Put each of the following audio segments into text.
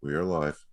We are live.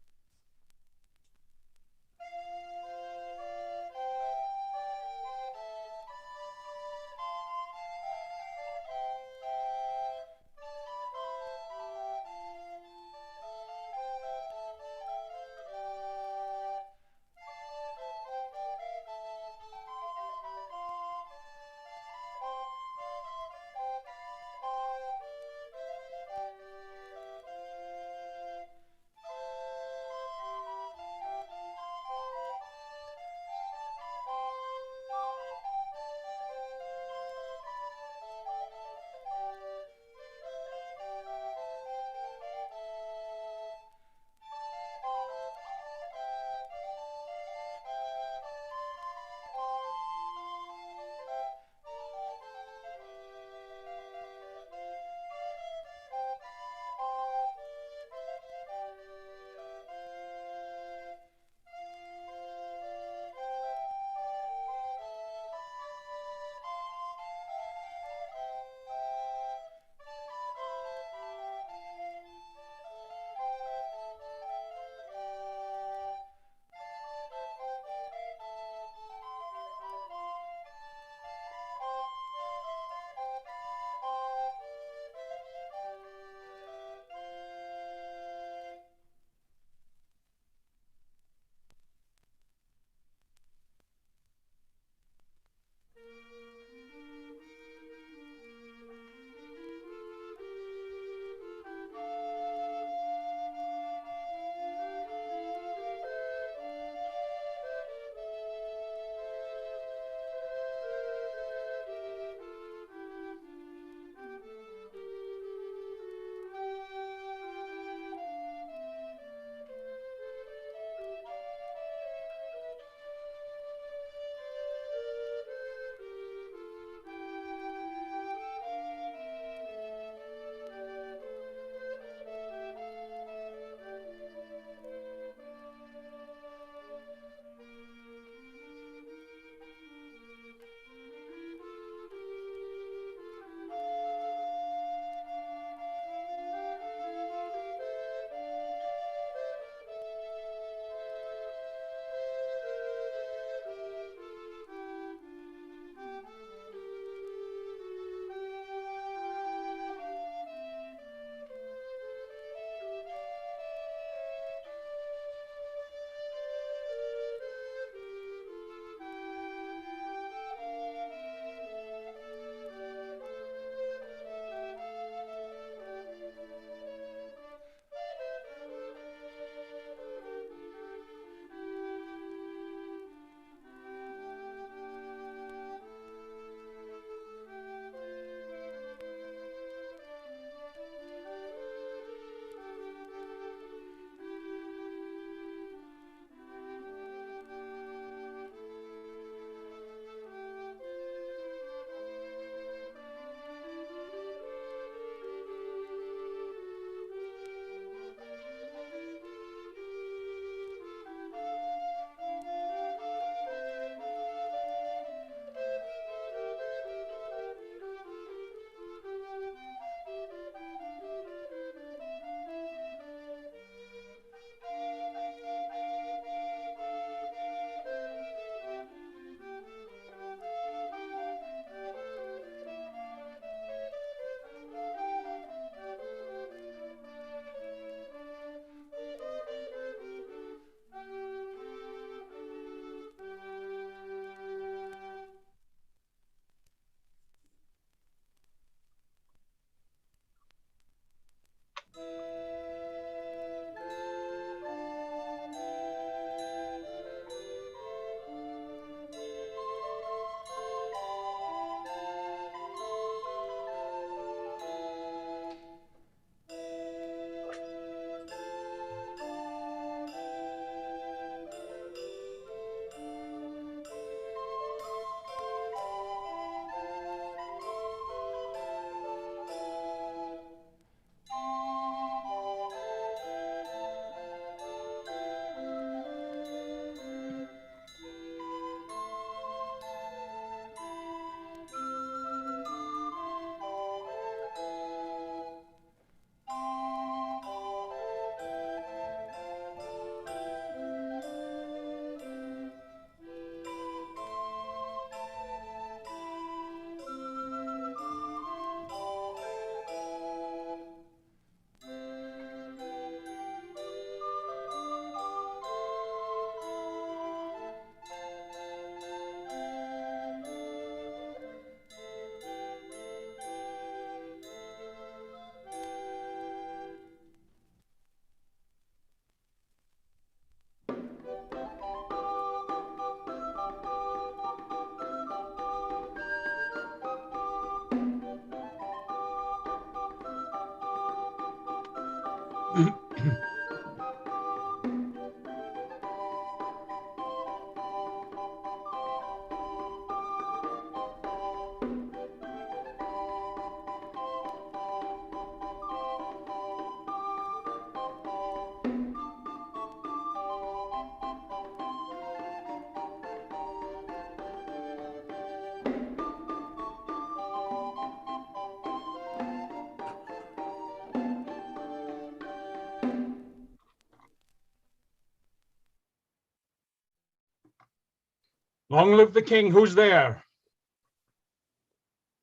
Long live the king. Who's there?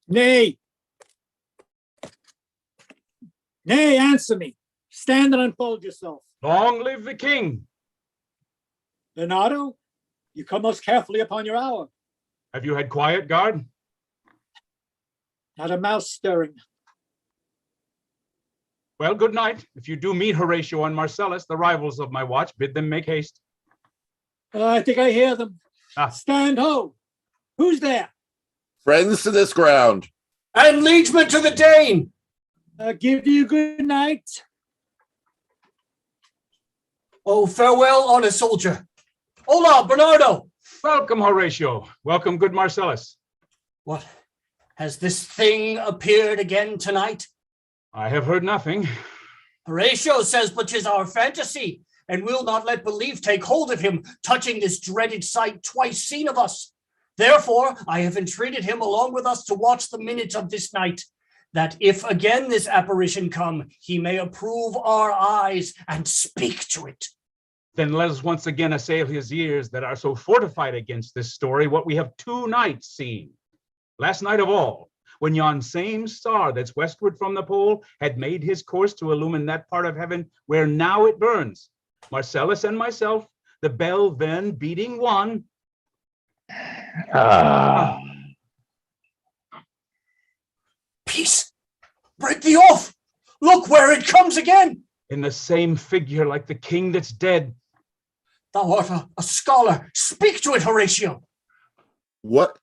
Nay. Nay, answer me. Stand and unfold yourself. Long live the king. Leonardo, you come most carefully upon your hour. Have you had quiet, guard? Not a mouse stirring. Well, good night. If you do meet Horatio and Marcellus, the rivals of my watch, bid them make haste. I think I hear them. Ah. Stand ho! Who's there? Friends to this ground. And liegemen to the Dane. Give you good night. Oh, farewell, honest soldier. Hola, Bernardo. Welcome, Horatio. Welcome, good Marcellus. What? Has this thing appeared again tonight? I have heard nothing. Horatio says but 'tis our fantasy, and will not let belief take hold of him, touching this dreaded sight twice seen of us. Therefore, I have entreated him along with us to watch the minutes of this night, that if again this apparition come, he may approve our eyes and speak to it. Then let us once again assail his ears that are so fortified against this story, what we have 2 nights seen. Last night of all, when yon same star that's westward from the pole had made his course to illumine that part of heaven where now it burns. Marcellus and myself, the bell then beating 1. Peace! Break thee off! Look where it comes again! In the same figure like the king that's dead. Thou art a scholar. Speak to it, Horatio. What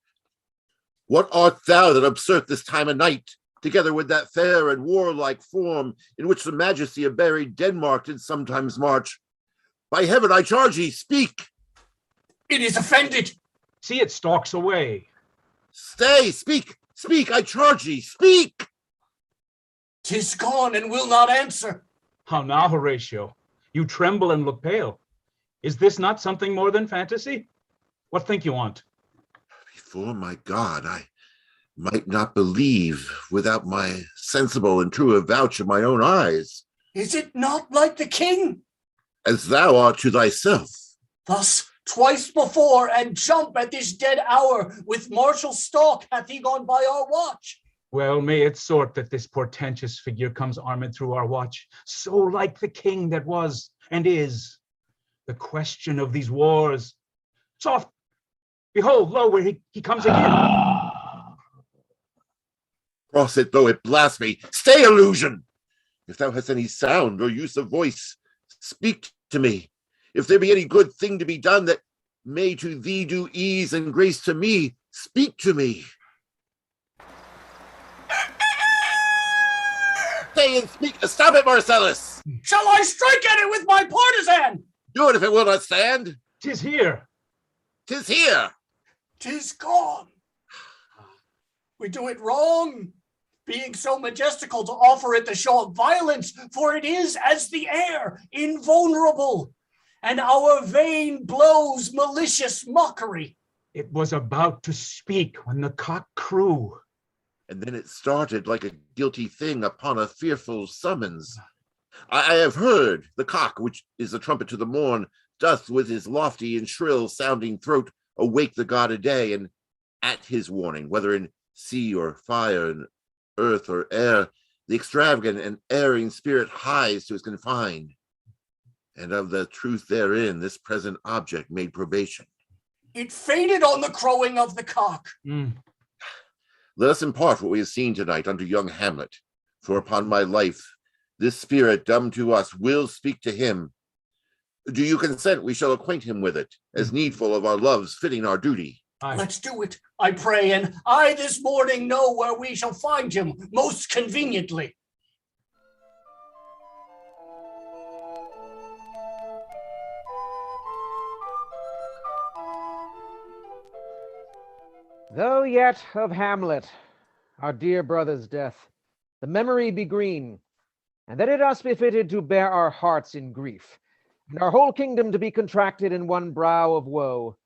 art thou that observed this time of night, together with that fair and warlike form in which the majesty of buried Denmark did sometimes march? By heaven, I charge ye, speak! It is offended. See, it stalks away. Stay, speak, I charge ye, speak! 'Tis gone and will not answer. How now, Horatio? You tremble and look pale. Is this not something more than fantasy? What think you want? Before my God, I might not believe without my sensible and true avouch of my own eyes. Is it not like the king? As thou art to thyself. Thus, twice before, and jump at this dead hour, with martial stalk hath he gone by our watch. Well, may it sort that this portentous figure comes armed through our watch, so like the king that was and is. The question of these wars. Soft! Behold, lo, where he comes again. Cross it though it blast me. Stay, illusion! If thou hast any sound or use of voice, speak to me. If there be any good thing to be done that may to thee do ease and grace to me, speak to me. Stay and speak. Stop it, Marcellus! Shall I strike at it with my partisan? Do it if it will not stand. 'Tis here. 'Tis here. 'Tis gone. We do it wrong, being so majestical to offer it the show of violence, for it is as the air, invulnerable, and our vain blows malicious mockery. It was about to speak when the cock crew. And then it started like a guilty thing upon a fearful summons. I have heard the cock, which is the trumpet to the morn, doth with his lofty and shrill sounding throat awake the god of day, and at his warning, whether in sea or fire, in earth or air, the extravagant and erring spirit hies to his confined. And of the truth therein, this present object made probation. It faded on the crowing of the cock. Let us impart what we have seen tonight unto young Hamlet, for upon my life, this spirit dumb to us will speak to him. Do you consent we shall acquaint him with it, as needful of our loves fitting our duty? Aye. Let's do it, I pray, and I this morning know where we shall find him most conveniently. Though yet of Hamlet, our dear brother's death, the memory be green, and that it us befitted to bear our hearts in grief, and our whole kingdom to be contracted in one brow of woe.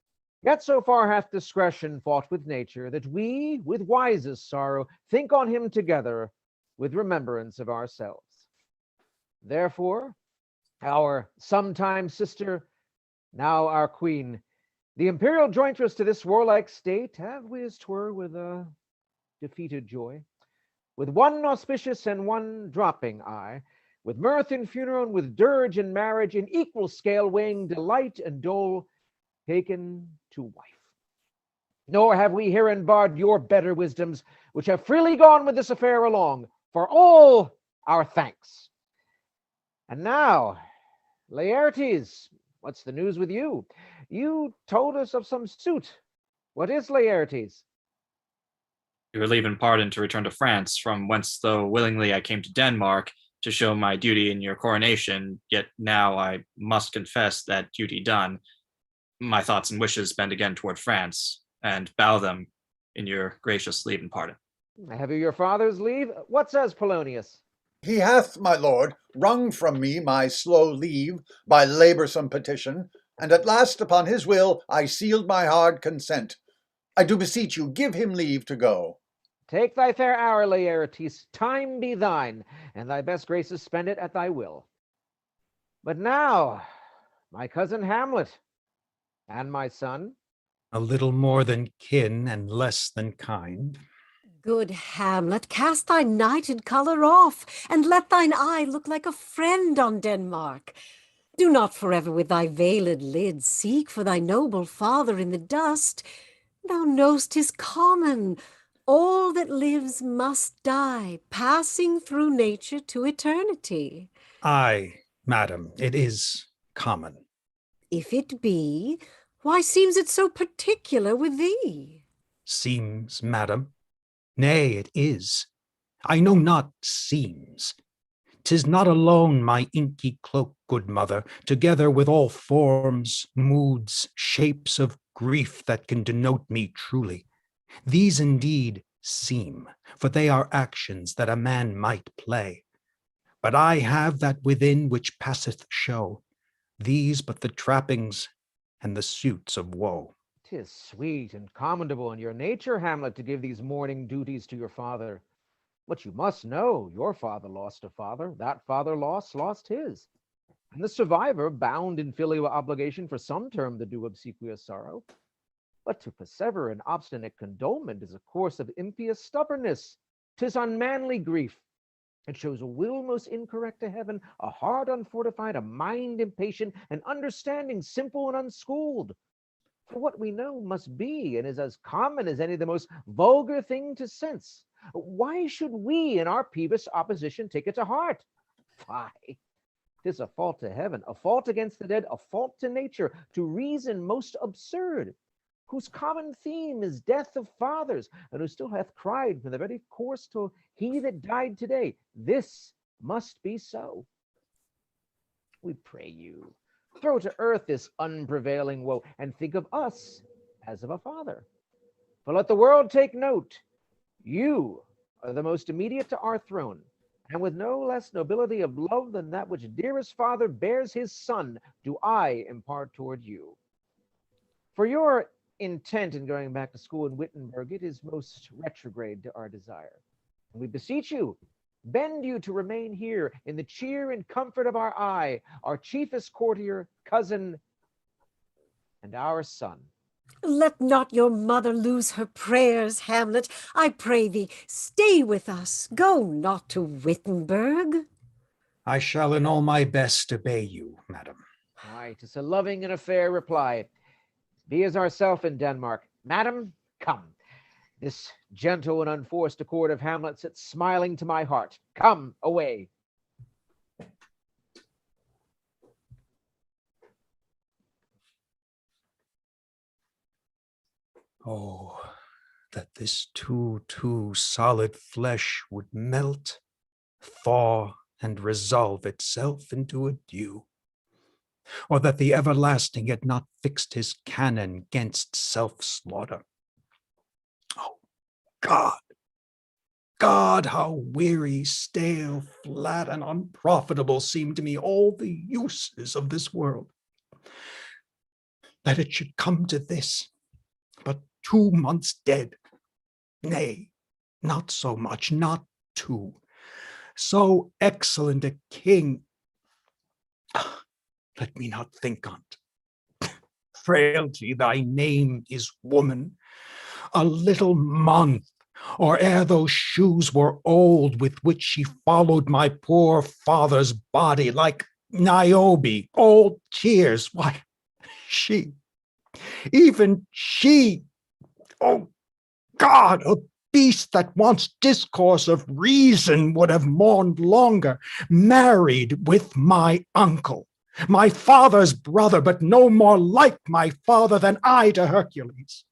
Yet so far hath discretion fought with nature, that we, with wisest sorrow, think on him together, with remembrance of ourselves. Therefore, our sometime sister, now our queen, the imperial jointress to this warlike state, have we as 'twere with a defeated joy, with one auspicious and one dropping eye, with mirth in funeral and with dirge in marriage, in equal scale weighing delight and dole, taken to wife. Nor have we herein barred your better wisdoms, which have freely gone with this affair along, for all our thanks. And now, Laertes, what's the news with you? You told us of some suit. What is Laertes? You were leaving pardon to return to France, from whence, though willingly I came to Denmark to show my duty in your coronation, yet now I must confess that duty done, my thoughts and wishes bend again toward France, and bow them in your gracious leave and pardon. Have you your father's leave? What says Polonius? He hath, my lord, wrung from me my slow leave by laborsome petition, and at last upon his will I sealed my hard consent. I do beseech you, give him leave to go. Take thy fair hour, Laertes, time be thine, and thy best graces spend it at thy will. But now, my cousin Hamlet, and my son. A little more than kin and less than kind. Good Hamlet, cast thy knighted colour off, and let thine eye look like a friend on Denmark. Do not forever with thy veiled lids seek for thy noble father in the dust. Thou know'st 'tis common. All that lives must die, passing through nature to eternity. Aye, madam, it is common. If it be, why seems it so particular with thee? Seems, madam? Nay, it is. I know not seems. 'Tis not alone my inky cloak, good mother, together with all forms, moods, shapes of grief that can denote me truly. These indeed seem, for they are actions that a man might play. But I have that within which passeth show, these but the trappings and the suits of woe. 'Tis sweet and commendable in your nature, Hamlet, to give these mourning duties to your father. But you must know, your father lost a father, that father lost his. And the survivor, bound in filial obligation for some term to do obsequious sorrow. But to persever in obstinate condolement is a course of impious stubbornness. 'Tis unmanly grief. It shows a will most incorrect to heaven, a heart unfortified, a mind impatient, an understanding simple and unschooled. For what we know must be and is as common as any the most vulgar thing to sense. Why should we in our peevish opposition take it to heart? Why, 'tis a fault to heaven, a fault against the dead, a fault to nature, to reason most absurd, whose common theme is death of fathers, and who still hath cried from the very course till he that died today. This must be so. We pray you, throw to earth this unprevailing woe, and think of us as of a father. For let the world take note, you are the most immediate to our throne, and with no less nobility of love than that which dearest father bears his son, do I impart toward you. For your intent in going back to school in Wittenberg, it is most retrograde to our desire. And we beseech you, bend you to remain here in the cheer and comfort of our eye, our chiefest courtier, cousin, and our son. Let not your mother lose her prayers, Hamlet. I pray thee, stay with us. Go not to Wittenberg. I shall in all my best obey you, madam. Aye, 'tis a loving and a fair reply. Be as ourself in Denmark. Madam, come. This gentle and unforced accord of Hamlet sits smiling to my heart. Come away. Oh, that this too solid flesh would melt, thaw, and resolve itself into a dew. Or that the everlasting had not fixed his cannon 'gainst self-slaughter. God, God, how weary, stale, flat, and unprofitable seem to me all the uses of this world. That it should come to this, but 2 months dead. Nay, not so much, not 2. So excellent a king. Let me not think on't. Frailty, thy name is woman. A little month, or ere those shoes were old with which she followed my poor father's body like Niobe, all tears. Why, she, even she, oh God, a beast that wants discourse of reason would have mourned longer, married with my uncle, my father's brother, but no more like my father than I to Hercules.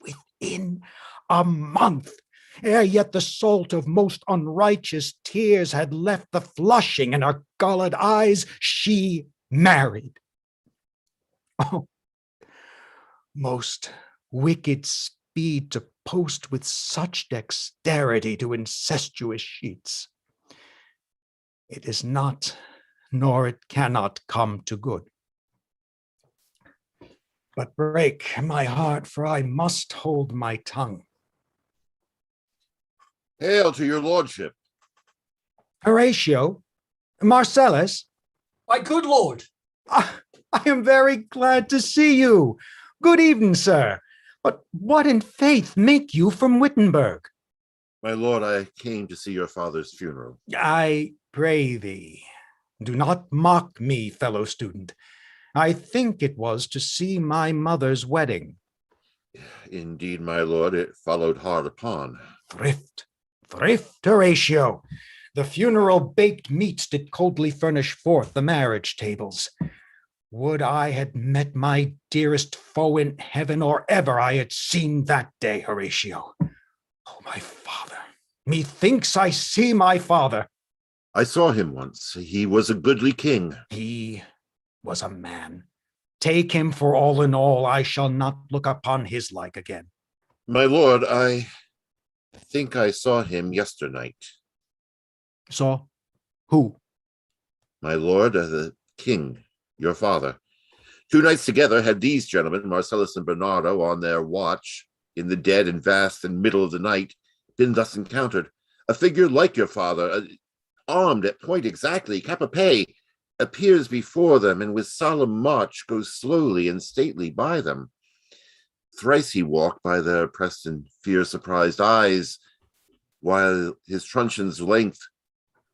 Within a month, ere yet the salt of most unrighteous tears had left the flushing in her gullet eyes, she married. Oh, most wicked speed to post with such dexterity to incestuous sheets. It is not, nor it cannot come to good. But break my heart, for I must hold my tongue. Hail to your lordship. Horatio, Marcellus, My good lord, I am very glad to see you. Good evening, sir. But what in faith make you from Wittenberg? My lord, I came to see your father's funeral. I pray thee, do not mock me, fellow student. I think it was to see my mother's wedding. Indeed, my lord, it followed hard upon. Thrift, Horatio. The funeral baked meats did coldly furnish forth the marriage tables. Would I had met my dearest foe in heaven, or ever I had seen that day, Horatio. Oh, my father, methinks I see my father. I saw him once. He was a goodly king. He was a man. Take him for all in all, I shall not look upon his like again. My lord, I think I saw him yesternight. Saw? Who? My lord, the king, your father. 2 nights together had these gentlemen, Marcellus and Bernardo, on their watch, in the dead and vast and middle of the night, been thus encountered. A figure like your father, armed at point exactly, cap a pie, appears before them, and with solemn march goes slowly and stately by them. Thrice he walked by their oppressed and fear-surprised eyes, while his truncheon's length,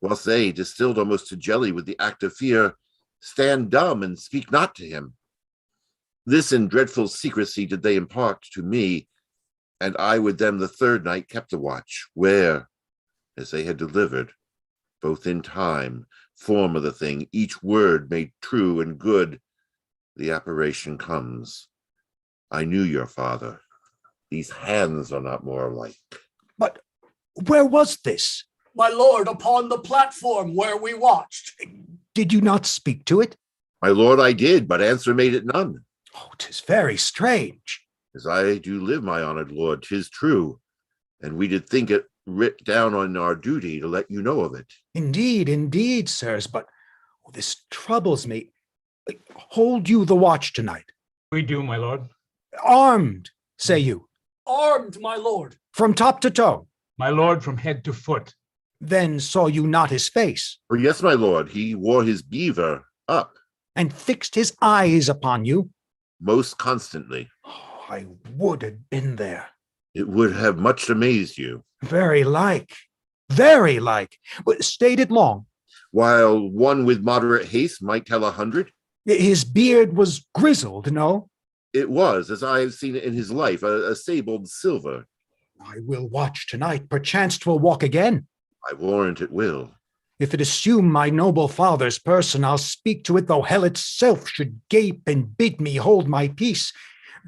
whilst they, distilled almost to jelly with the act of fear, stand dumb and speak not to him. This in dreadful secrecy did they impart to me, and I with them the 3rd night kept the watch, where, as they had delivered, both in time, form of the thing, each word made true and good, the apparition comes. I knew your father. These hands are not more alike. But where was this? my lord, upon the platform where we watched. Did you not speak to it? My lord, I did, but answer made it none. Oh, 'tis very strange. As I do live, my honored lord, 'tis true, and we did think it writ down on our duty to let you know of it. Indeed, sirs, but this troubles me. Hold you the watch tonight. We do, my lord. Armed, say you, Armed, my lord. from top to toe. My lord, from head to foot. Then saw you not his face, For yes, my lord, he wore his beaver up and fixed his eyes upon you. most constantly. Oh, I would have been there. It would have much amazed you. Very like, very like. But stayed it long. While one with moderate haste might tell 100, His beard was grizzled, no? it was, as I have seen it in his life, a sabled silver. I will watch tonight. Perchance 'twill walk again. I warrant it will. If it assume my noble father's person, I'll speak to it, though hell itself should gape and bid me hold my peace.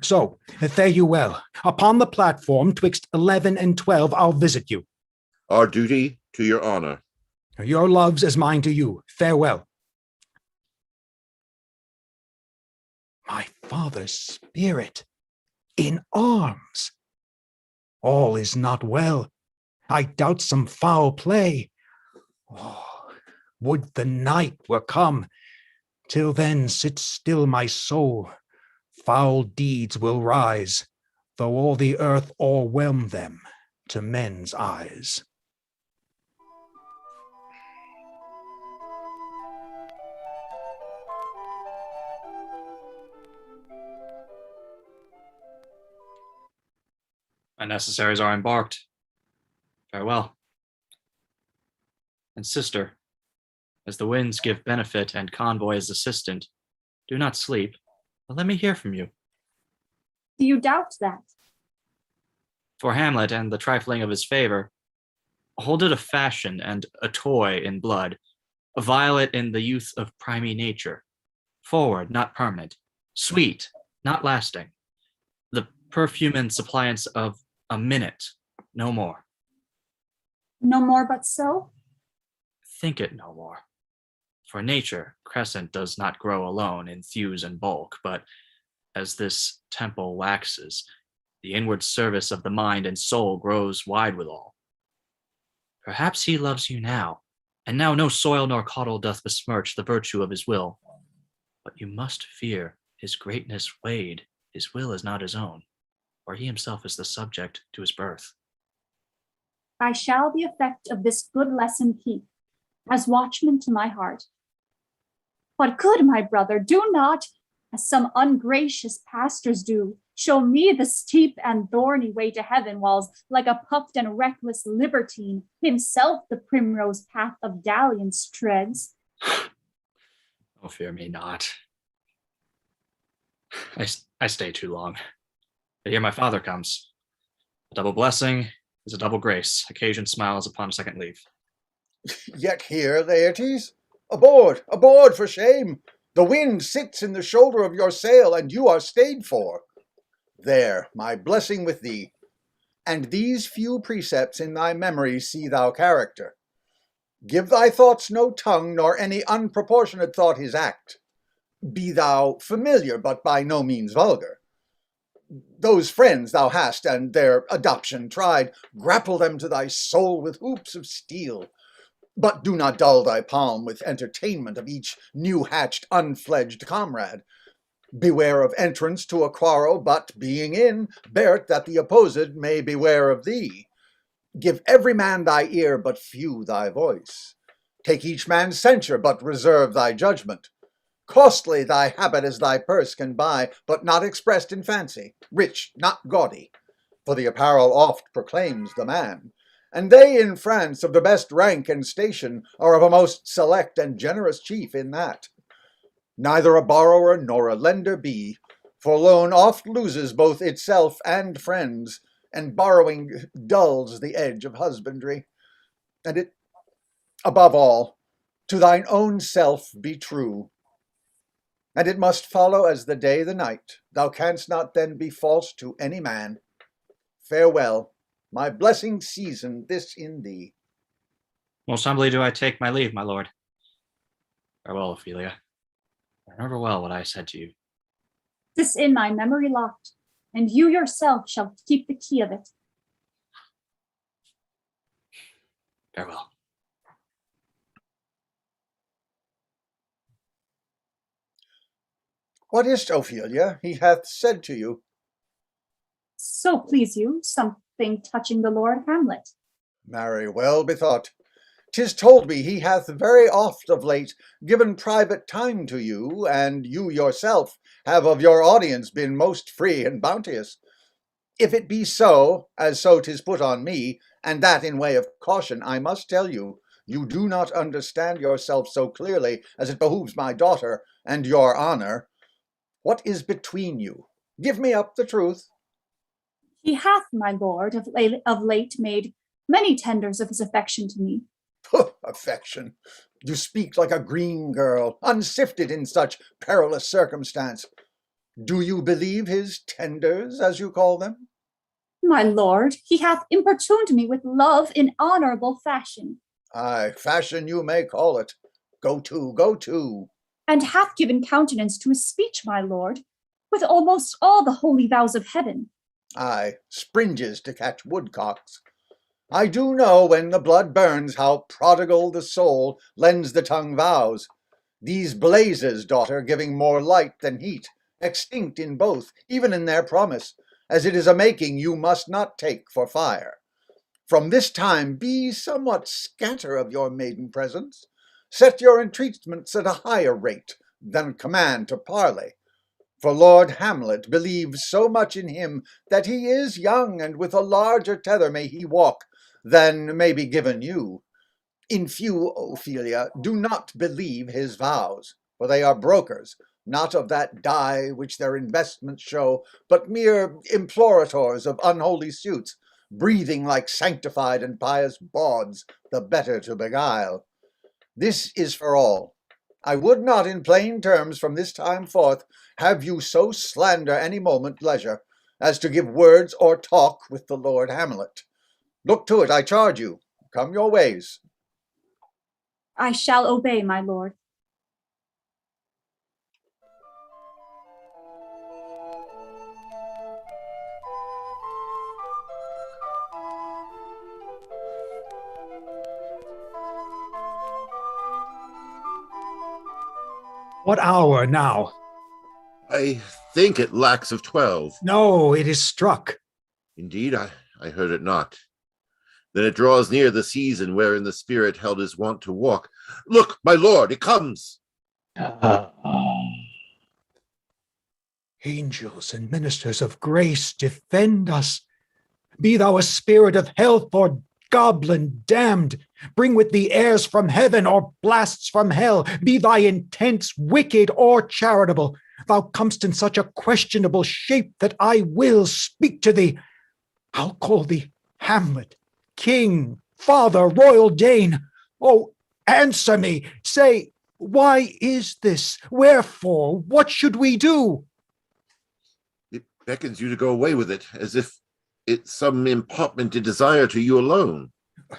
So, fare you well. Upon the platform, twixt 11 and 12, I'll visit you. Our duty to your honor. Your loves as mine to you. Farewell. My father's spirit in arms. All is not well. I doubt some foul play. Oh, would the night were come. Till then sit still my soul. Foul deeds will rise, though all the earth o'erwhelm them to men's eyes. My necessaries are embarked. Farewell. And sister, as the winds give benefit and convoy as assistant, do not sleep, but let me hear from you. Do you doubt that? For Hamlet and the trifling of his favor, hold it a fashion and a toy in blood, a violet in the youth of primy nature, forward, not permanent, sweet, not lasting, the perfume and suppliance of a minute, no more. No more but so? Think it no more. For nature, crescent does not grow alone in thews and bulk, but as this temple waxes, the inward service of the mind and soul grows wide withal. Perhaps he loves you now, and now no soil nor caudle doth besmirch the virtue of his will. But you must fear his greatness weighed, his will is not his own, for he himself is the subject to his birth. I shall the effect of this good lesson keep, as watchman to my heart. But good my brother, do not, as some ungracious pastors do, show me the steep and thorny way to heaven, whiles, like a puffed and reckless libertine, himself the primrose path of dalliance treads. Oh, fear me not. I stay too long. But here my father comes. A double blessing is a double grace. Occasion smiles upon a second leave. Yet here, Laertes? Aboard, aboard, for shame! The wind sits in the shoulder of your sail, and you are stayed for. There, my blessing with thee. And these few precepts in thy memory see thou character. Give thy thoughts no tongue, nor any unproportionate thought his act. Be thou familiar, but by no means vulgar. Those friends thou hast, and their adoption tried, grapple them to thy soul with hoops of steel. But do not dull thy palm with entertainment of each new-hatched, unfledged comrade. Beware of entrance to a quarrel, but, being in, bear't that the opposed may beware of thee. Give every man thy ear, but few thy voice. Take each man's censure, but reserve thy judgment. Costly thy habit as thy purse can buy, but not expressed in fancy, rich, not gaudy, for the apparel oft proclaims the man. And they in France of the best rank and station are of a most select and generous chief in that. Neither a borrower nor a lender be, for loan oft loses both itself and friends, and borrowing dulls the edge of husbandry. And it, above all, to thine own self be true. And it must follow as the day the night. Thou canst not then be false to any man. Farewell. My blessing season this in thee. Most humbly do I take my leave, my lord. Farewell, Ophelia. Remember well what I said to you. 'Tis in my memory locked, and you yourself shall keep the key of it. Farewell. What is't, Ophelia, he hath said to you? So please you, something touching the Lord Hamlet. Marry, well bethought. 'Tis told me he hath very oft of late given private time to you, and you yourself have of your audience been most free and bounteous. If it be so, as so 'tis put on me, and that in way of caution, I must tell you, you do not understand yourself so clearly as it behooves my daughter and your honor. What is between you? Give me up the truth. He hath, my lord, of late made many tenders of his affection to me. Affection. You speak like a green girl, unsifted in such perilous circumstance. Do you believe his tenders, as you call them? My lord, he hath importuned me with love in honorable fashion. Aye, fashion you may call it. Go to, go to. And hath given countenance to his speech, my lord, with almost all the holy vows of heaven. aye, springes to catch woodcocks. I do know when the blood burns how prodigal the soul lends the tongue vows. These blazes, daughter, giving more light than heat, extinct in both, even in their promise, as it is a making you must not take for fire. From this time be somewhat scatter of your maiden presence. Set your entreatments at a higher rate than command to parley. For Lord Hamlet believes so much in him that he is young, and with a larger tether may he walk than may be given you. In few, Ophelia, do not believe his vows, for they are brokers, not of that dye which their investments show, but mere implorators of unholy suits, breathing like sanctified and pious bawds, the better to beguile. This is for all. I would not in plain terms from this time forth have you so slander any moment leisure as to give words or talk with the Lord Hamlet. Look to it, I charge you. Come your ways. I shall obey, my lord. What hour now? I think it lacks of 12. No, it is struck. Indeed, I heard it not. Then it draws near the season wherein the spirit held his wont to walk. Look, my lord, it comes. Angels and ministers of grace, defend us. Be thou a spirit of health or goblin damned. Bring with thee airs from heaven or blasts from hell. Be thy intents wicked or charitable. Thou comest in such a questionable shape that I will speak to thee. I'll call thee Hamlet, King, Father, Royal Dane. Oh, answer me. Say, why is this? Wherefore? What should we do? It beckons you to go away with it, as if it's some impartmented desire to you alone.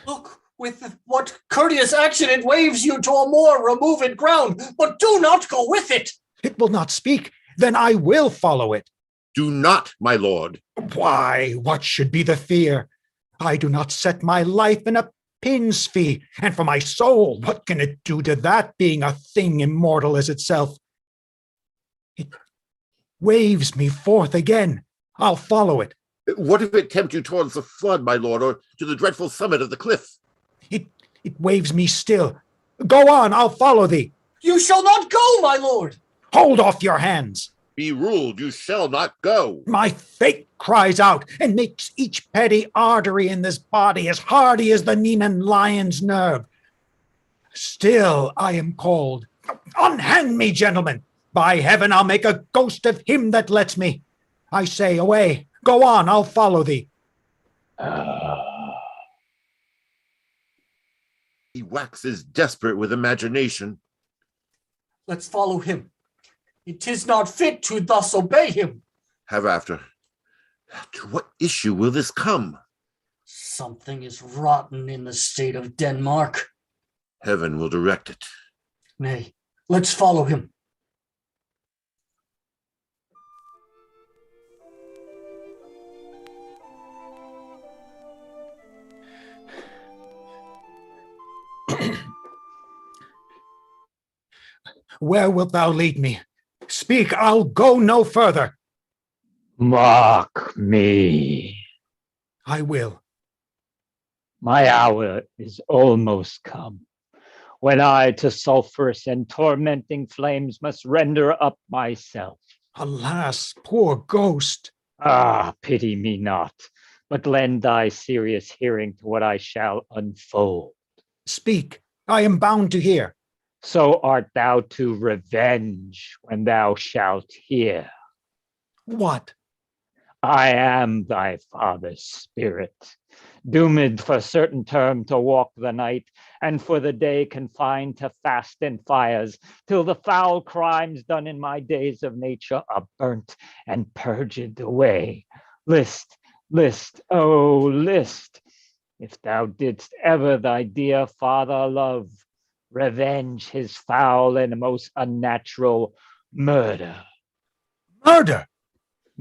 Look, with what courteous action it waves you to a more removed ground, but do not go with it. It will not speak. Then I will follow it. Do not, my lord. Why, what should be the fear? I do not set my life in a pin's fee, and for my soul, what can it do to that, being a thing immortal as itself? It waves me forth again. I'll follow it. What if it tempt you towards the flood, my lord, or to the dreadful summit of the cliff? It waves me still. Go on, I'll follow thee. You shall not go, my lord. Hold off your hands. Be ruled, you shall not go. My fate cries out and makes each petty artery in this body as hardy as the Neman lion's nerve. Still I am called. Unhand me, gentlemen. By heaven, I'll make a ghost of him that lets me. I say, away. Go on, I'll follow thee. He waxes desperate with imagination. Let's follow him. It is not fit to thus obey him. Have after. To what issue will this come? Something is rotten in the state of Denmark. Heaven will direct it. Nay, let's follow him. Where wilt thou lead me? Speak, I'll go no further. Mock me. I will. My hour is almost come, when I to sulphurous and tormenting flames must render up myself. Alas, poor ghost. Ah, pity me not, but lend thy serious hearing to what I shall unfold. Speak, I am bound to hear. So art thou to revenge when thou shalt hear. What? I am thy father's spirit, doomed for certain term to walk the night, and for the day confined to fast and fires, till the foul crimes done in my days of nature are burnt and purged away. List, list, oh, list, if thou didst ever thy dear father love, revenge his foul and most unnatural murder. Murder?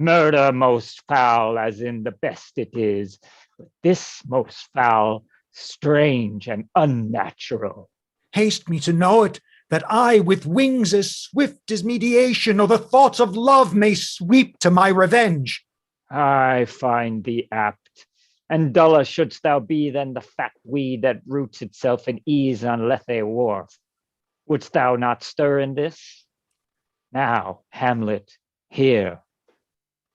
Murder most foul, as in the best it is, but this most foul, strange and unnatural. Haste me to know it, that I, with wings as swift as mediation or the thoughts of love, may sweep to my revenge. I find thee apt, and duller shouldst thou be than the fat weed that roots itself in ease on Lethe wharf. Wouldst thou not stir in this? Now, Hamlet, hear.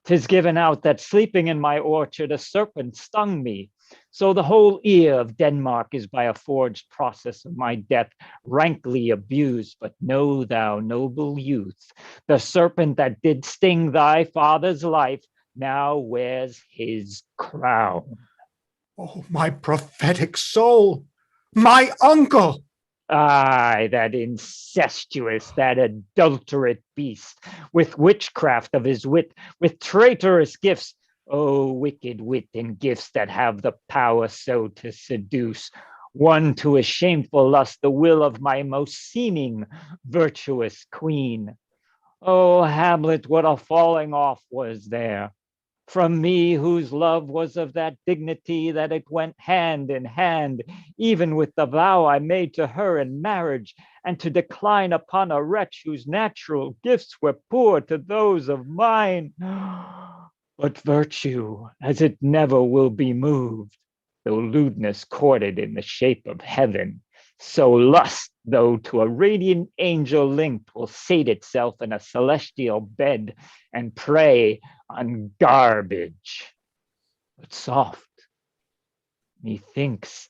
'Tis given out that sleeping in my orchard a serpent stung me, so the whole ear of Denmark is by a forged process of my death rankly abused. But know thou, noble youth, the serpent that did sting thy father's life now wears his crown. Oh, my prophetic soul, my uncle! Aye, that incestuous, that adulterate beast, with witchcraft of his wit, with traitorous gifts. Oh, wicked wit and gifts that have the power so to seduce, one to a shameful lust, the will of my most seeming virtuous queen. Oh, Hamlet, what a falling off was there! From me, whose love was of that dignity that it went hand in hand, even with the vow I made to her in marriage, and to decline upon a wretch whose natural gifts were poor to those of mine. But virtue, as it never will be moved, though lewdness courted in the shape of heaven, so lust, though to a radiant angel linked, will sate itself in a celestial bed and prey on garbage. But soft, methinks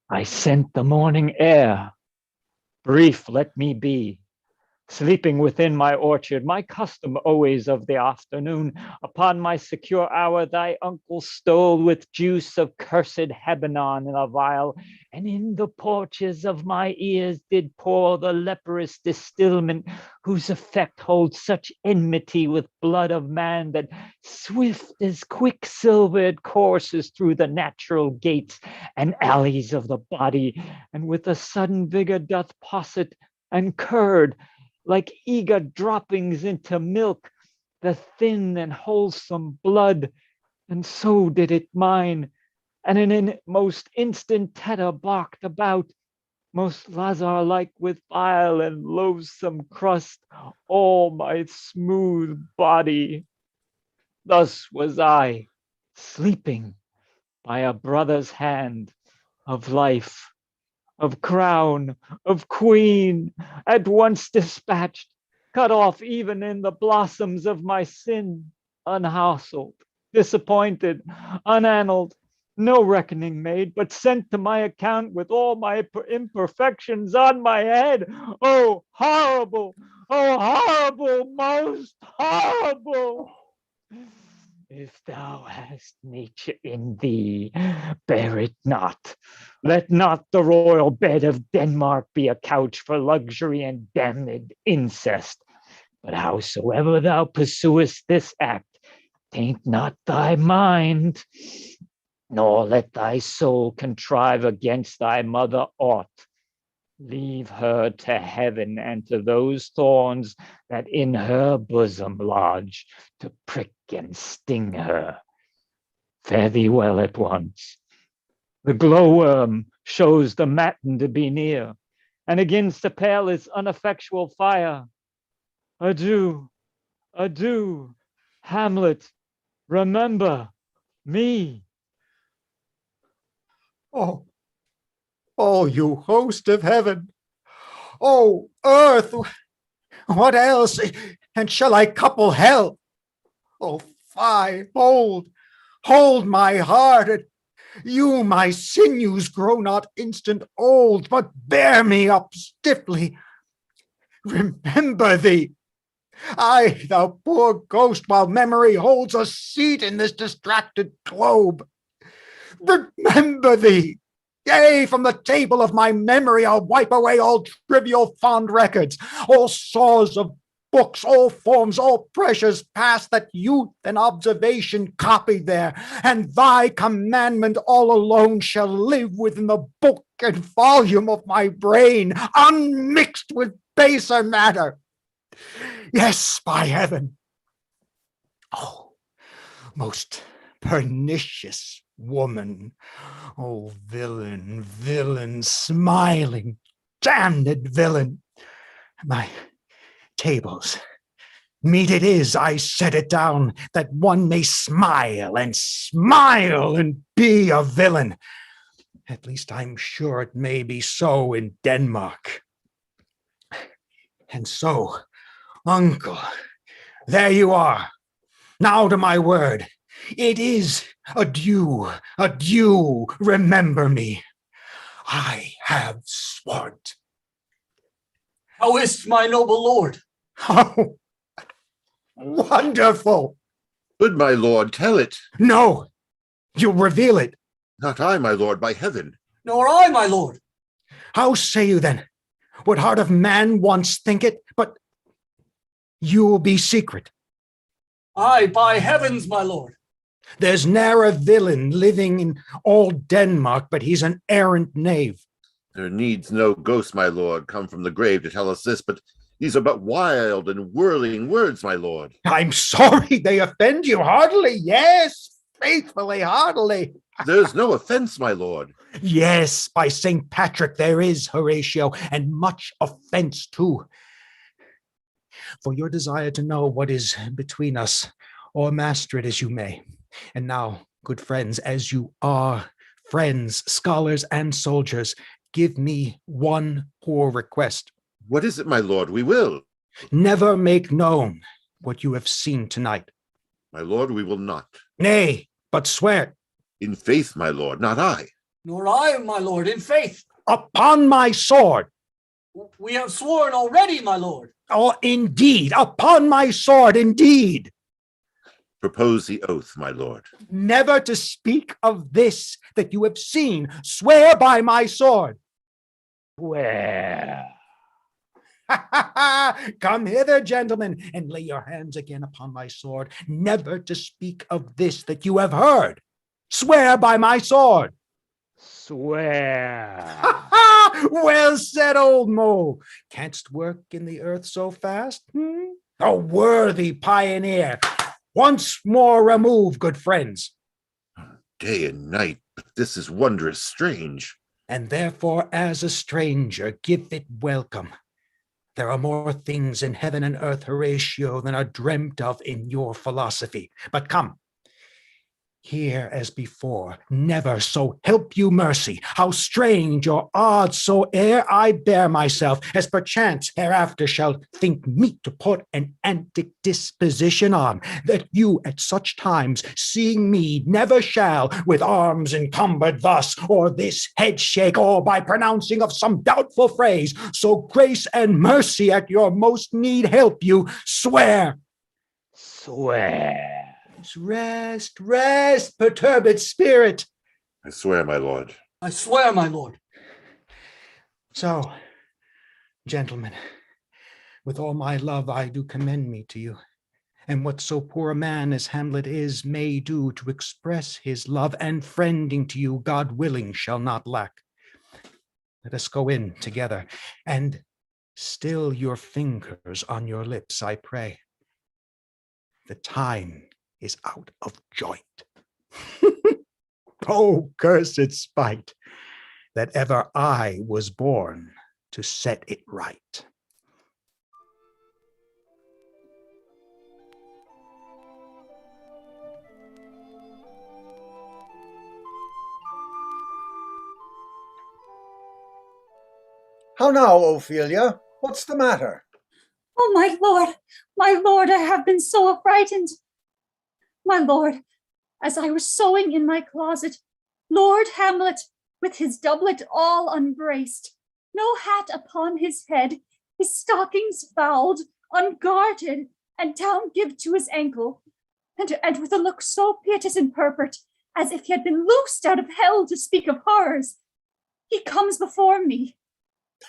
I scent the morning air. Brief let me be. Sleeping within my orchard, my custom always of the afternoon, upon my secure hour thy uncle stole with juice of cursed Hebanon in a vial, and in the porches of my ears did pour the leprous distilment, whose effect holds such enmity with blood of man that swift as quicksilver it courses through the natural gates and alleys of the body, and with a sudden vigor doth posset and curd, like eager droppings into milk, the thin and wholesome blood, and so did it mine, and in it most instant tether barked about, most Lazar-like with vile and loathsome crust, all my smooth body. Thus was I, sleeping by a brother's hand of life, of crown, of queen, at once dispatched, cut off even in the blossoms of my sin, unhouseled, disappointed, unannaled, no reckoning made, but sent to my account with all my imperfections on my head. Oh, horrible! Oh, horrible! Most horrible! If thou hast nature in thee, bear it not. Let not the royal bed of Denmark be a couch for luxury and damned incest. But howsoever thou pursuest this act, taint not thy mind, nor let thy soul contrive against thy mother aught. Leave her to heaven and to those thorns that in her bosom lodge, to prick and sting her. Fare thee well at once. The glowworm shows the matin to be near, and against the pale is ineffectual fire. Adieu, adieu, Hamlet, remember me. Oh, oh, you host of heaven! Oh, earth! What else? And shall I couple hell? Oh, fie, hold my heart, and you, my sinews, grow not instant old, but bear me up stiffly. Remember thee, I, thou poor ghost, while memory holds a seat in this distracted globe. Remember thee. Yea, from the table of my memory I'll wipe away all trivial fond records, all saws of books, all forms, all pressures past that youth and observation copied there, and thy commandment all alone shall live within the book and volume of my brain, unmixed with baser matter. Yes, by heaven, Oh, most pernicious woman. Oh, villain, villain, smiling, damned villain. My tables. Meet it is, I set it down, that one may smile and be a villain. At least I'm sure it may be so in Denmark. And so, uncle, there you are. Now to my word. It is adieu, adieu, remember me. I have sworn. How is't, my noble lord? Oh, wonderful. Good my lord, tell it. No, you reveal it. Not I, my lord, by heaven. Nor I, my lord. How say you then? What heart of man once think it, but you'll be secret. Aye, by heavens, my lord. There's ne'er a villain living in all Denmark, but he's an errant knave. There needs no ghost, my lord, come from the grave to tell us this, but these are but wild and whirling words, my lord. I'm sorry they offend you heartily. Yes, faithfully, heartily. There's no offense, my lord. Yes, by St. Patrick there is, Horatio, and much offense too. For your desire to know what is between us, or master it as you may. And now, good friends, as you are friends, scholars, and soldiers, give me one poor request. What is it, my lord? We will. Never make known what you have seen tonight. My lord, we will not. Nay, but swear. In faith, my lord, not I. Nor I, my lord, in faith. Upon my sword. We have sworn already, my lord. Oh, indeed, upon my sword, indeed. Propose the oath, my lord. Never to speak of this that you have seen. Swear by my sword. Swear. Come hither, gentlemen, and lay your hands again upon my sword. Never to speak of this that you have heard. Swear by my sword. Swear. Well said, old Mo. Canst work in the earth so fast? A worthy pioneer. Once more remove, good friends. Day and night, but this is wondrous strange. And therefore, as a stranger, give it welcome. There are more things in heaven and earth, Horatio, than are dreamt of in your philosophy. But come, here as before, never, so help you mercy, how strange or odd soe'er I bear myself, as perchance hereafter shall think meet to put an antic disposition on, that you at such times, seeing me, never shall, with arms encumbered thus, or this head shake, or by pronouncing of some doubtful phrase, so grace and mercy at your most need help you, swear. Swear. Rest, rest, perturbed spirit. I swear, my lord. I swear, my lord. So, gentlemen, with all my love I do commend me to you, and what so poor a man as Hamlet is may do to express his love and friending to you, God willing, shall not lack. Let us go in together, and still your fingers on your lips, I pray. The time is out of joint. Oh, cursed spite, that ever I was born to set it right. How now, Ophelia? What's the matter? Oh, my lord, I have been so affrighted. My lord, as I was sewing in my closet, Lord Hamlet, with his doublet all unbraced, no hat upon his head, his stockings fouled, ungartered, and down give to his ankle, and with a look so piteous and purport, as if he had been loosed out of hell to speak of horrors. He comes before me.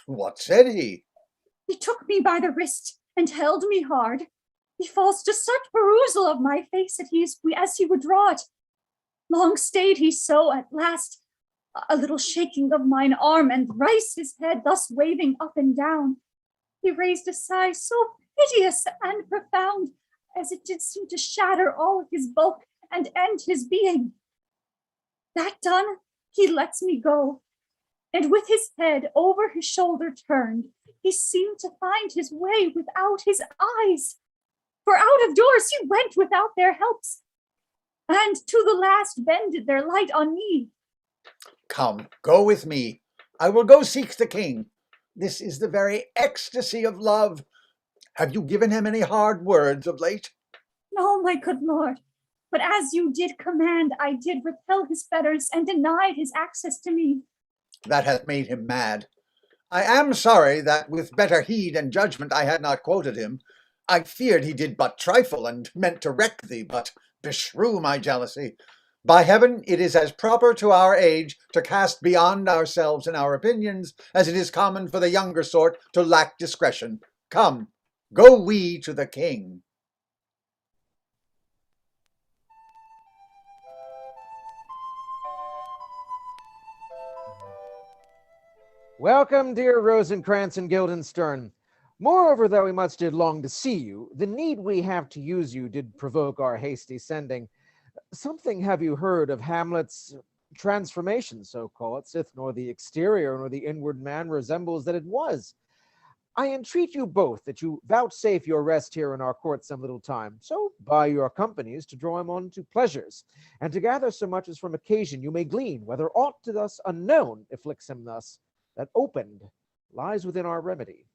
What said he? He took me by the wrist and held me hard. He falls to such perusal of my face that as he would draw it. Long stayed he so, at last, a little shaking of mine arm, and thrice his head thus waving up and down. He raised a sigh so piteous and profound, as it did seem to shatter all of his bulk and end his being. That done, he lets me go, and with his head over his shoulder turned, he seemed to find his way without his eyes. For out of doors he went without their helps, and to the last bended their light on me. Come, go with me. I will go seek the king. This is the very ecstasy of love. Have you given him any hard words of late? No, my good lord, but as you did command, I did repel his fetters and denied his access to me. That hath made him mad. I am sorry that with better heed and judgment I had not quoted him. I feared he did but trifle, and meant to wreck thee, but beshrew my jealousy. By heaven, it is as proper to our age to cast beyond ourselves in our opinions, as it is common for the younger sort to lack discretion. Come, go we to the king. Welcome, dear Rosencrantz and Guildenstern. Moreover, though we much did long to see you, the need we have to use you did provoke our hasty sending. Something have you heard of Hamlet's transformation, so call it, sith nor the exterior nor the inward man resembles that it was. I entreat you both that you vouchsafe your rest here in our court some little time, so by your companies to draw him on to pleasures, and to gather so much as from occasion you may glean, whether aught to us unknown afflicts him thus, that opened lies within our remedy.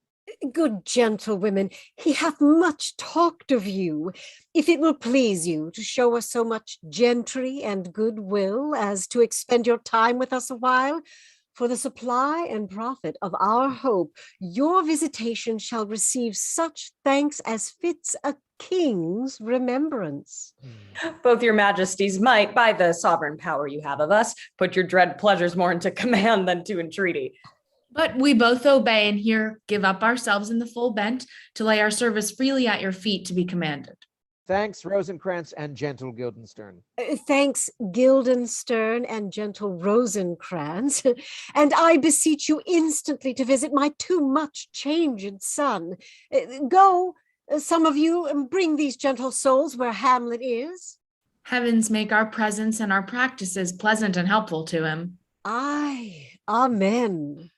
Good gentlewomen, he hath much talked of you. If it will please you to show us so much gentry and goodwill as to expend your time with us a while, for the supply and profit of our hope, your visitation shall receive such thanks as fits a king's remembrance. Both your majesties might, by the sovereign power you have of us, put your dread pleasures more into command than to entreaty. But we both obey and here give up ourselves in the full bent to lay our service freely at your feet to be commanded. Thanks, Rosencrantz and gentle Guildenstern. Thanks, Guildenstern and gentle Rosencrantz. And I beseech you instantly to visit my too much changed son. Go, some of you, and bring these gentle souls where Hamlet is. Heavens make our presence and our practices pleasant and helpful to him. Aye, amen.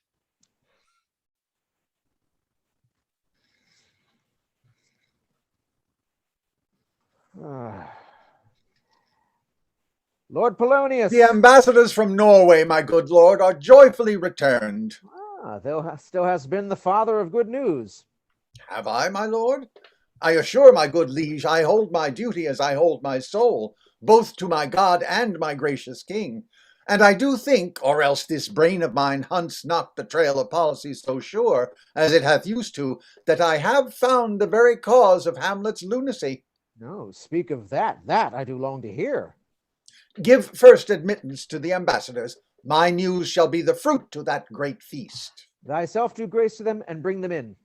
Lord Polonius. The ambassadors from Norway, my good lord, are joyfully returned. Thou still hast been the father of good news. Have I, my lord? I assure my good liege, I hold my duty as I hold my soul, both to my God and my gracious king. And I do think, or else this brain of mine hunts not the trail of policy so sure, as it hath used to, that I have found the very cause of Hamlet's lunacy. No, speak of that I do long to hear. Give first admittance to the ambassadors. My news shall be the fruit to that great feast. Thyself do grace to them and bring them in.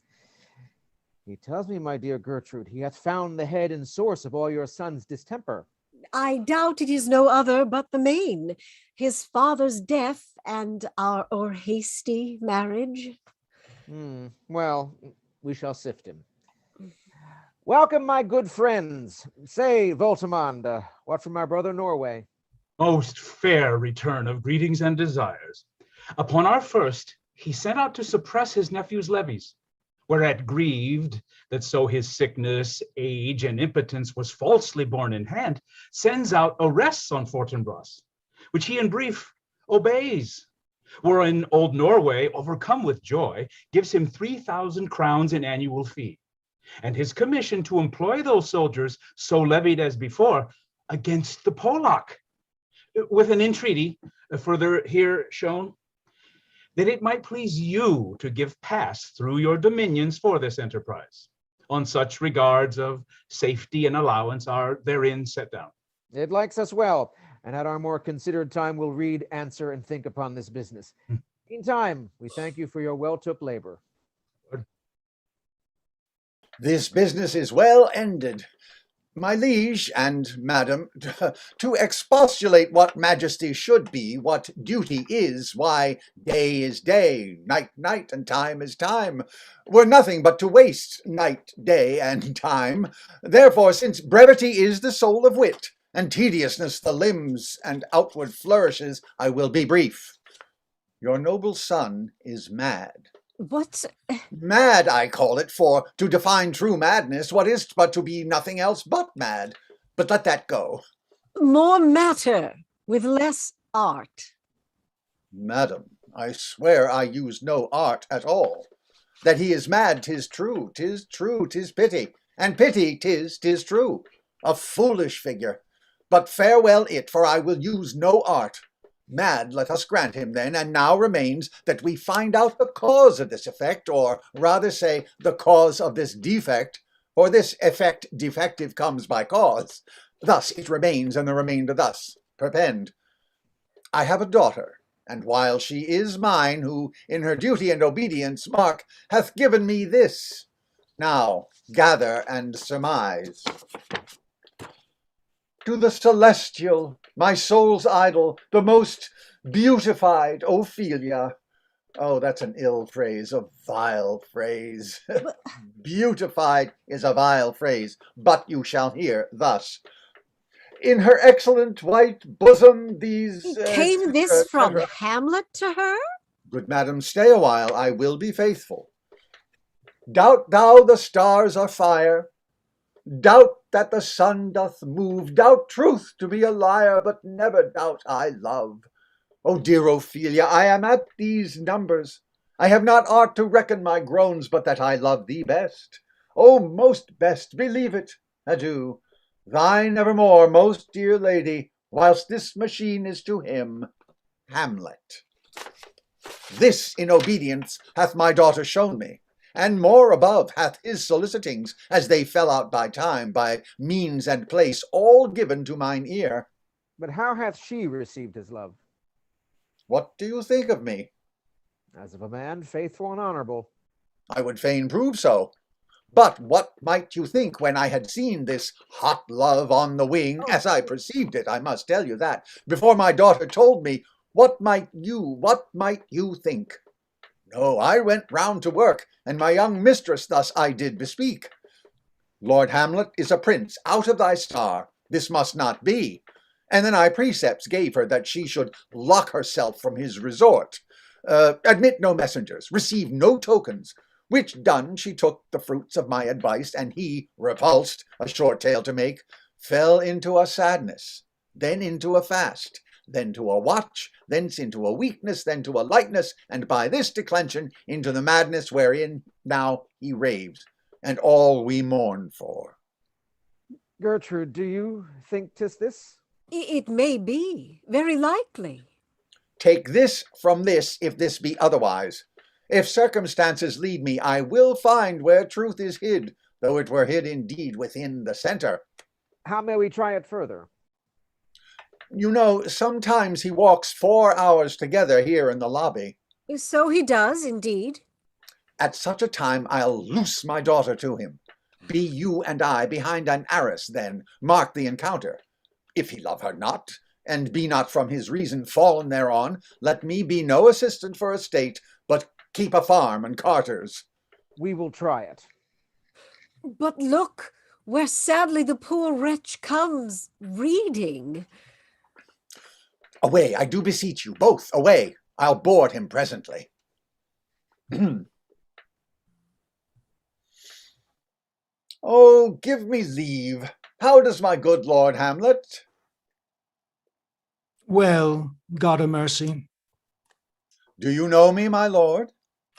He tells me, my dear Gertrude, he hath found the head and source of all your son's distemper. I doubt it is no other but the main, his father's death and our hasty marriage. Well, we shall sift him. Welcome, my good friends. Say, Voltimand, what from my brother Norway? Most fair return of greetings and desires. Upon our first, he sent out to suppress his nephew's levies, whereat grieved that so his sickness, age, and impotence was falsely borne in hand, sends out arrests on Fortinbras, which he in brief obeys. Wherein old Norway, overcome with joy, gives him 3,000 crowns in annual fee, and his commission to employ those soldiers so levied as before against the Polak, with an entreaty, further here shown, that it might please you to give pass through your dominions for this enterprise, on such regards of safety and allowance are therein set down. It likes us well, and at our more considered time we'll read, answer, and think upon this business. Meantime, we thank you for your well-took labor. This business is well ended. My liege and madam, to expostulate what majesty should be, what duty is, why day is day, night night, and time is time, were nothing but to waste night, day, and time. Therefore, since brevity is the soul of wit, and tediousness the limbs and outward flourishes, I will be brief. Your noble son is mad. What? Mad, I call it, for to define true madness, what is but to be nothing else but mad? But let that go. More matter with less art. Madam, I swear I use no art at all. That he is mad, 'tis true, 'tis true, 'tis pity, and pity 'tis true. A foolish figure. But farewell it, for I will use no art. Mad, let us grant him then, and now remains that we find out the cause of this effect, or rather say, the cause of this defect, for this effect defective comes by cause. Thus it remains, and the remainder thus perpend. I have a daughter, and while she is mine, who in her duty and obedience, mark, hath given me this. Now gather and surmise. To the celestial, my soul's idol, the most beautified Ophelia. Oh, that's an ill phrase, a vile phrase. Beautified is a vile phrase, but you shall hear thus. In her excellent white bosom these... Came this from Hamlet to her? Good madam, stay a while, I will be faithful. Doubt thou the stars are fire? Doubt that the sun doth move, doubt truth to be a liar, but never doubt I love. O dear Ophelia, I am at these numbers. I have not aught to reckon my groans, but that I love thee best. O most best, believe it. Adieu. Thine evermore, most dear lady, whilst this machine is to him, Hamlet. This in obedience hath my daughter shown me. And more above hath his solicitings, as they fell out by time, by means and place, all given to mine ear. But how hath she received his love? What do you think of me? As of a man faithful and honorable. I would fain prove so. But what might you think when I had seen this hot love on the wing, as I perceived it, I must tell you that, before my daughter told me, what might you think? No, I went round to work, and my young mistress thus I did bespeak. Lord Hamlet is a prince out of thy star. This must not be. And then I precepts gave her that she should lock herself from his resort. Admit no messengers, receive no tokens. Which done, she took the fruits of my advice, and he, repulsed, a short tale to make, fell into a sadness, then into a fast, then to a watch, thence into a weakness, then to a lightness, and by this declension into the madness wherein now he raves, and all we mourn for. Gertrude, do you think 'tis this? It may be, very likely. Take this from this, if this be otherwise. If circumstances lead me, I will find where truth is hid, though it were hid indeed within the center. How may we try it further? You know, sometimes he walks 4 hours together here in the lobby. So he does, indeed. At such a time I'll loose my daughter to him. Be you and I behind an arras, then, mark the encounter. If he love her not, and be not from his reason fallen thereon, let me be no assistant for estate, but keep a farm and carters. We will try it. But look, where sadly the poor wretch comes, reading. Away, I do beseech you, both, away. I'll board him presently. Oh, give me leave. How does my good Lord Hamlet? Well, God a mercy. Do you know me, my lord?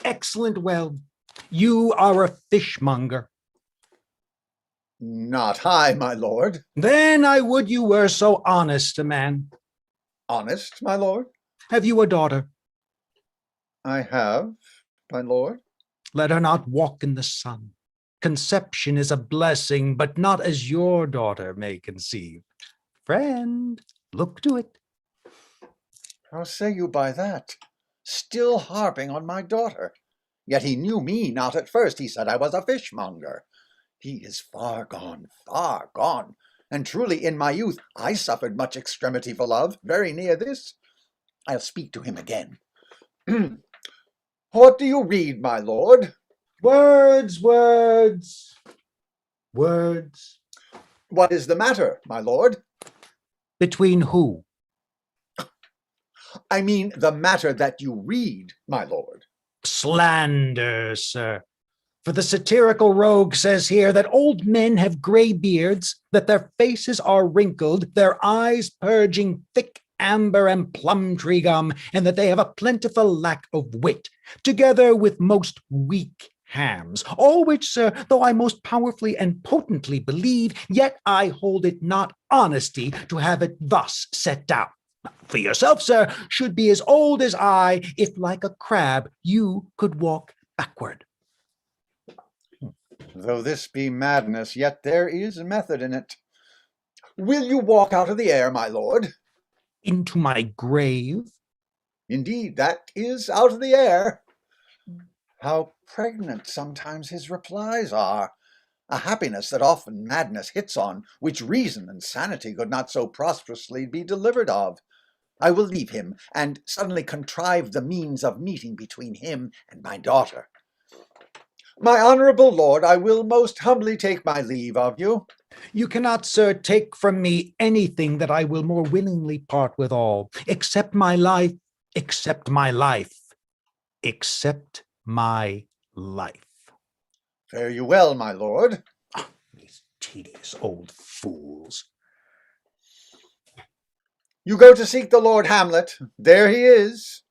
Excellent well. You are a fishmonger. Not I, my lord. Then I would you were so honest a man. Honest, my lord? Have you a daughter? I have, my lord. Let her not walk in the sun. Conception is a blessing, but not as your daughter may conceive. Friend, look to it. How say you by that? Still harping on my daughter. Yet he knew me not at first. He said I was a fishmonger. He is far gone. And truly in my youth I suffered much extremity for love, very near this. I'll speak to him again. What do you read, my lord? Words, words, words. What is the matter, my lord? Between who? I mean the matter that you read, my lord. Slander, sir. For the satirical rogue says here that old men have gray beards, that their faces are wrinkled, their eyes purging thick amber and plum tree gum, and that they have a plentiful lack of wit, together with most weak hams. All which, sir, though I most powerfully and potently believe, yet I hold it not honesty to have it thus set down. For yourself, sir, should be as old as I, if like a crab you could walk backward. Though this be madness, yet there is method in it. Will you walk out of the air, my lord? Into my grave? Indeed, that is out of the air. How pregnant sometimes his replies are, a happiness that often madness hits on, which reason and sanity could not so prosperously be delivered of. I will leave him, and suddenly contrive the means of meeting between him and my daughter. My honourable lord, I will most humbly take my leave of you. You cannot, sir, take from me anything that I will more willingly part withal, except my life, except my life, except my life. Fare you well, my lord. These tedious old fools. You go to seek the Lord Hamlet. There he is.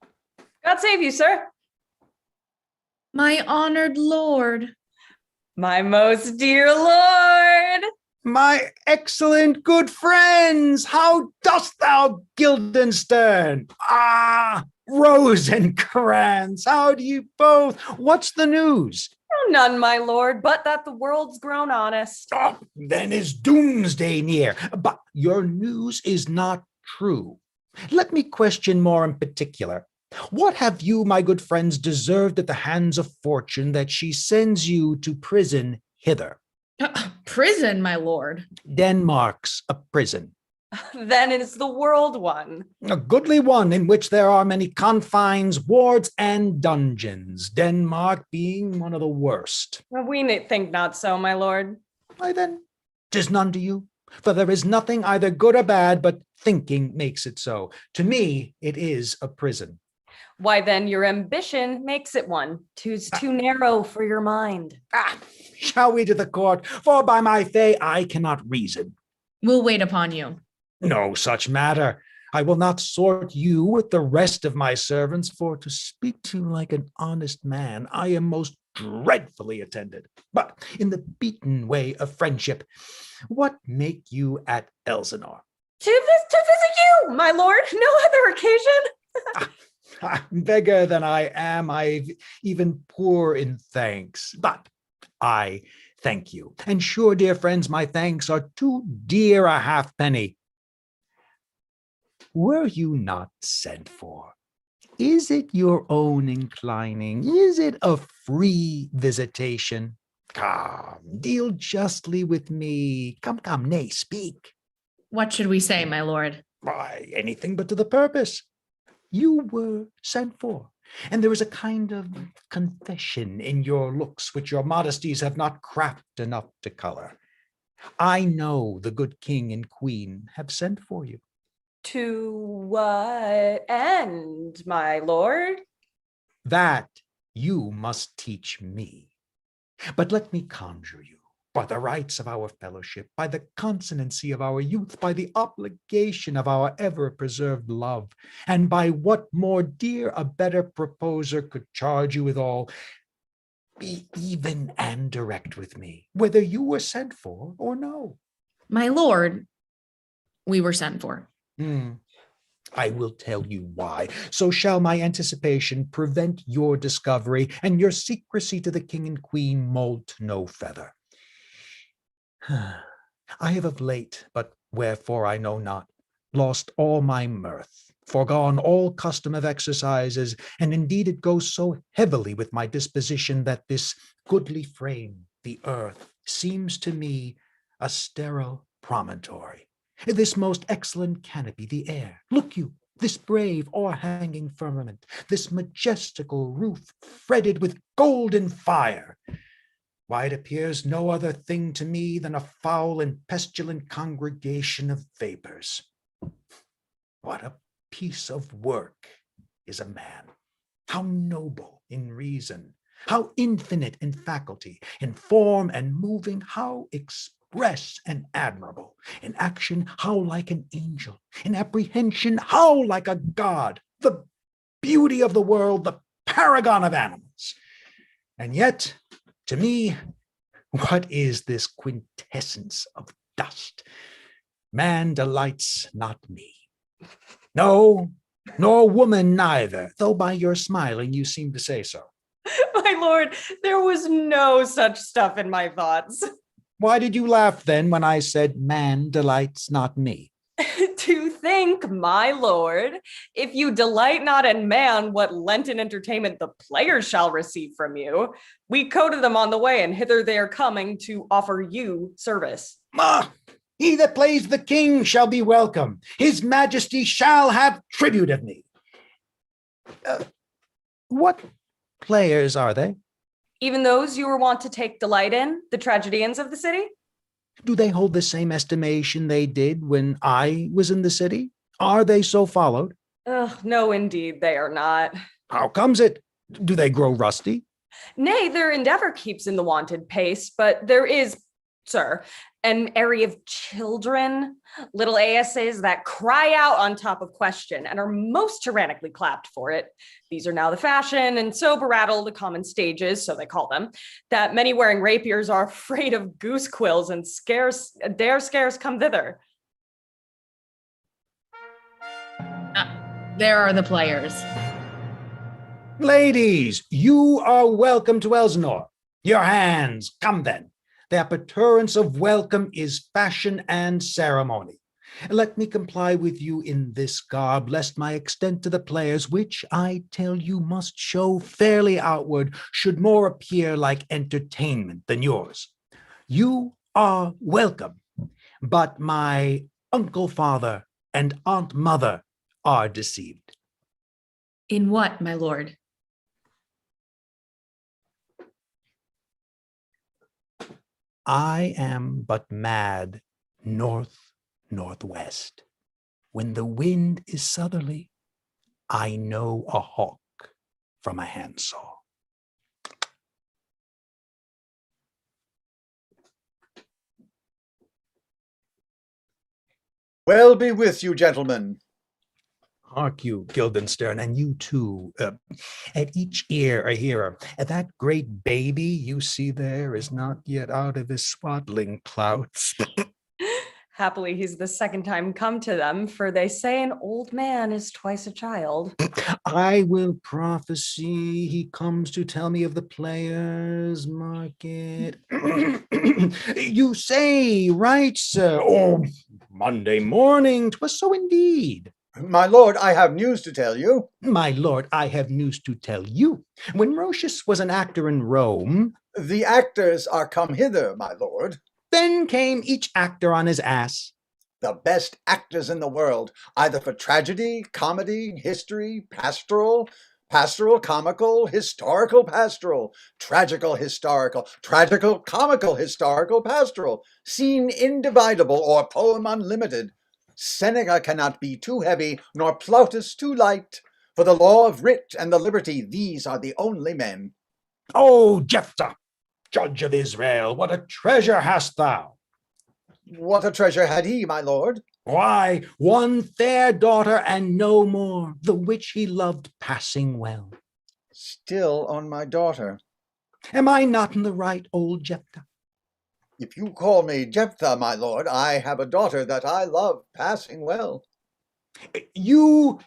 God save you, sir. My honored lord. My most dear lord. My excellent good friends, how dost thou, Guildenstern? Ah, Rosencrantz, how do you both? What's the news? None, my lord, but that the world's grown honest. Oh, then is doomsday near. But your news is not true. Let me question more in particular. What have you, my good friends, deserved at the hands of fortune that she sends you to prison hither? Prison, my lord. Denmark's a prison. Then is the world one. A goodly one in which there are many confines, wards, and dungeons, Denmark being one of the worst. We think not so, my lord. Why then, 'tis none to you, for there is nothing either good or bad, but thinking makes it so. To me, it is a prison. Why then your ambition makes it one. 'Tis too narrow for your mind. Shall we to the court? For by my fay, I cannot reason. We'll wait upon you. No such matter. I will not sort you with the rest of my servants, for to speak to you like an honest man, I am most dreadfully attended. But in the beaten way of friendship, what make you at Elsinore? To visit you, my lord. No other occasion. Beggar than I am, I even poor in thanks. But I thank you. And sure, dear friends, my thanks are too dear a halfpenny. Were you not sent for? Is it your own inclining? Is it a free visitation? Come, deal justly with me. Come, nay, speak. What should we say, my lord? Why, anything but to the purpose. You were sent for, and there is a kind of confession in your looks which your modesties have not craft enough to color. I know the good king and queen have sent for you. To what end, my lord? That you must teach me. But let me conjure you, by the rights of our fellowship, by the consonancy of our youth, by the obligation of our ever-preserved love, and by what more dear a better proposer could charge you withal, be even and direct with me, whether you were sent for or no. My lord, we were sent for. I will tell you why. So shall my anticipation prevent your discovery, and your secrecy to the king and queen moult no feather. I have of late, but wherefore I know not, lost all my mirth, forgone all custom of exercises, and indeed it goes so heavily with my disposition that this goodly frame, the earth, seems to me a sterile promontory. This most excellent canopy, the air. Look you, this brave o'erhanging firmament, this majestical roof fretted with golden fire. Why, it appears no other thing to me than a foul and pestilent congregation of vapors. What a piece of work is a man! How noble in reason, how infinite in faculty, in form and moving, how express and admirable, in action, how like an angel, in apprehension, how like a god, the beauty of the world, the paragon of animals. And yet, to me, what is this quintessence of dust? Man delights not me. No, nor woman neither, though by your smiling you seem to say so. My lord, there was no such stuff in my thoughts. Why did you laugh then when I said man delights not me? To think, my lord, if you delight not in man, what Lenten entertainment the players shall receive from you. We coated them on the way, and hither they are coming to offer you service. Ah, he that plays the king shall be welcome. His majesty shall have tribute of me. What players are they? Even those you were wont to take delight in, the tragedians of the city? Do they hold the same estimation they did when I was in the city? Are they so followed? No, indeed, they are not. How comes it? Do they grow rusty? Nay, their endeavor keeps in the wonted pace, but there is, sir, an area of children, little asses that cry out on top of question and are most tyrannically clapped for it. These are now the fashion, and so berattle the common stages, so they call them, that many wearing rapiers are afraid of goose quills and dare scarce come thither. There are the players. Ladies, you are welcome to Elsinore. Your hands, come then. The appurtenance of welcome is fashion and ceremony. Let me comply with you in this garb, lest my extent to the players, which I tell you must show fairly outward, should more appear like entertainment than yours. You are welcome, but my uncle father and aunt mother are deceived. In what, my lord? I am but mad north-northwest. When the wind is southerly, I know a hawk from a handsaw. Well be with you, gentlemen. Hark you, Guildenstern, and you too. At each ear a hearer. That great baby you see there is not yet out of his swaddling clouts. Happily, he's the second time come to them, for they say an old man is twice a child. I will prophesy he comes to tell me of the players' market. You say, right, sir? Oh, Monday morning, 'twas so indeed. My lord, I have news to tell you. My lord, I have news to tell you. When Roscius was an actor in Rome, the actors are come hither, my lord. Then came each actor on his ass. The best actors in the world, either for tragedy, comedy, history, pastoral, comical, historical, pastoral, tragical, historical, tragical, comical, historical, pastoral, scene individable, or poem unlimited. Seneca cannot be too heavy, nor Plautus too light. For the law of writ and the liberty, these are the only men. Oh, Jephthah, judge of Israel, what a treasure hast thou! What a treasure had he, my lord? Why, one fair daughter and no more, the which he loved passing well. Still on my daughter. Am I not in the right, old Jephthah? If you call me Jephthah, my lord, I have a daughter that I love passing well. You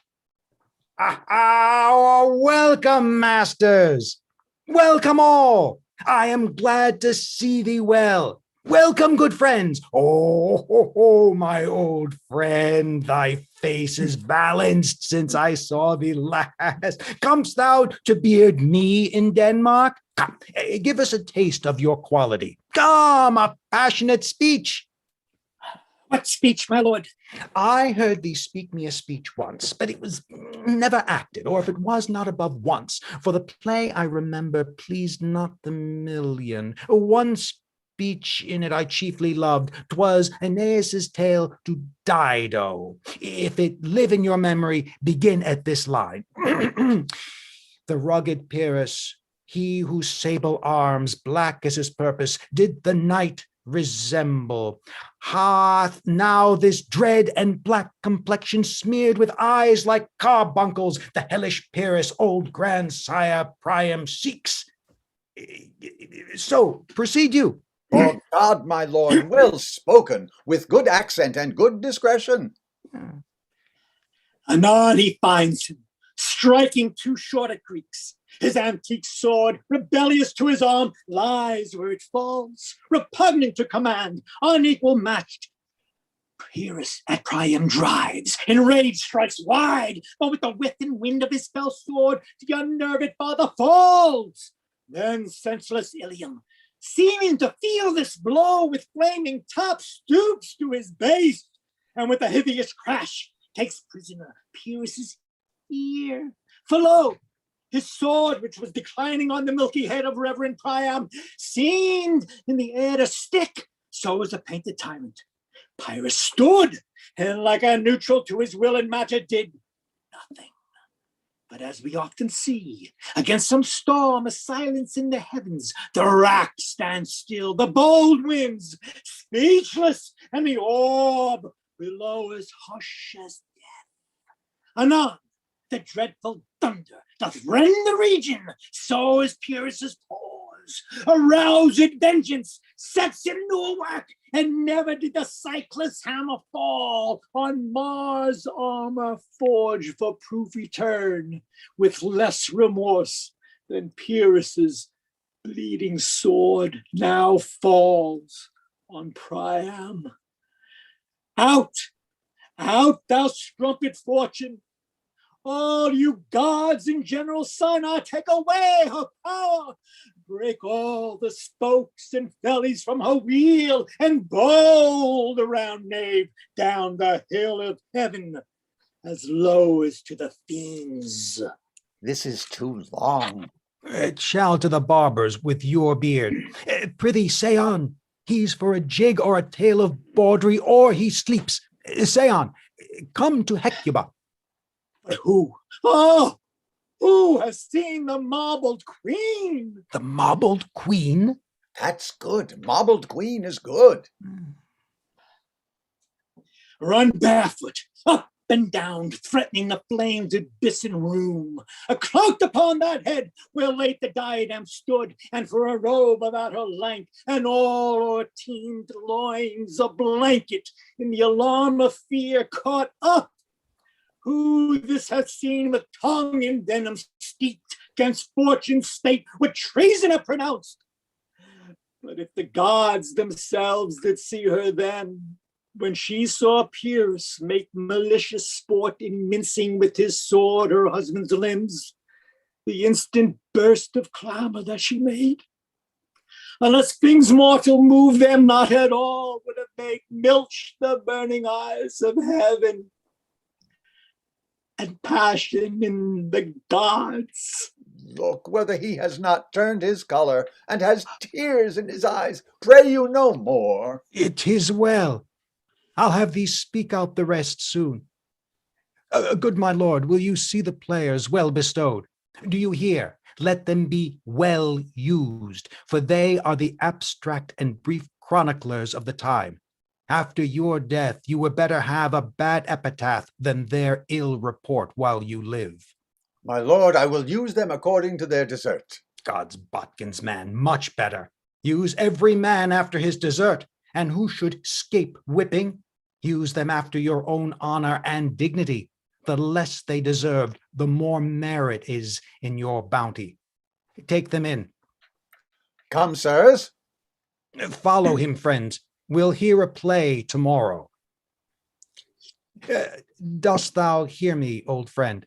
welcome, masters. Welcome all. I am glad to see thee well. Welcome, good friends. Oh, my old friend, thy face is balanced since I saw thee last. Comest thou to beard me in Denmark? Come, give us a taste of your quality. Come, a passionate speech. What speech, my lord? I heard thee speak me a speech once, but it was never acted, or if it was, not above once. For the play I remember pleased not the million. One speech in it I chiefly loved. 'Twas Aeneas's tale to Dido. If it live in your memory, begin at this line. The rugged Pyrrhus, he whose sable arms, black as his purpose, did the night resemble, hath now this dread and black complexion, smeared with eyes like carbuncles, the hellish Pyrrhus, old grandsire Priam seeks. So proceed you. For God, my lord, well spoken, with good accent and good discretion. Anon he finds him, striking too short at Greeks. His antique sword, rebellious to his arm, lies where it falls, repugnant to command, unequal matched. Pyrrhus at Priam drives, enraged strikes wide, but with the width and wind of his fell sword, the unnerved father falls. Then senseless Ilium, seeming to feel this blow with flaming top, stoops to his base, and with a hideous crash takes prisoner Pyrrhus's ear. For lo, his sword, which was declining on the milky head of Reverend Priam, seemed in the air to stick. So was the painted tyrant. Pyrrhus stood, and like a neutral to his will and matter did nothing. But as we often see, against some storm, a silence in the heavens, the rack stands still, the bold winds speechless, and the orb below is hush as death. Anon, the dreadful thunder doth rend the region, so is Pyrrhus's paws. Aroused vengeance sets him to a whack, and never did the sightless hammer fall on Mars' armor forged for proof return, with less remorse than Pyrrhus's bleeding sword now falls on Priam. Out, out, thou strumpet fortune! All you gods in general Sinai, take away her power. Break all the spokes and fellies from her wheel, and bowl the round nave down the hill of heaven, as low as to the fiends. This is too long. It shall to the barbers with your beard. Prithee, say on. He's for a jig or a tale of bawdry, or he sleeps. Say on. Come to Hecuba. But who? Oh, who has seen the marbled queen? The marbled queen? That's good. Marbled queen is good. Run barefoot, up and down, threatening the flames' abyssin room. A cloak upon that head where late the diadem stood, and for a robe about her lank and all o'er-teamed loins, a blanket in the alarm of fear caught up. Who this hath seen with tongue in venom steeped, 'gainst fortune's state with treason have pronounced? But if the gods themselves did see her then, when she saw Pyrrhus make malicious sport in mincing with his sword her husband's limbs, the instant burst of clamor that she made, unless things mortal move them not at all, would have made milch the burning eyes of heaven. And passion in the gods. Look whether he has not turned his color and has tears in his eyes. Pray you no more. It is well. I'll have thee speak out the rest soon. Good my lord, will you see the players well bestowed? Do you hear? Let them be well used, for they are the abstract and brief chroniclers of the time. After your death, you were better have a bad epitaph than their ill report while you live. My lord, I will use them according to their desert. God's botkins, man, much better. Use every man after his desert, and who should scape whipping, use them after your own honor and dignity. The less they deserved, the more merit is in your bounty. Take them in. Come, sirs. Follow him, friends. We'll hear a play tomorrow. Dost thou hear me, old friend?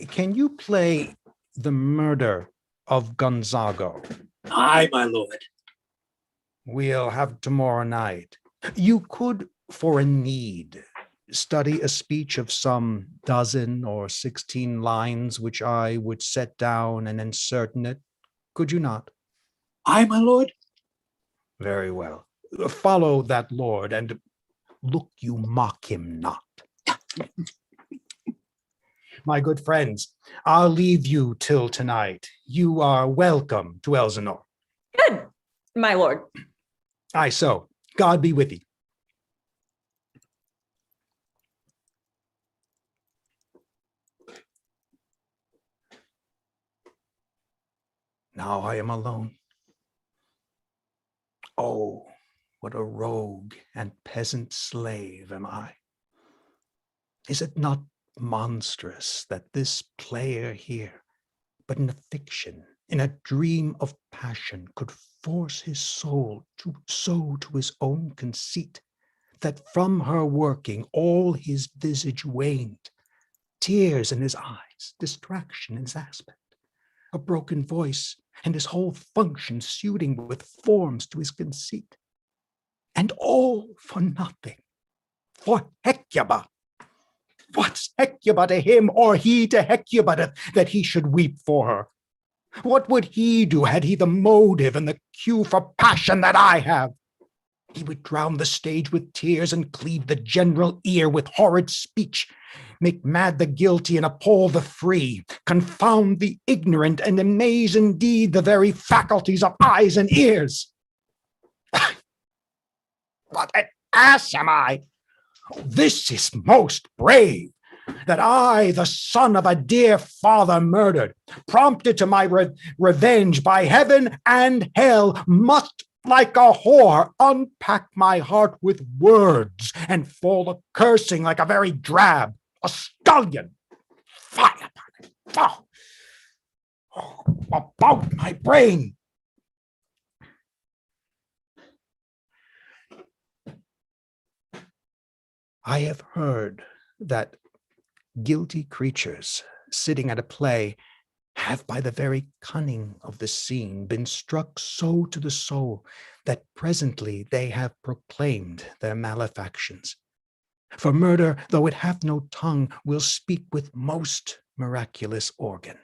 Can you play The Murder of Gonzago? Aye, my lord. We'll have tomorrow night. You could, for a need, study a speech of some 12 or 16 lines, which I would set down and insert in it. Could you not? Aye, my lord. Very well. Follow that lord, and look you mock him not. My good friends, I'll leave you till tonight. You are welcome to Elsinore. Good, my lord. Aye, so. God be with you. Now I am alone. Oh, what a rogue and peasant slave am I. Is it not monstrous that this player here, but in a fiction, in a dream of passion, could force his soul so to his own conceit, that from her working all his visage waned, tears in his eyes, distraction in his aspect, a broken voice, and his whole function suiting with forms to his conceit. And all for nothing, for Hecuba. What's Hecuba to him, or he to Hecuba, that he should weep for her? What would he do had he the motive and the cue for passion that I have? He would drown the stage with tears and cleave the general ear with horrid speech, make mad the guilty and appall the free, confound the ignorant and amaze indeed the very faculties of eyes and ears. What an ass am I! This is most brave, that I, the son of a dear father murdered, prompted to my revenge by heaven and hell, must, like a whore, unpack my heart with words and fall a cursing like a very drab, a scullion. Fire upon it! Oh, about my brain! I have heard that guilty creatures sitting at a play have by the very cunning of the scene been struck so to the soul that presently they have proclaimed their malefactions. For murder, though it have no tongue, will speak with most miraculous organ.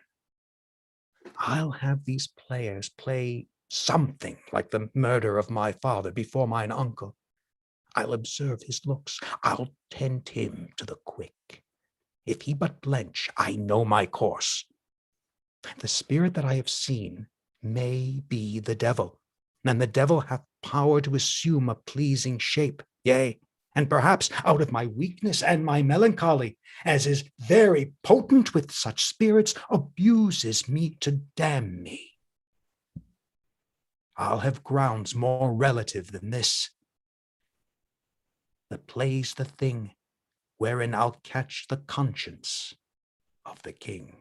I'll have these players play something like the murder of my father before mine uncle. I'll observe his looks. I'll tend him to the quick. If he but blench, I know my course. The spirit that I have seen may be the devil, and the devil hath power to assume a pleasing shape, yea, and perhaps out of my weakness and my melancholy, as is very potent with such spirits, abuses me to damn me. I'll have grounds more relative than this. The play's the thing wherein I'll catch the conscience of the king.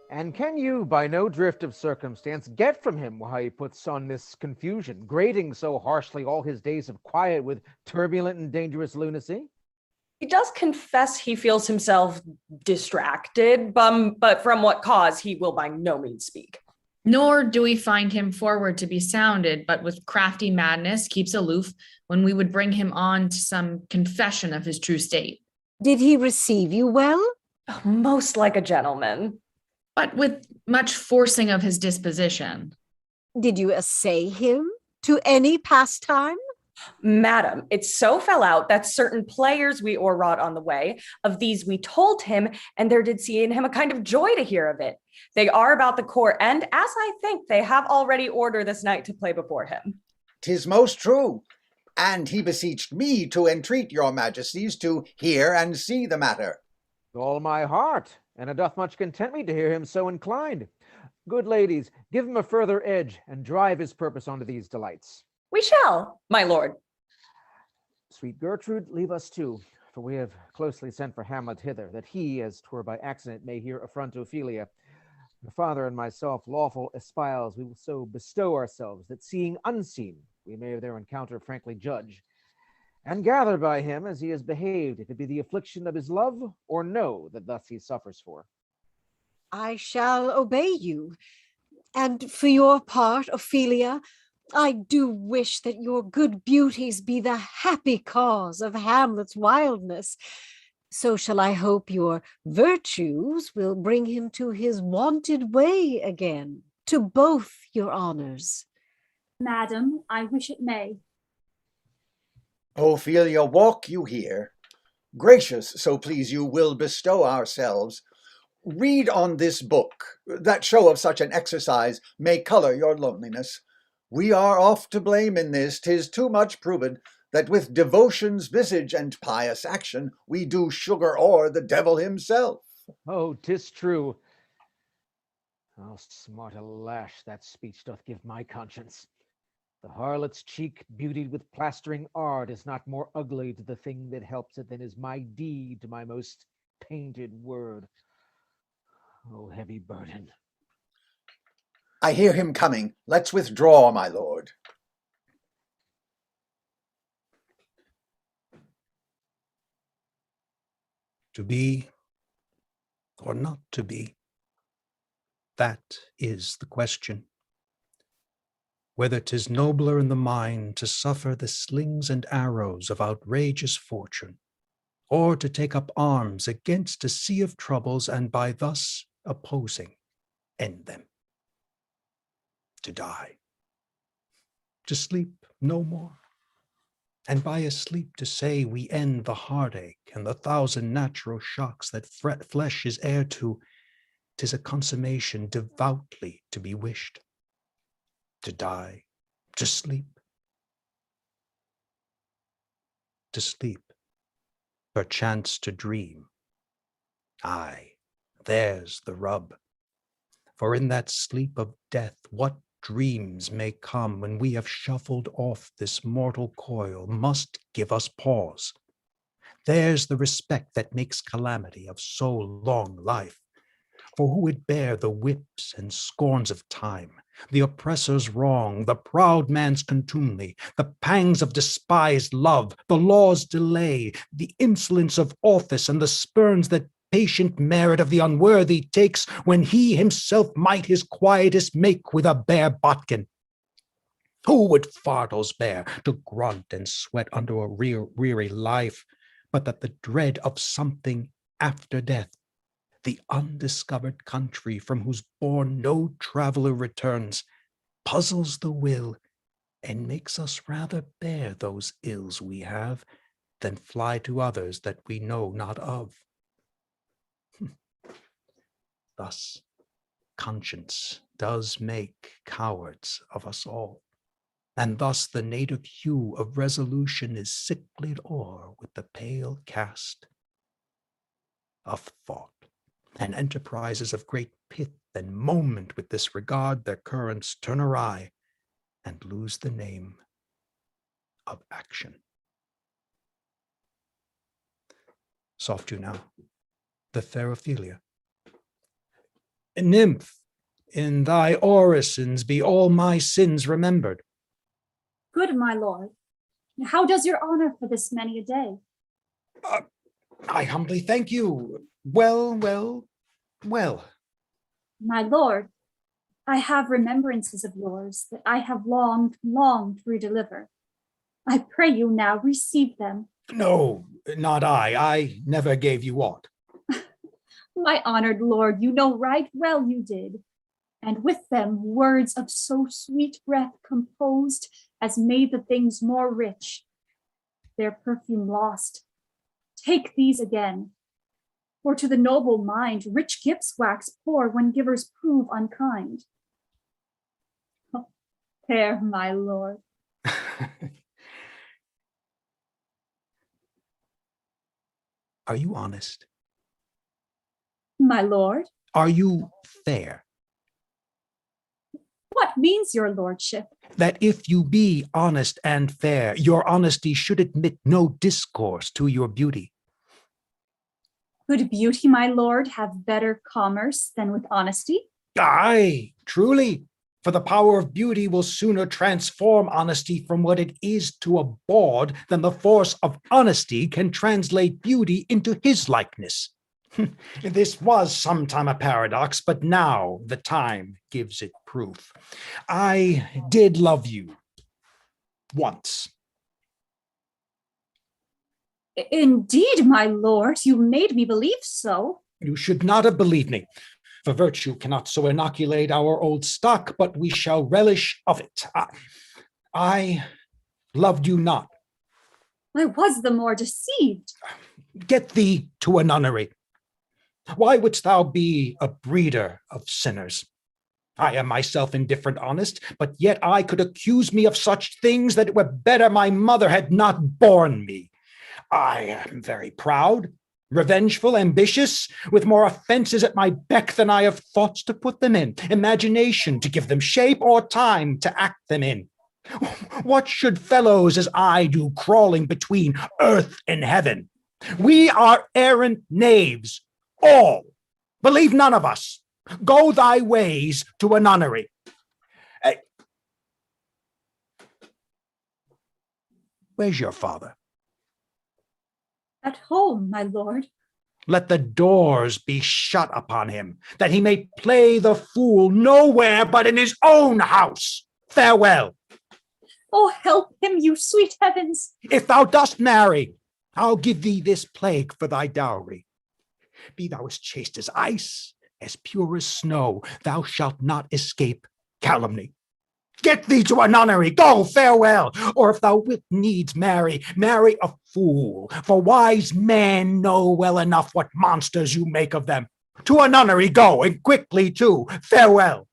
And can you, by no drift of circumstance, get from him why he puts on this confusion, grating so harshly all his days of quiet with turbulent and dangerous lunacy? He does confess he feels himself distracted, but from what cause he will by no means speak. Nor do we find him forward to be sounded, but with crafty madness keeps aloof when we would bring him on to some confession of his true state. Did he receive you well? Oh, most like a gentleman. But with much forcing of his disposition. Did you essay him to any pastime? Madam, it so fell out that certain players we o'erwrought on the way, of these we told him, and there did see in him a kind of joy to hear of it. They are about the court, and as I think, they have already order this night to play before him. 'Tis most true, and he beseeched me to entreat your majesties to hear and see the matter. With all my heart, and it doth much content me to hear him so inclined. Good ladies, give him a further edge, and drive his purpose onto these delights. We shall, my lord. Sweet Gertrude, leave us too. for we have closely sent for Hamlet hither, that he, as 'twere by accident, may here affront Ophelia. Your father and myself, lawful espials, we will so bestow ourselves, that seeing unseen, we may of their encounter frankly judge, and gather by him as he has behaved, if it be the affliction of his love, or no, that thus he suffers for. I shall obey you. And for your part, Ophelia, I do wish that your good beauties be the happy cause of Hamlet's wildness. So shall I hope your virtues will bring him to his wonted way again, to both your honors. Madam, I wish it may. Ophelia, walk you here. Gracious, so please you, will bestow ourselves. Read on this book, that show of such an exercise may colour your loneliness. We are oft to blame in this, 'tis too much proved, that with devotion's visage and pious action we do sugar o'er the devil himself. Oh, 'tis true. How smart a lash that speech doth give my conscience. The harlot's cheek, beautied with plastering art, is not more ugly to the thing that helps it than is my deed to my most painted word. Oh, heavy burden. I hear him coming. Let's withdraw, my lord. To be or not to be, that is the question. Whether 'tis nobler in the mind to suffer the slings and arrows of outrageous fortune, or to take up arms against a sea of troubles and by thus opposing end them. To die, to sleep no more, and by a sleep to say we end the heartache and the thousand natural shocks that flesh is heir to, 'tis a consummation devoutly to be wished. To die, to sleep, perchance to dream. Aye, there's the rub. For in that sleep of death, what dreams may come when we have shuffled off this mortal coil must give us pause. There's the respect that makes calamity of so long life. For who would bear the whips and scorns of time, the oppressor's wrong, the proud man's contumely, the pangs of despised love, the law's delay, the insolence of office, and the spurns that patient merit of the unworthy takes, when he himself might his quietest make with a bare bodkin? Who would fardels bear to grunt and sweat under a weary life, but that the dread of something after death, the undiscovered country from whose bourne no traveler returns, puzzles the will and makes us rather bear those ills we have than fly to others that we know not of? Thus, conscience does make cowards of us all, and thus the native hue of resolution is sicklied o'er with the pale cast of thought, and enterprises of great pith and moment with this regard their currents turn awry and lose the name of action. Soft you now, the fair Ophelia. Nymph, in thy orisons be all my sins remembered. Good my lord, how does your honor for this many a day? I humbly thank you. Well. My lord, I have remembrances of yours that I have longed to redeliver. I pray you now receive them. No, not I. I never gave you aught. My honored lord, you know right well you did, and with them words of so sweet breath composed as made the things more rich. Their perfume lost, take these again. For to the noble mind, rich gifts wax poor when givers prove unkind. Oh, there, my lord. Are you honest? My lord? Are you fair? What means your lordship? That if you be honest and fair, your honesty should admit no discourse to your beauty. Could beauty, my lord, have better commerce than with honesty? Aye, truly. For the power of beauty will sooner transform honesty from what it is to a bawd than the force of honesty can translate beauty into his likeness. This was sometime a paradox, but now the time gives it proof. I did love you once. Indeed, my lord, you made me believe so. You should not have believed me. For virtue cannot so inoculate our old stock, but we shall relish of it. I loved you not. I was the more deceived. Get thee to a nunnery. Why wouldst thou be a breeder of sinners? I am myself indifferent honest, but yet I could accuse me of such things that it were better my mother had not borne me. I am very proud, revengeful, ambitious, with more offenses at my beck than I have thoughts to put them in, imagination to give them shape, or time to act them in. What should fellows as I do crawling between earth and heaven? We are errant knaves, all. Believe none of us. Go thy ways to a nunnery. Hey. Where's your father? At home, my lord. Let the doors be shut upon him, that he may play the fool nowhere but in his own house. Farewell. Oh, help him, you sweet heavens. If thou dost marry, I'll give thee this plague for thy dowry. Be thou as chaste as ice, as pure as snow, thou shalt not escape calumny. Get thee to a nunnery, go, farewell. Or if thou wilt needs marry, marry a fool, for wise men know well enough what monsters you make of them. To a nunnery go, and quickly too, farewell.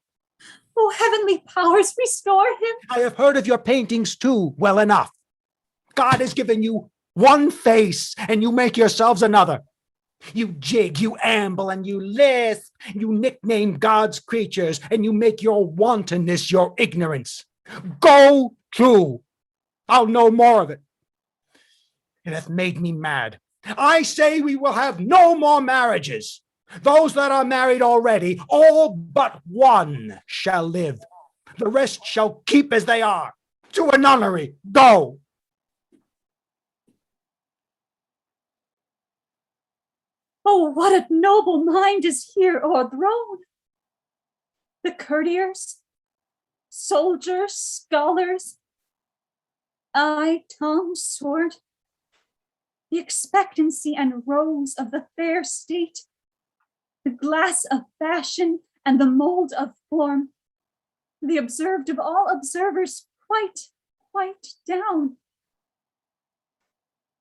Oh, heavenly powers, restore him. I have heard of your paintings too, well enough. God has given you one face, and you make yourselves another. You jig, you amble, and you lisp. You nickname God's creatures, and you make your wantonness your ignorance. Go to. I'll know more of it. It hath made me mad. I say we will have no more marriages. Those that are married already, all but one shall live. The rest shall keep as they are. To a nunnery, go. Oh, what a noble mind is here o'erthrown! The courtiers, soldiers, scholars, eye, tongue, sword, the expectancy and rose of the fair state, the glass of fashion and the mold of form, the observed of all observers quite down.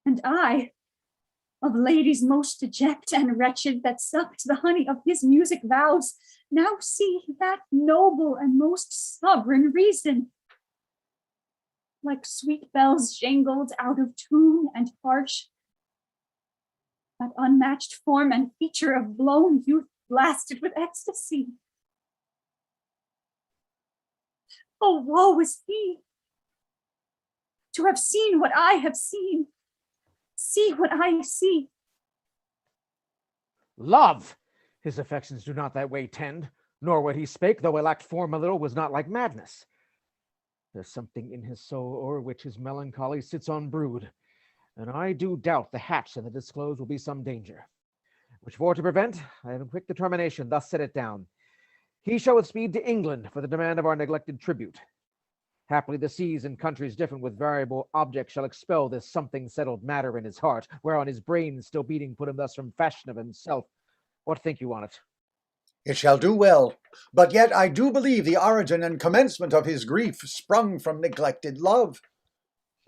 And I, of ladies most deject and wretched that sucked the honey of his music vows, now see that noble and most sovereign reason. Like sweet bells jangled out of tune and harsh, that unmatched form and feature of blown youth blasted with ecstasy. Oh, woe is he, to have seen what I have seen. See what I see. Love! His affections do not that way tend, nor what he spake, though it lacked form a little, was not like madness. There's something in his soul o'er which his melancholy sits on brood, and I do doubt the hatch and the disclose will be some danger. Which for to prevent, I have in quick determination thus set it down. He shall with speed to England for the demand of our neglected tribute. Happily the seas and countries different with variable objects shall expel this something settled matter in his heart, whereon his brains still beating put him thus from fashion of himself. What think you on it? It shall do well, but yet I do believe the origin and commencement of his grief sprung from neglected love.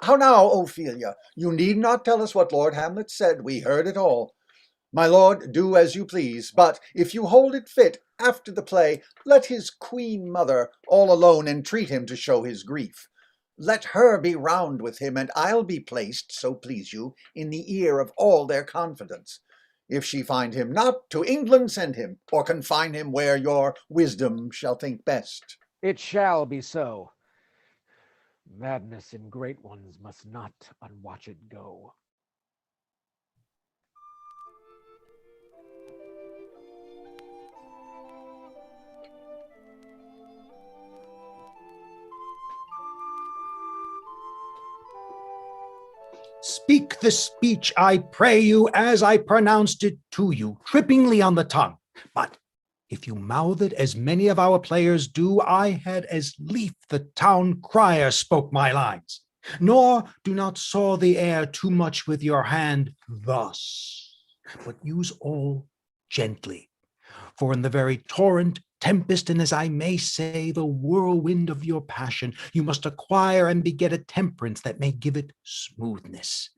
How now, Ophelia? You need not tell us what Lord Hamlet said. We heard it all. My lord, do as you please, but if you hold it fit, after the play, let his queen mother all alone entreat him to show his grief. Let her be round with him, and I'll be placed, so please you, in the ear of all their confidence. If she find him not, to England send him, or confine him where your wisdom shall think best. It shall be so. Madness in great ones must not unwatched go. Speak the speech, I pray you, as I pronounced it to you, trippingly on the tongue. But if you mouth it as many of our players do, I had as lief the town crier spoke my lines. Nor do not saw the air too much with your hand thus, but use all gently. For in the very torrent, tempest, and as I may say, the whirlwind of your passion, you must acquire and beget a temperance that may give it smoothness.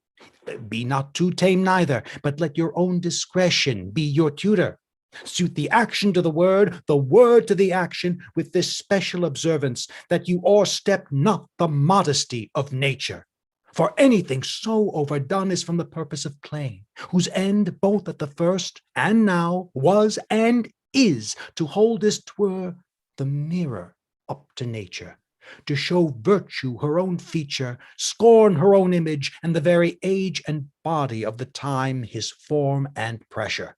Be not too tame neither, but let your own discretion be your tutor. Suit the action to the word to the action, with this special observance, that you o'erstep not the modesty of nature. For anything so overdone is from the purpose of playing, whose end both at the first and now was and is to hold as 'twere the mirror up to nature, to show virtue her own feature, scorn her own image, and the very age and body of the time his form and pressure.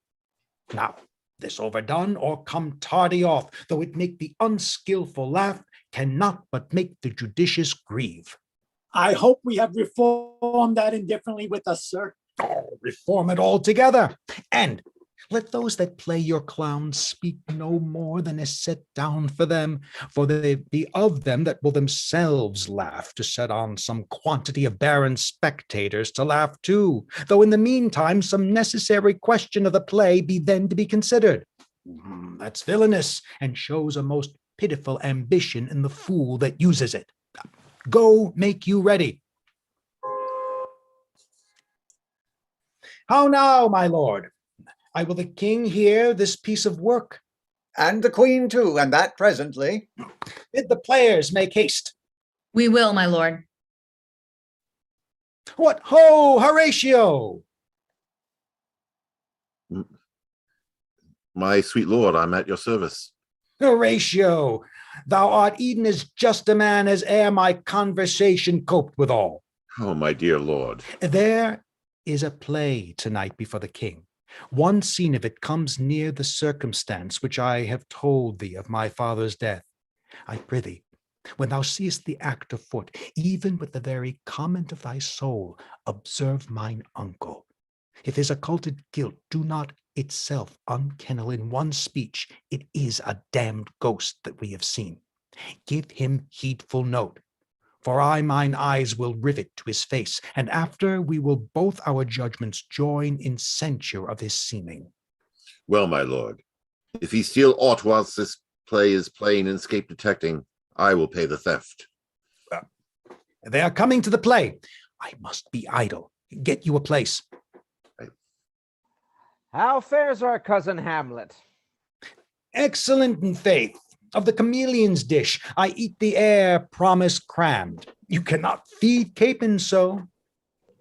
Now, this overdone or come tardy off, though it make the unskilful laugh, cannot but make the judicious grieve. I hope we have reformed that indifferently with us, sir. Oh, reform it altogether. And let those that play your clowns speak no more than is set down for them, for they be of them that will themselves laugh, to set on some quantity of barren spectators to laugh too, though in the meantime some necessary question of the play be then to be considered. That's villainous, and shows a most pitiful ambition in the fool that uses it. Go, make you ready. How now, my lord? I will the king hear this piece of work? And the queen too, and that presently. Bid the players make haste. We will, my lord. What ho, Horatio! My sweet lord, I'm at your service. Horatio, thou art even as just a man as e'er my conversation coped withal. Oh, my dear lord. There is a play tonight before the king. One scene of it comes near the circumstance which I have told thee of my father's death. I prithee, when thou seest the act afoot, even with the very comment of thy soul, observe mine uncle. If his occulted guilt do not itself unkennel in one speech, it is a damned ghost that we have seen. Give him heedful note, for I mine eyes will rivet to his face, and after we will both our judgments join in censure of his seeming. Well, my lord, if he steal aught whilst this play is playing and escape detecting, I will pay the theft. They are coming to the play. I must be idle. Get you a place. How fares our cousin Hamlet? Excellent in faith. Of the chameleon's dish, I eat the air promise crammed. You cannot feed capons so.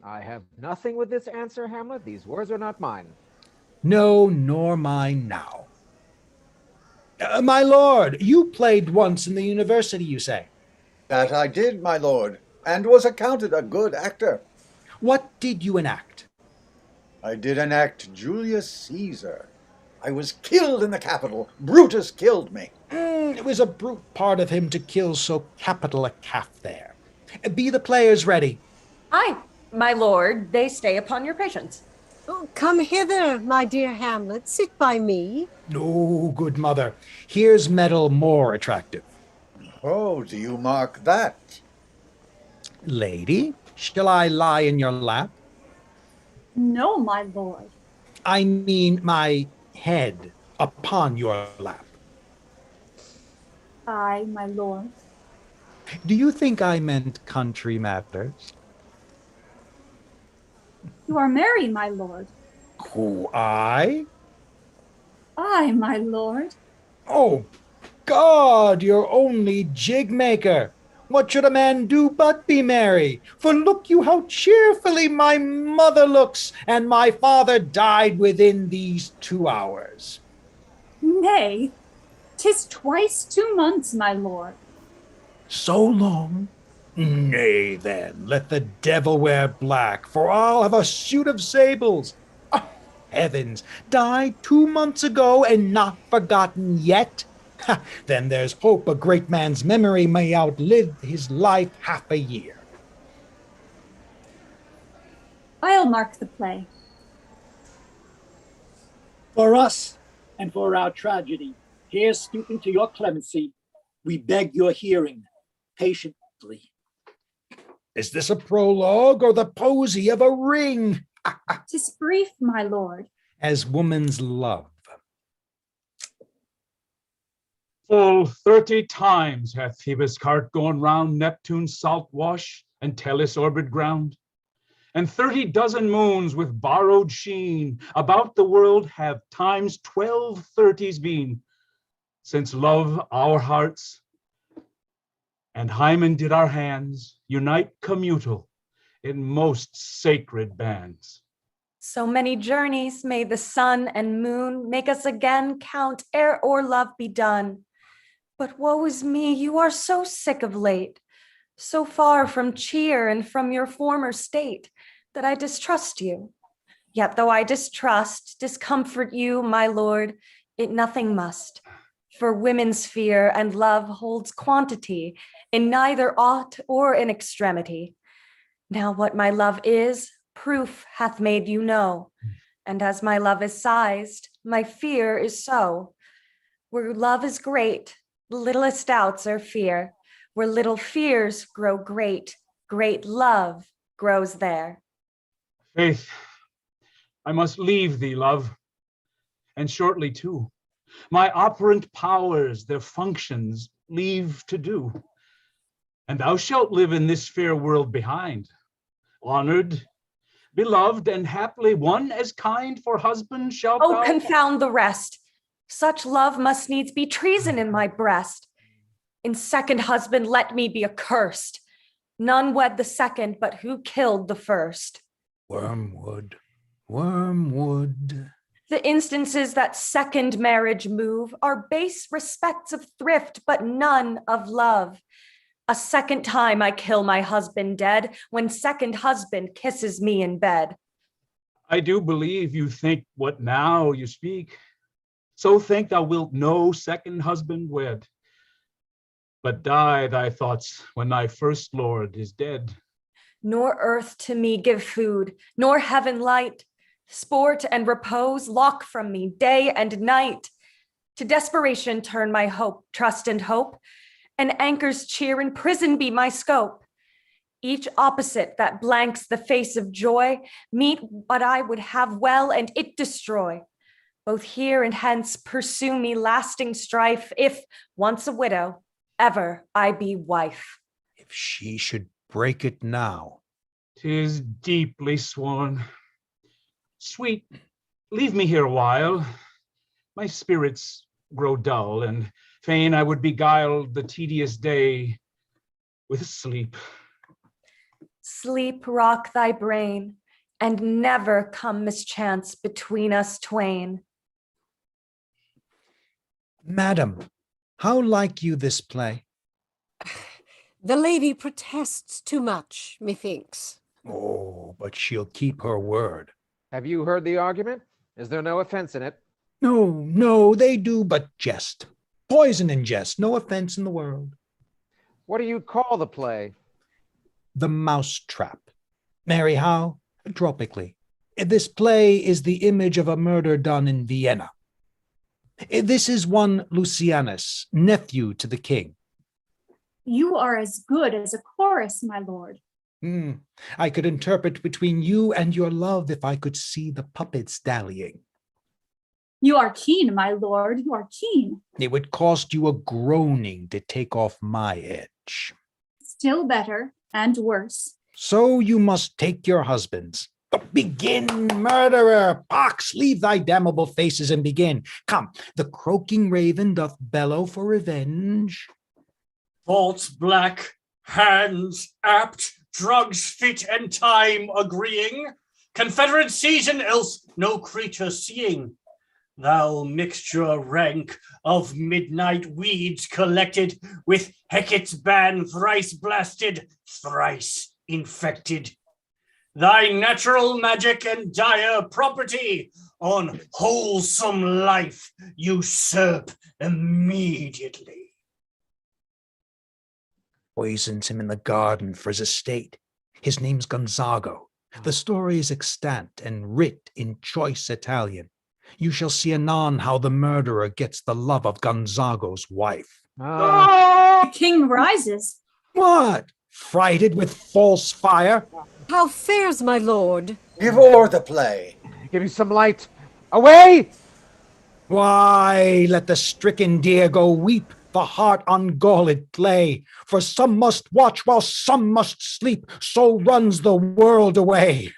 I have nothing with this answer, Hamlet. These words are not mine. No, nor mine now. My lord, you played once in the university, you say? That I did, my lord, and was accounted a good actor. What did you enact? I did enact Julius Caesar. I was killed in the Capitol. Brutus killed me. It was a brute part of him to kill so capital a calf there. Be the players ready. Aye, my lord, they stay upon your patience. Oh, come hither, my dear Hamlet. Sit by me. No, good mother. Here's metal more attractive. Oh, do you mark that? Lady, shall I lie in your lap? No, my lord. I mean my head upon your lap. Aye, my lord. Do you think I meant country matters? You are merry, my lord. Who, I? Aye, my lord. Oh, God, you're only jig maker. What should a man do but be merry? For look you how cheerfully my mother looks, and my father died within these 2 hours. Nay, 'tis twice 2 months, my lord. So long? Nay, then, let the devil wear black, for I'll have a suit of sables. Oh, heavens, died 2 months ago and not forgotten yet? Ha, then there's hope a great man's memory may outlive his life half a year. I'll mark the play. For us and for our tragedy, here stooping to your clemency, we beg your hearing patiently. Is this a prologue or the posy of a ring? 'Tis brief, my lord. As woman's love. Full 30 times hath Phoebus' cart gone round Neptune's salt wash and Tellus' orbit ground. And 30 dozen moons with borrowed sheen about the world have times 12 30s been, since love our hearts and Hymen did our hands unite commutal in most sacred bands. So many journeys may the sun and moon make us again count ere or love be done. But woe is me, you are so sick of late, so far from cheer and from your former state, that I distrust you. Yet though I discomfort you, my lord, it nothing must. For women's fear and love holds quantity in neither aught or in extremity. Now what my love is, proof hath made you know. And as my love is sized, my fear is so. Where love is great, the littlest doubts are fear. Where little fears grow great, great love grows there. Faith, I must leave thee, love, and shortly too. My operant powers their functions leave to do. And thou shalt live in this fair world behind, honored, beloved, and haply one as kind for husband shalt Oh, thou. confound the rest. Such love must needs be treason in my breast. In second husband, let me be accursed. None wed the second, but who killed the first? Wormwood, wormwood. The instances that second marriage move are base respects of thrift, but none of love. A second time I kill my husband dead, when second husband kisses me in bed. I do believe you think what now you speak. So think thou wilt no second husband wed. But die thy thoughts when thy first lord is dead. Nor earth to me give food, nor heaven light. Sport and repose lock from me day and night. To desperation turn my hope, trust and hope, and anchor's cheer in prison be my scope. Each opposite that blanks the face of joy, meet what I would have well and it destroy. Both here and hence pursue me lasting strife, if once a widow, ever I be wife. If she should break it now. 'Tis deeply sworn. Sweet, leave me here a while. My spirits grow dull, and fain I would beguile the tedious day with sleep. Sleep rock thy brain, and never come mischance between us twain. Madam, how like you this play? The lady protests too much, methinks. Oh, but she'll keep her word. Have you heard the argument? Is there no offense in it? No, they do but jest. Poison in jest, no offense in the world. What do you call the play? The Mousetrap. Mary, how? Tropically. This play is the image of a murder done in Vienna. This is one Lucianus, nephew to the king. You are as good as a chorus, my lord. I could interpret between you and your love if I could see the puppets dallying. You are keen, my lord, you are keen. It would cost you a groaning to take off my edge. Still better and worse. So you must take your husbands. Begin, murderer! Pox, leave thy damnable faces and begin. Come, the croaking raven doth bellow for revenge. Faults black, hands apt, drugs fit and time agreeing, confederate season else no creature seeing. Thou mixture rank of midnight weeds collected, with Hecate's ban thrice blasted, thrice infected. Thy natural magic and dire property on wholesome life usurp immediately. Poisons him in the garden for his estate. His name's Gonzago. The story is extant and writ in choice Italian. You shall see anon how the murderer gets the love of Gonzago's wife. The king rises. What? Frighted with false fire? How fares my lord? Give o'er the play. Give me some light. Away! Why, let the stricken deer go weep, the heart ungalled clay. For some must watch while some must sleep, so runs the world away.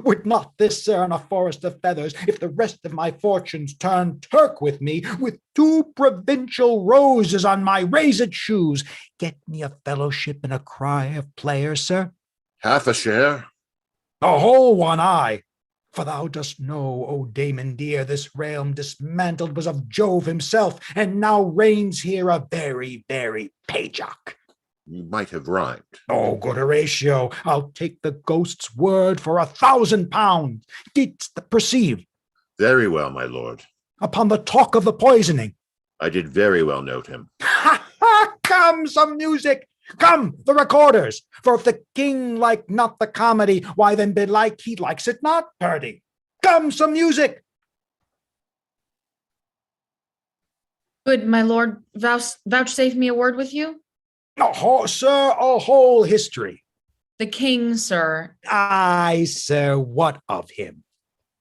Would not this, sir, in a forest of feathers, if the rest of my fortunes turn Turk with me, with 2 provincial roses on my razed shoes, get me a fellowship in a cry of players, sir? Half a share? A whole one, I. For thou dost know, O Damon dear, this realm dismantled was of Jove himself, and now reigns here a very, very Pajock. You might have rhymed. Oh, good Horatio, I'll take the ghost's word for £1,000. Didst perceive? Very well, my lord. Upon the talk of the poisoning. I did very well note him. Ha ha! Come, some music! Come, the recorders! For if the king like not the comedy, why then belike he likes it not, Purdy. Come, some music! Good my lord, vouchsafe me a word with you. Sir, a whole history. The king, sir, Aye, sir, what of him?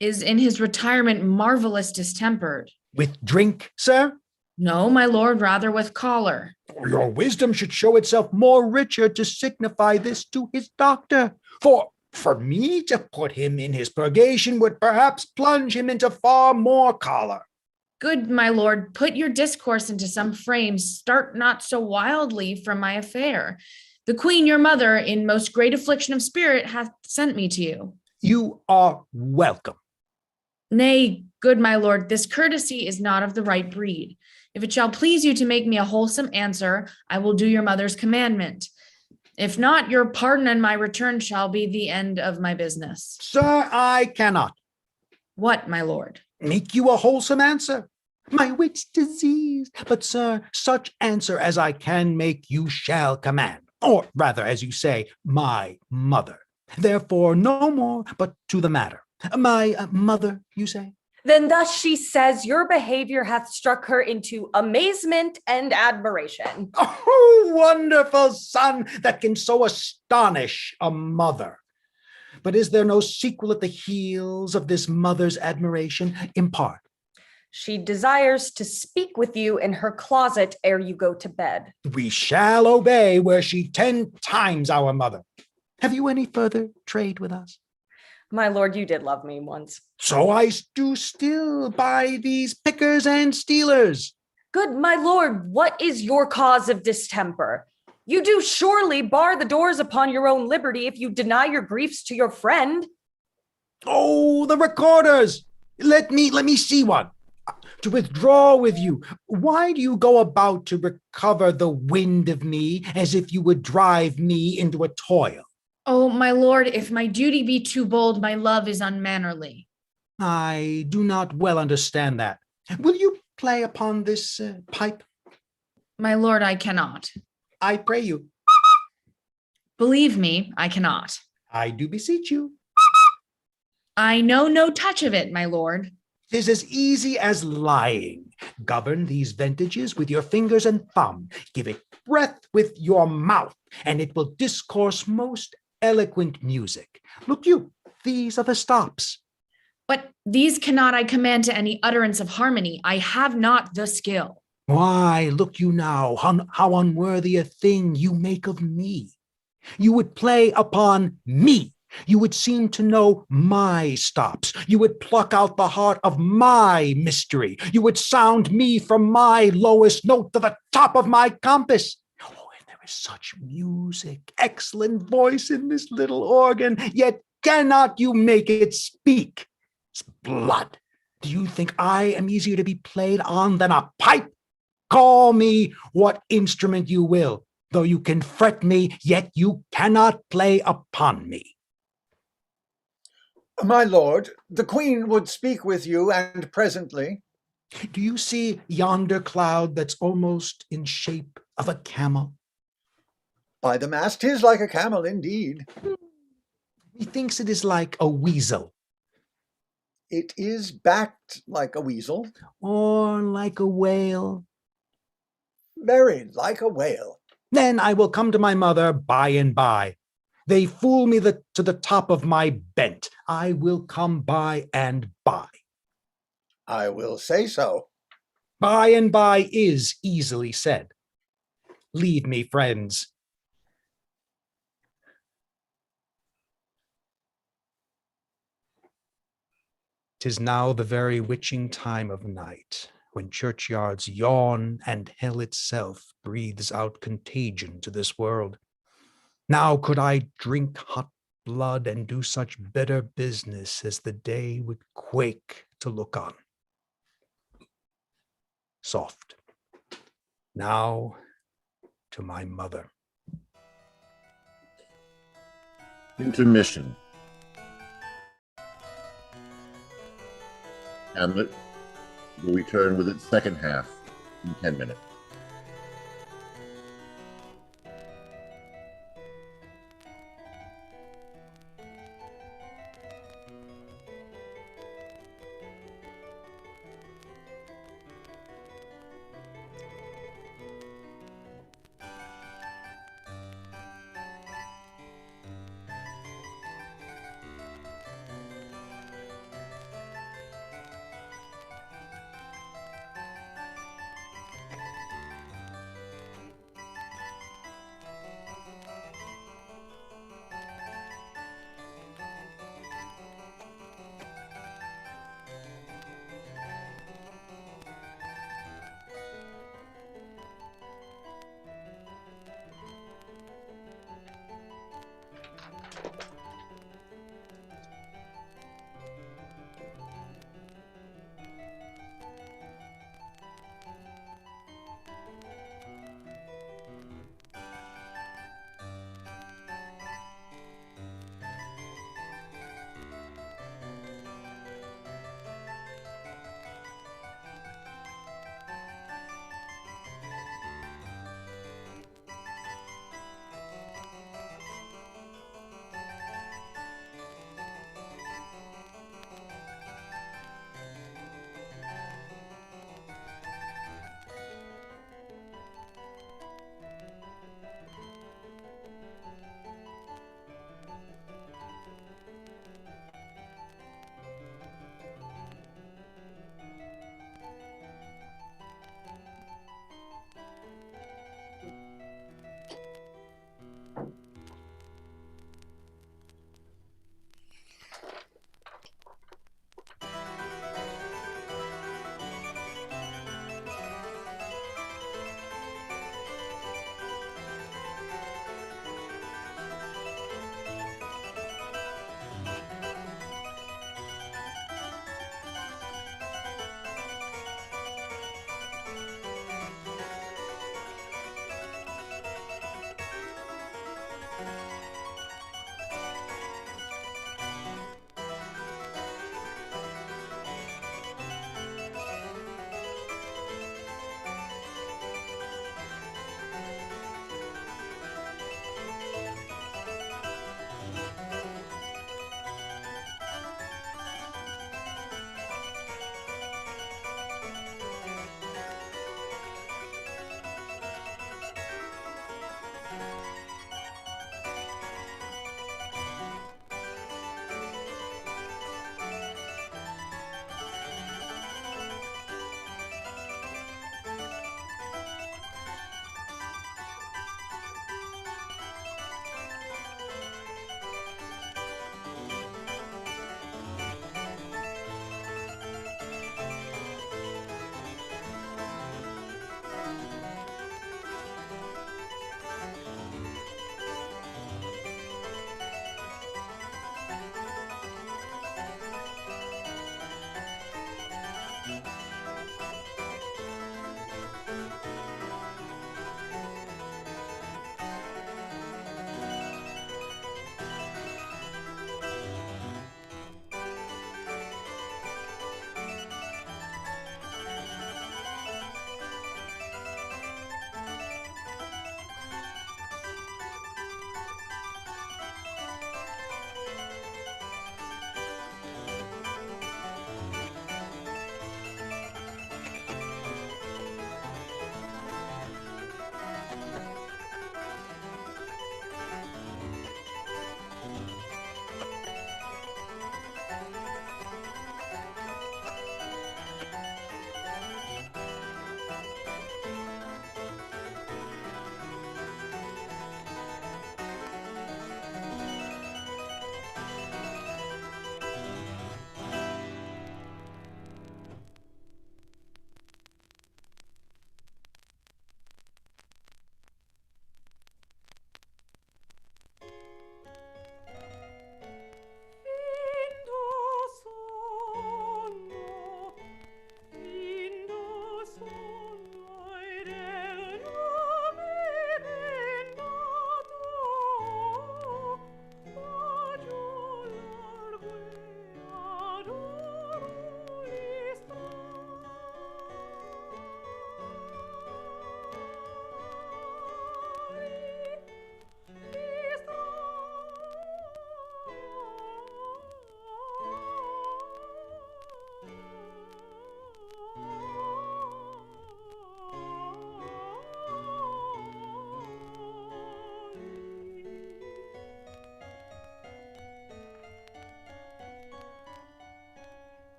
is in his retirement marvelous distempered. With drink, sir? No, my lord, rather with choler. Your wisdom should show itself more richer to signify this to his doctor. For me to put him in his purgation would perhaps plunge him into far more choler. Good my lord, put your discourse into some frame, start not so wildly from my affair. The queen your mother, in most great affliction of spirit, hath sent me to you. You are welcome. Nay, good my lord, this courtesy is not of the right breed. If it shall please you to make me a wholesome answer, I will do your mother's commandment. If not, your pardon and my return shall be the end of my business. Sir, I cannot. What, my lord? Make you a wholesome answer. My wit's diseased. But, sir, such answer as I can make you shall command. Or rather, as you say, my mother. Therefore, no more, but to the matter. My mother, you say? Then thus she says your behavior hath struck her into amazement and admiration. Oh, wonderful son that can so astonish a mother. But is there no sequel at the heels of this mother's admiration? Impart. She desires to speak with you in her closet ere you go to bed. We shall obey, were she 10 times our mother. Have you any further trade with us? My lord, you did love me once. So I do still by these pickers and stealers. Good my lord, what is your cause of distemper? You do surely bar the doors upon your own liberty if you deny your griefs to your friend. Oh, the recorders! Let me see one. To withdraw with you, why do you go about to recover the wind of me as if you would drive me into a toil? Oh, my lord, if my duty be too bold, my love is unmannerly. I do not well understand that. Will you play upon this pipe? My lord, I cannot. I pray you. Believe me, I cannot. I do beseech you. I know no touch of it, my lord. 'Tis as easy as lying. Govern these vintages with your fingers and thumb. Give it breath with your mouth, and it will discourse most eloquent music. Look you, these are the stops. But these cannot I command to any utterance of harmony. I have not the skill. Why, look you now, how unworthy a thing you make of me. You would play upon me. You would seem to know my stops. You would pluck out the heart of my mystery. You would sound me from my lowest note to the top of my compass. Oh, and there is such music, excellent voice in this little organ, yet cannot you make it speak? It's blood. Do you think I am easier to be played on than a pipe? Call me what instrument you will. Though you can fret me, yet you cannot play upon me. My lord, the queen would speak with you, and presently. Do you see yonder cloud that's almost in shape of a camel? By the mast, 'tis like a camel indeed. Methinks it is like a weasel, It is backed like a weasel, or like a whale. very like a whale. Then I will come to my mother by and by. They fool me to the top of my bent. I will come by and by. I will say so. By and by is easily said. Leave me, friends. 'Tis now the very witching time of night, when churchyards yawn and hell itself breathes out contagion to this world. Now could I drink hot blood and do such bitter business as the day would quake to look on. Soft. Now to my mother. Intermission. Hamlet will return with its second half in 10 minutes.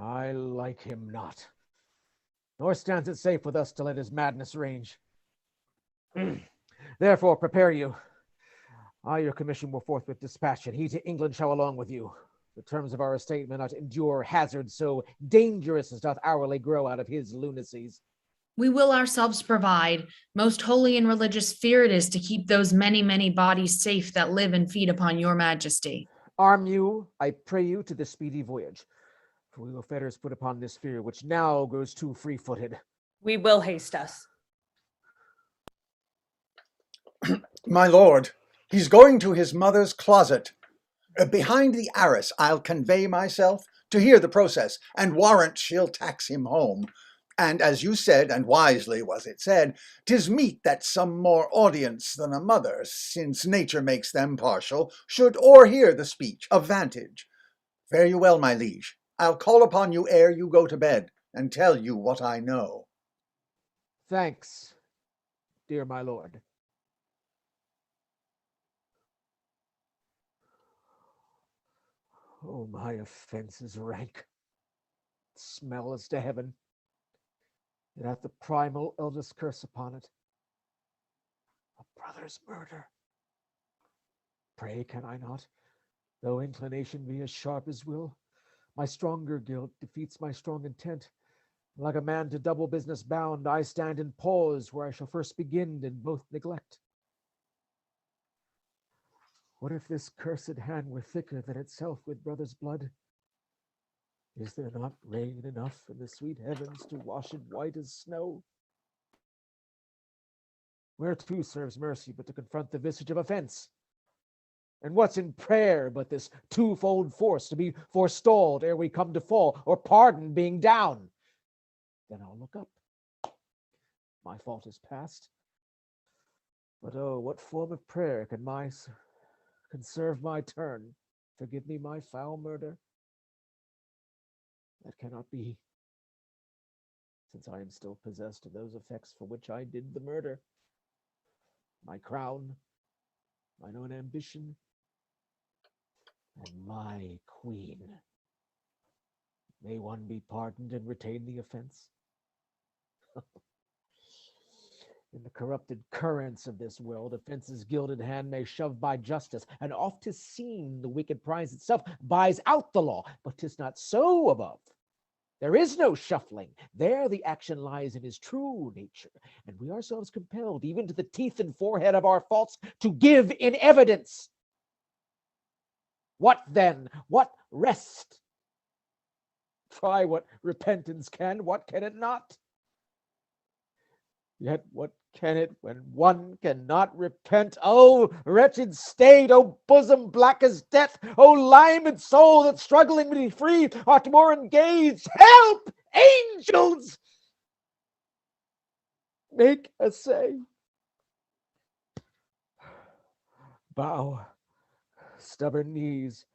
I like him not, nor stands it safe with us to let his madness range. Therefore, prepare you. I, your commission, will forthwith dispatch, and he to England shall along with you. The terms of our estate may not endure hazard so dangerous as doth hourly grow out of his lunacies. We will ourselves provide. Most holy and religious fear it is to keep those many, many bodies safe that live and feed upon your majesty. Arm you, I pray you, to this speedy voyage, for we will fetters put upon this fear, which now grows too free-footed. We will haste us. My lord, he's going to his mother's closet. Behind the arras I'll convey myself to hear the process, and warrant she'll tax him home. And as you said, and wisely was it said, 'tis meet that some more audience than a mother, since nature makes them partial, should o'erhear the speech of vantage. Fare you well, my liege. I'll call upon you ere you go to bed, and tell you what I know. Thanks, dear my lord. Oh, my offense is rank. Smell as to heaven. It hath the primal eldest curse upon it. A brother's murder. Pray, can I not, though inclination be as sharp as will? My stronger guilt defeats my strong intent. Like a man to double business bound, I stand in pause where I shall first begin in both neglect. What if this cursed hand were thicker than itself with brother's blood? Is there not rain enough in the sweet heavens to wash it white as snow? Whereto serves mercy but to confront the visage of offense? And what's in prayer but this twofold force to be forestalled ere we come to fall, or pardon being down? Then I'll look up. My fault is past. But oh, what form of prayer can serve my turn? Forgive me my foul murder. That cannot be, since I am still possessed of those effects for which I did the murder. My crown, mine own ambition, and my queen. May one be pardoned and retain the offense? In the corrupted currents of this world, offence's gilded hand may shove by justice, and oft 'tis seen the wicked prize itself buys out the law, but 'tis not so above. There is no shuffling. There the action lies in his true nature, and we ourselves compelled, even to the teeth and forehead of our faults, to give in evidence. What then? What rest? Try what repentance can, what can it not? Yet what can it when one cannot repent? Oh, wretched state! Oh, bosom black as death! Oh, limed soul that struggling to be free art more engaged! Help, angels! Make essay. Bow, stubborn knees,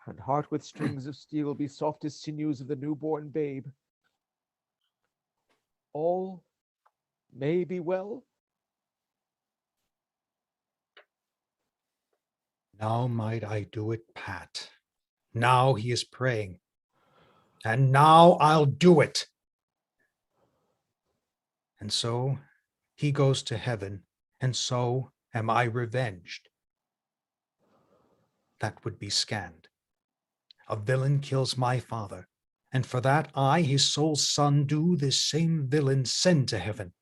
and heart with strings of steel be soft as sinews of the newborn babe. All may be well. Now might I do it, Pat. Now he is praying. And now I'll do it. And so he goes to heaven, and so am I revenged. That would be scanned. A villain kills my father, and for that I, his sole son, do this same villain send to heaven.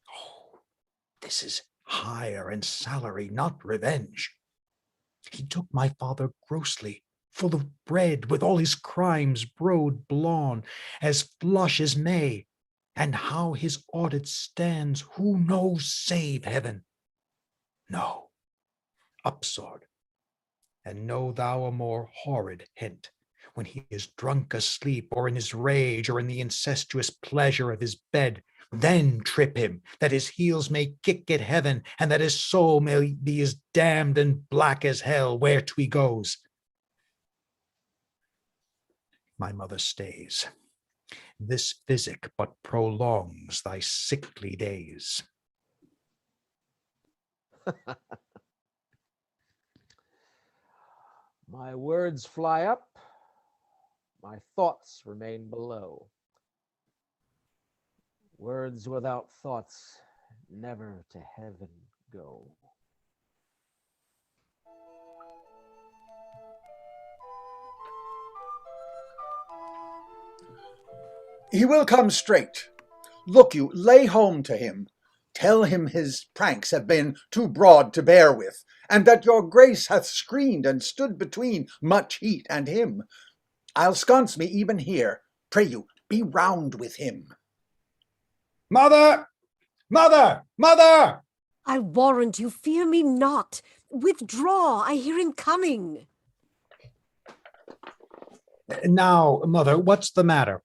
Oh, this is hire and salary, not revenge. He took my father grossly, full of bread, with all his crimes broad blonde, as flush as May. And how his audit stands, who knows save heaven? No, upsword. And know thou a more horrid hint, when he is drunk asleep, or in his rage, or in the incestuous pleasure of his bed, then trip him, that his heels may kick at heaven, and that his soul may be as damned and black as hell, whereto he goes. My mother stays. This physic but prolongs thy sickly days. My words fly up, my thoughts remain below. Words without thoughts never to heaven go. He will come straight. Look you, lay home to him. Tell him his pranks have been too broad to bear with, and that your grace hath screened and stood between much heat and him. I'll sconce me even here. Pray you, be round with him. Mother! Mother! Mother! I warrant you, fear me not. Withdraw, I hear him coming. Now, mother, what's the matter?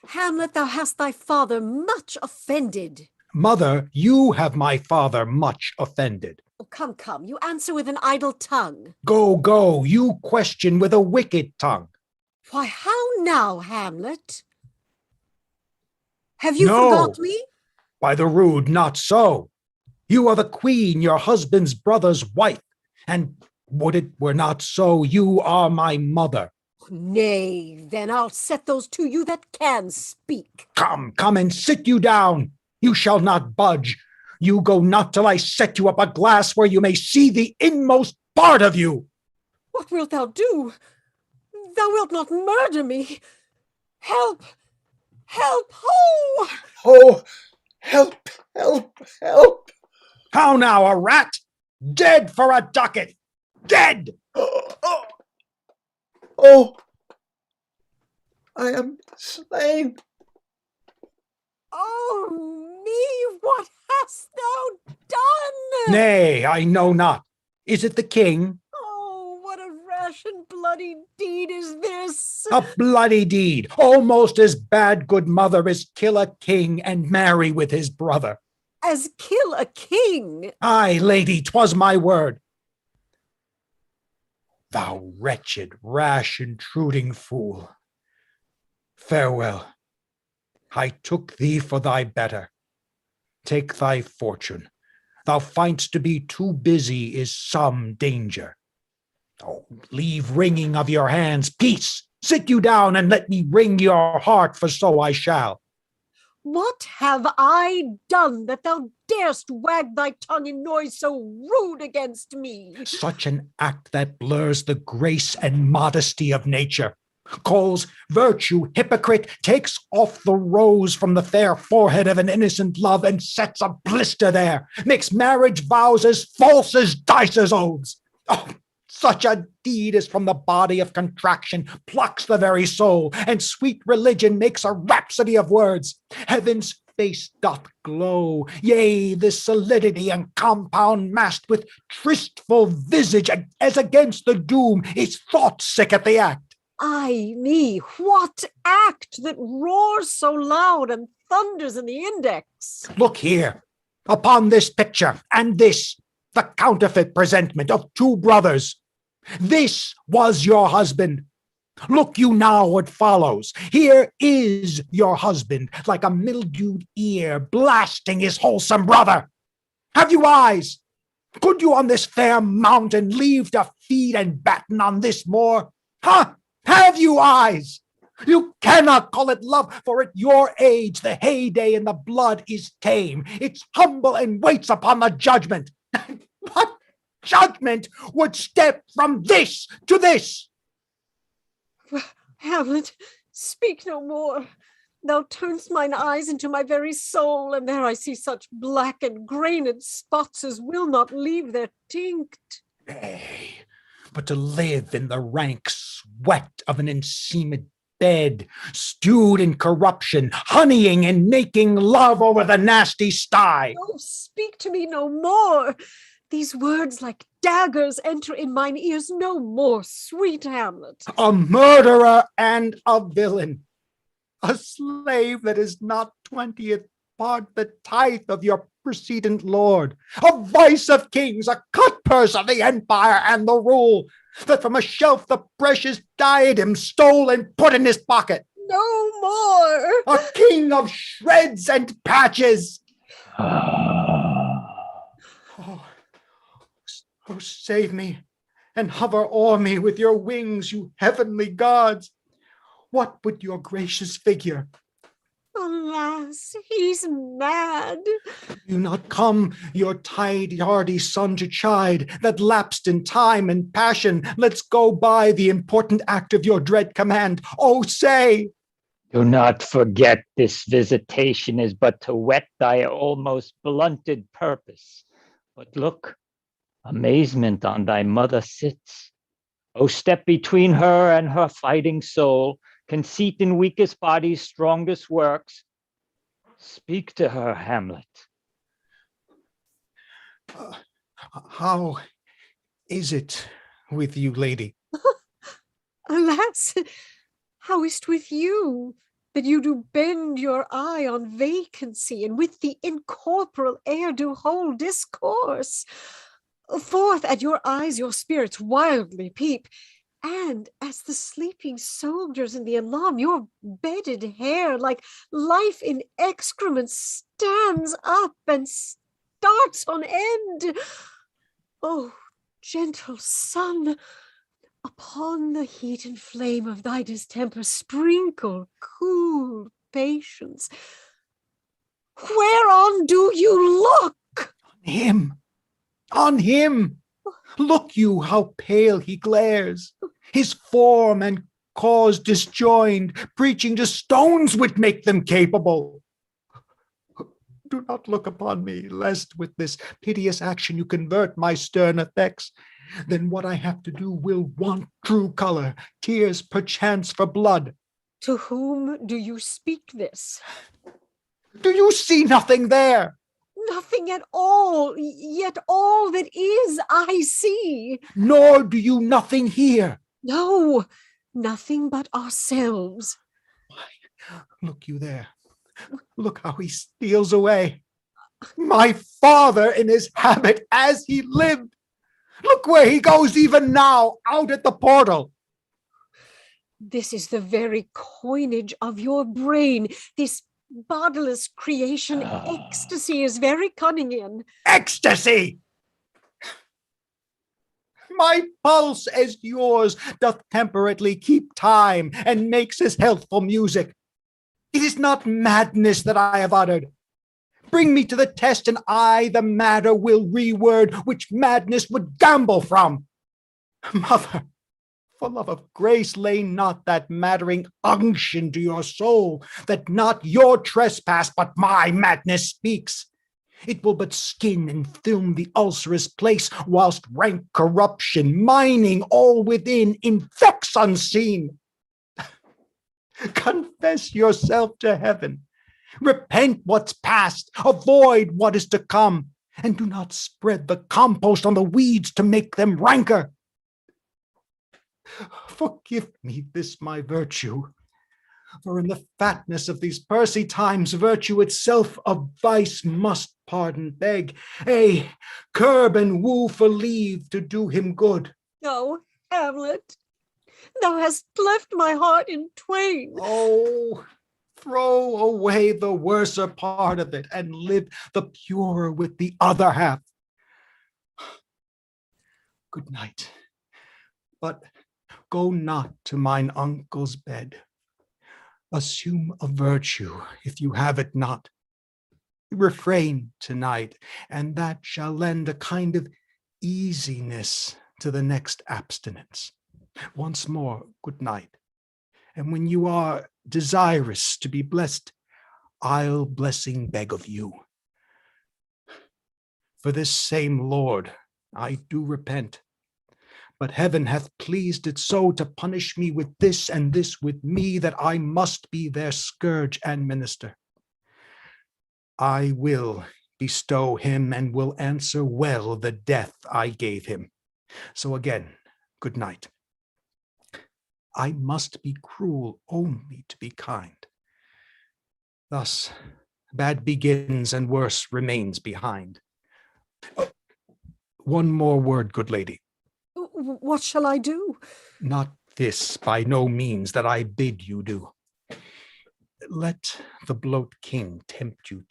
Hamlet, thou hast thy father much offended. Mother, you have my father much offended. Oh, come, come, you answer with an idle tongue. Go, go, you question with a wicked tongue. Why, how now, Hamlet? Have you No. forgot me? By the rood, not so. You are the queen, your husband's brother's wife, and would it were not so, you are my mother. Nay, then I'll set those to you that can speak. Come, come and sit you down. You shall not budge. You go not till I set you up a glass where you may see the inmost part of you. What wilt thou do? Thou wilt not murder me. Help! Help! Oh! Oh, help, help, help! How now, a rat? Dead for a ducat! Dead! Oh, I am slain. Oh, me, what hast thou done? Nay, I know not. Is it the king? Oh, what a rash and bloody deed is this! A bloody deed, almost as bad, good mother, as kill a king and marry with his brother. As kill a king? Aye, lady, 'twas my word. Thou wretched, rash, intruding fool. Farewell. I took thee for thy better. Take thy fortune. Thou find'st to be too busy is some danger. Oh, leave wringing of your hands. Peace! Sit you down and let me wring your heart, for so I shall. What have I done that thou darest wag thy tongue in noise so rude against me? Such an act that blurs the grace and modesty of nature, calls virtue hypocrite, takes off the rose from the fair forehead of an innocent love, and sets a blister there, makes marriage vows as false as dicer's oaths. Oh, Such a deed is from the body of contraction, plucks the very soul, and sweet religion makes a rhapsody of words. Heaven's face doth glow, yea, this solidity and compound massed with tristful visage as against the doom is thought sick at the act. Ay me, what act that roars so loud and thunders in the index? Look here, upon this picture, and this, the counterfeit presentment of two brothers. This was your husband. Look you now what follows. Here is your husband, like a mildewed ear, blasting his wholesome brother. Have you eyes? Could you on this fair mountain leave to feed and batten on this moor? Huh? Have you eyes? You cannot call it love, for at your age the heyday in the blood is tame. It's humble and waits upon the judgment. What judgment would step from this to this? Hamlet, speak no more. Thou turn'st mine eyes into my very soul, and there I see such black and grained spots as will not leave their tinct. Nay, but to live in the rank sweat of an enseamed bed, stewed in corruption, honeying and making love over the nasty sty. Oh, speak to me no more. These words like daggers enter in mine ears no more, sweet Hamlet. A murderer and a villain, a slave that is not 20th part the tithe of your precedent lord, a vice of kings, a cut purse of the empire and the rule, that from a shelf the precious diadem stole and put in his pocket. No more. A king of shreds and patches. Oh, save me, and hover o'er me with your wings, you heavenly gods. What would your gracious figure? Alas, he's mad. You not come your tardy son to chide, that lapsed in time and passion, let's go by the important act of your dread command. Oh, say! Do not forget this visitation is but to whet thy almost blunted purpose. But look, amazement on thy mother sits. O step between her and her fighting soul, conceit in weakest body's strongest works. Speak to her, Hamlet. How is it with you, lady? Alas, how is't with you, that you do bend your eye on vacancy, and with the incorporeal air do hold discourse? Forth at your eyes your spirits wildly peep, and as the sleeping soldiers in the alarm, your bedded hair, like life in excrement, stands up and starts on end. Oh, gentle sun, upon the heat and flame of thy distemper sprinkle cool patience. Whereon do you look? On him! Look you how pale he glares. His form and cause disjoined, preaching to stones would make them capable. Do not look upon me, lest with this piteous action you convert my stern effects. Then what I have to do will want true color, tears perchance for blood. To whom do you speak this? Do you see nothing there? Nothing at all, yet all that is I see. Nor do you nothing hear. No, nothing but ourselves. Look you there. Look how he steals away. My father in his habit as he lived. Look where he goes even now, out at the portal. This is the very coinage of your brain, this bodiless creation. Ecstasy is very cunning in. Ecstasy! My pulse as yours doth temperately keep time and makes his healthful music. It is not madness that I have uttered. Bring me to the test, and I the matter will reword which madness would gamble from. Mother, for love of grace, lay not that mattering unction to your soul, that not your trespass but my madness speaks. It will but skin and film the ulcerous place, whilst rank corruption, mining all within, infects unseen. Confess yourself to heaven. Repent what's past, avoid what is to come, and do not spread the compost on the weeds to make them ranker. Forgive me this my virtue, for in the fatness of these pursy times, virtue itself of vice must pardon beg, curb and woo for leave to do him good. Oh, Hamlet, thou hast cleft my heart in twain. Oh, throw away the worser part of it and live the purer with the other half. Good night. But go not to mine uncle's bed. Assume a virtue if you have it not. Refrain tonight, and that shall lend a kind of easiness to the next abstinence. Once more, good night. And when you are desirous to be blessed, I'll blessing beg of you. For this same Lord I do repent, but heaven hath pleased it so to punish me with this and this with me, that I must be their scourge and minister. I will bestow him and will answer well the death I gave him. So again, good night. I must be cruel only to be kind. Thus, bad begins and worse remains behind. One more word, good lady. What shall I do? Not this, by no means, that I bid you do. Let the bloat king tempt you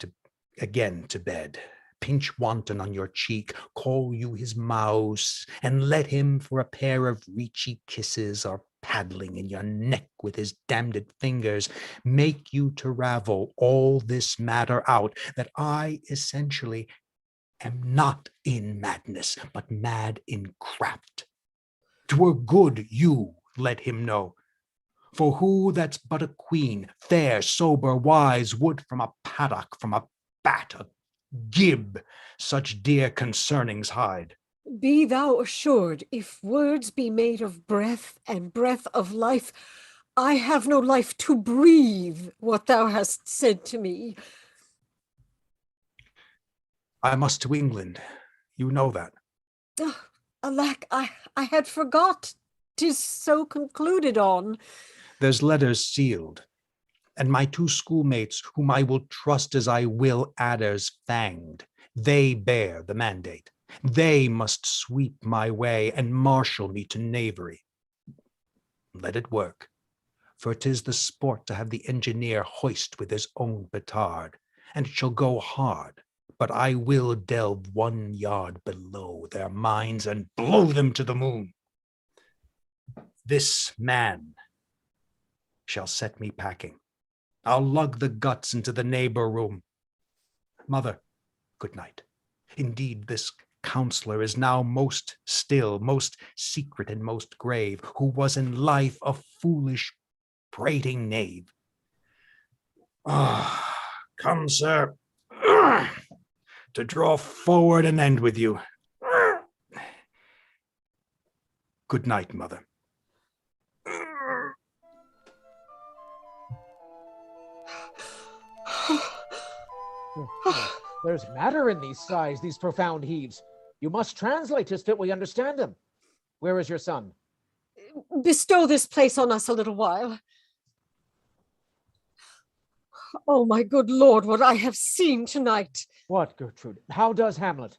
again to bed, pinch wanton on your cheek, call you his mouse, and let him for a pair of reechy kisses, or paddling in your neck with his damned fingers, make you to ravel all this matter out, that I essentially am not in madness, but mad in craft. 'Twere good you let him know. For who that's but a queen, fair, sober, wise, would from a paddock, from a bat, a gib, such dear concernings hide? Be thou assured, if words be made of breath and breath of life, I have no life to breathe what thou hast said to me. I must to England. You know that. Alack, I had forgot. 'Tis so concluded on. There's letters sealed, and my two schoolmates, whom I will trust as I will adders fanged, they bear the mandate. They must sweep my way and marshal me to knavery. Let it work, for 'tis the sport to have the engineer hoist with his own petard, and it shall go hard. But I will delve 1 yard below their minds and blow them to the moon. This man shall set me packing. I'll lug the guts into the neighbor room. Mother, good night. Indeed, this counselor is now most still, most secret, and most grave, who was in life a foolish, prating knave. Come, sir, to draw forward and end with you. Good night, mother. There's matter in these sighs, these profound heaves. You must translate us that we understand them. Where is your son? Bestow this place on us a little while. Oh, my good Lord, what I have seen tonight. What, Gertrude? How does Hamlet?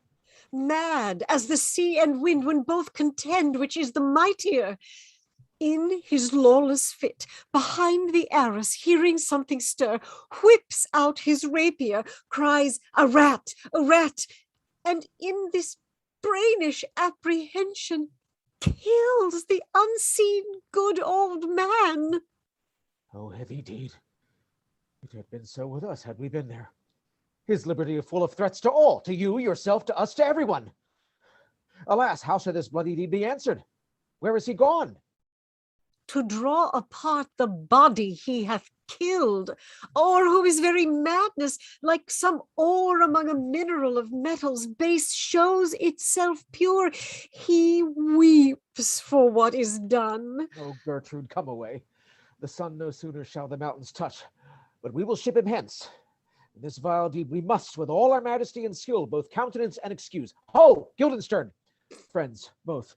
Mad as the sea and wind when both contend which is the mightier. In his lawless fit, behind the arras, hearing something stir, whips out his rapier, cries, a rat, and in this brainish apprehension kills the unseen good old man. Oh, heavy deed. It had been so with us had we been there. His liberty full of threats to all, to you, yourself, to us, to everyone. Alas, how shall this bloody deed be answered? Where is he gone? to draw apart the body he hath killed, or who his very madness, like some ore among a mineral of metals base, shows itself pure, he weeps for what is done. Oh, Gertrude, come away. The sun no sooner shall the mountains touch, but we will ship him hence. In this vile deed we must, with all our majesty and skill, both countenance and excuse. Ho, Guildenstern! Friends, both,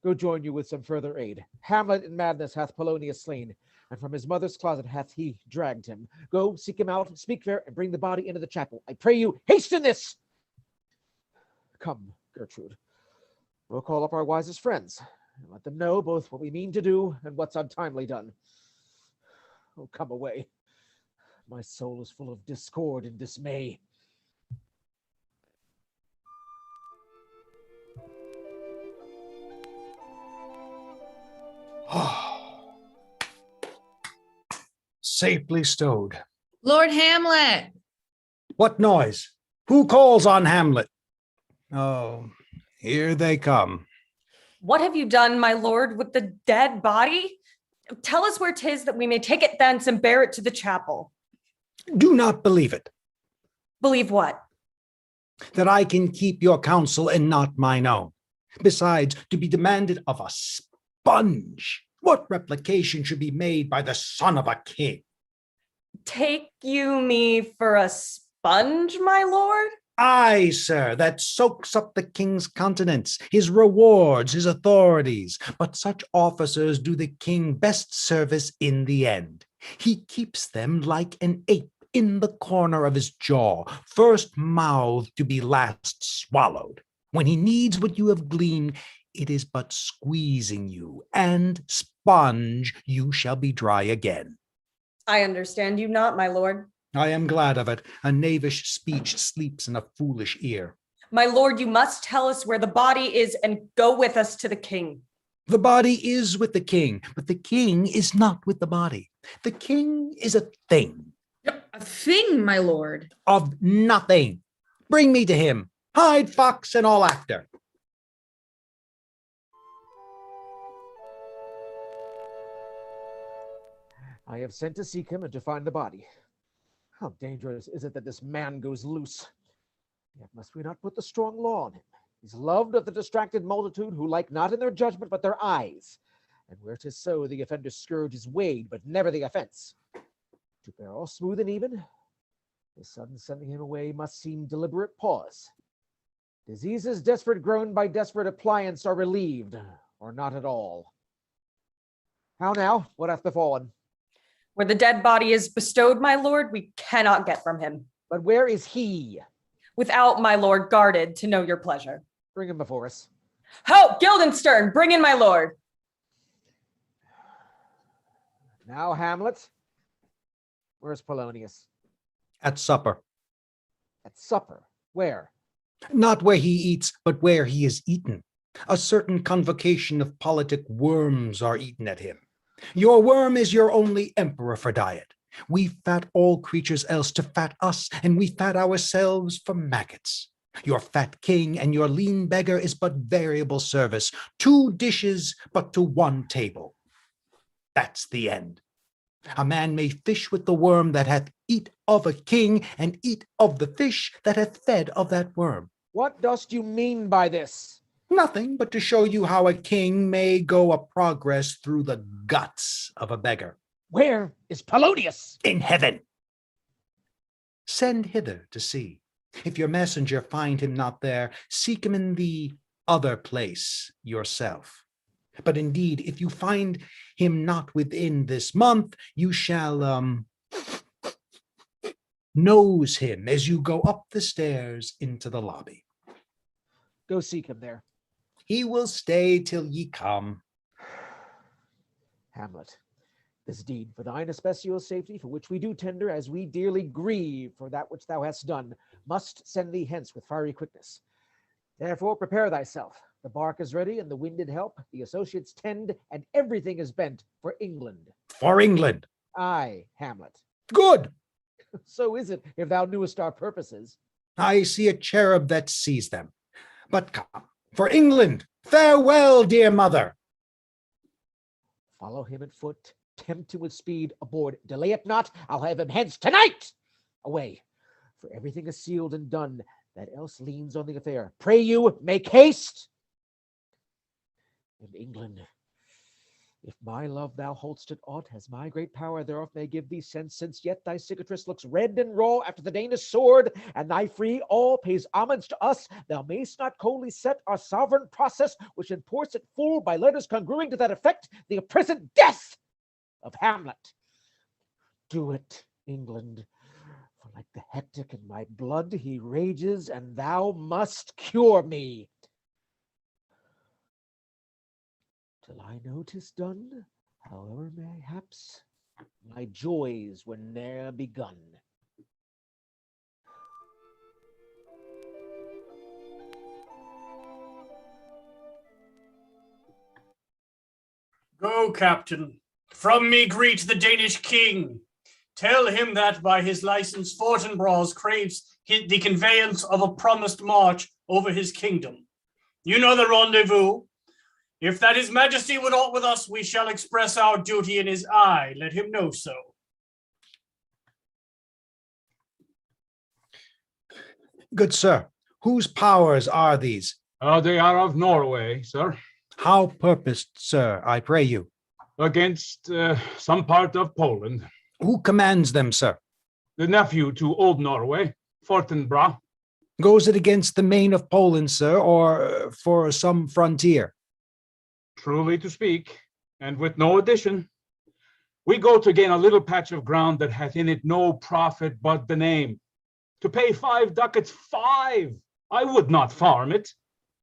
go join you with some further aid. Hamlet in madness hath Polonius slain, and from his mother's closet hath he dragged him. Go, seek him out, speak fair, and bring the body into the chapel. I pray you, hasten this! Come, Gertrude. We'll call up our wisest friends, and let them know both what we mean to do and what's untimely done. Oh, come away. My soul is full of discord and dismay. Safely stowed. Lord Hamlet. What noise? Who calls on Hamlet? Oh, here they come. What have you done, my lord, with the dead body? Tell us where 'tis that we may take it thence and bear it to the chapel. Do not believe it, Believe what? that I can keep your counsel and not mine own. Besides, to be demanded of a sponge, what replication should be made by the son of a king? Take you me for a sponge, my lord? Aye, sir, that soaks up the king's countenance, his rewards, his authorities. But such officers do the king best service in the end. He keeps them like an ape in the corner of his jaw, first mouthed to be last swallowed. When he needs what you have gleaned, it is but squeezing you, and sponge, you shall be dry again. I understand you not, my lord. I am glad of it. A knavish speech sleeps in a foolish ear. My lord, you must tell us where the body is and go with us to the king. The body is with the king, but the king is not with the body. The king is a thing. A thing, my lord. Of nothing. Bring me to him. Hide fox and all after. I have sent to seek him and to find the body. How dangerous is it that this man goes loose? Yet must we not put the strong law on him? He's loved of the distracted multitude who like not in their judgment but their eyes. And where 'tis so, the offender's scourge is weighed, but never the offense. To bear all smooth and even, the sudden sending him away must seem deliberate pause. Diseases desperate grown by desperate appliance are relieved, or not at all. How now? What hath befallen? Where the dead body is bestowed, my lord, we cannot get from him. But where is he? Without, my lord, guarded to know your pleasure. Bring him before us. Ho, Guildenstern, bring in my lord. Now, Hamlet, where's Polonius? At supper. At supper? Where? Not where he eats, but where he is eaten. A certain convocation of politic worms are eaten at him. Your worm is your only emperor for diet. We fat all creatures else to fat us, and we fat ourselves for maggots. Your fat king and your lean beggar is but variable service, 2 dishes but to 1 table. That's the end. A man may fish with the worm that hath eat of a king, and eat of the fish that hath fed of that worm. What dost you mean by this? Nothing but to show you how a king may go a progress through the guts of a beggar. Where is Polonius? In heaven. Send hither to see. If your messenger find him not there, seek him in the other place yourself. But indeed, if you find him not within this month, you shall nose him as you go up the stairs into the lobby. Go seek him there. He will stay till ye come. Hamlet, this deed for thine especial safety, for which we do tender, as we dearly grieve for that which thou hast done, must send thee hence with fiery quickness. Therefore prepare thyself. The bark is ready, and the wind in help, the associates tend, and everything is bent for England. For England. Aye, Hamlet. Good. So is it, if thou knewest our purposes. I see a cherub that sees them. But come, for England, farewell, dear mother. Follow him at foot, tempt him with speed, aboard, delay it not, I'll have him hence tonight. Away, for everything is sealed and done, that else leans on the affair. Pray you, make haste. In England, if my love thou hold'st at aught, as my great power thereof may give thee sense, since yet thy cicatrice looks red and raw after the Danish sword, and thy free all pays homage to us, thou mayst not coldly set our sovereign process, which enforce it full by letters congruing to that effect, the imprisoned death of Hamlet. Do it, England, for like the hectic in my blood he rages, and thou must cure me. Till I know 'tis done, however mayhaps my joys were ne'er begun. Go, captain, from me greet the Danish king. Tell him that by his license Fortinbras craves the conveyance of a promised march over his kingdom. You know the rendezvous. If that his majesty would aught with us, we shall express our duty in his eye. Let him know so. Good sir, whose powers are these? They are of Norway, sir. How purposed, sir, I pray you? Against some part of Poland. Who commands them, sir? The nephew to Old Norway, Fortinbras. Goes it against the main of Poland, sir, or for some frontier? Truly to speak, and with no addition, we go to gain a little patch of ground that hath in it no profit but the name. To pay 5 ducats, 5! I would not farm it,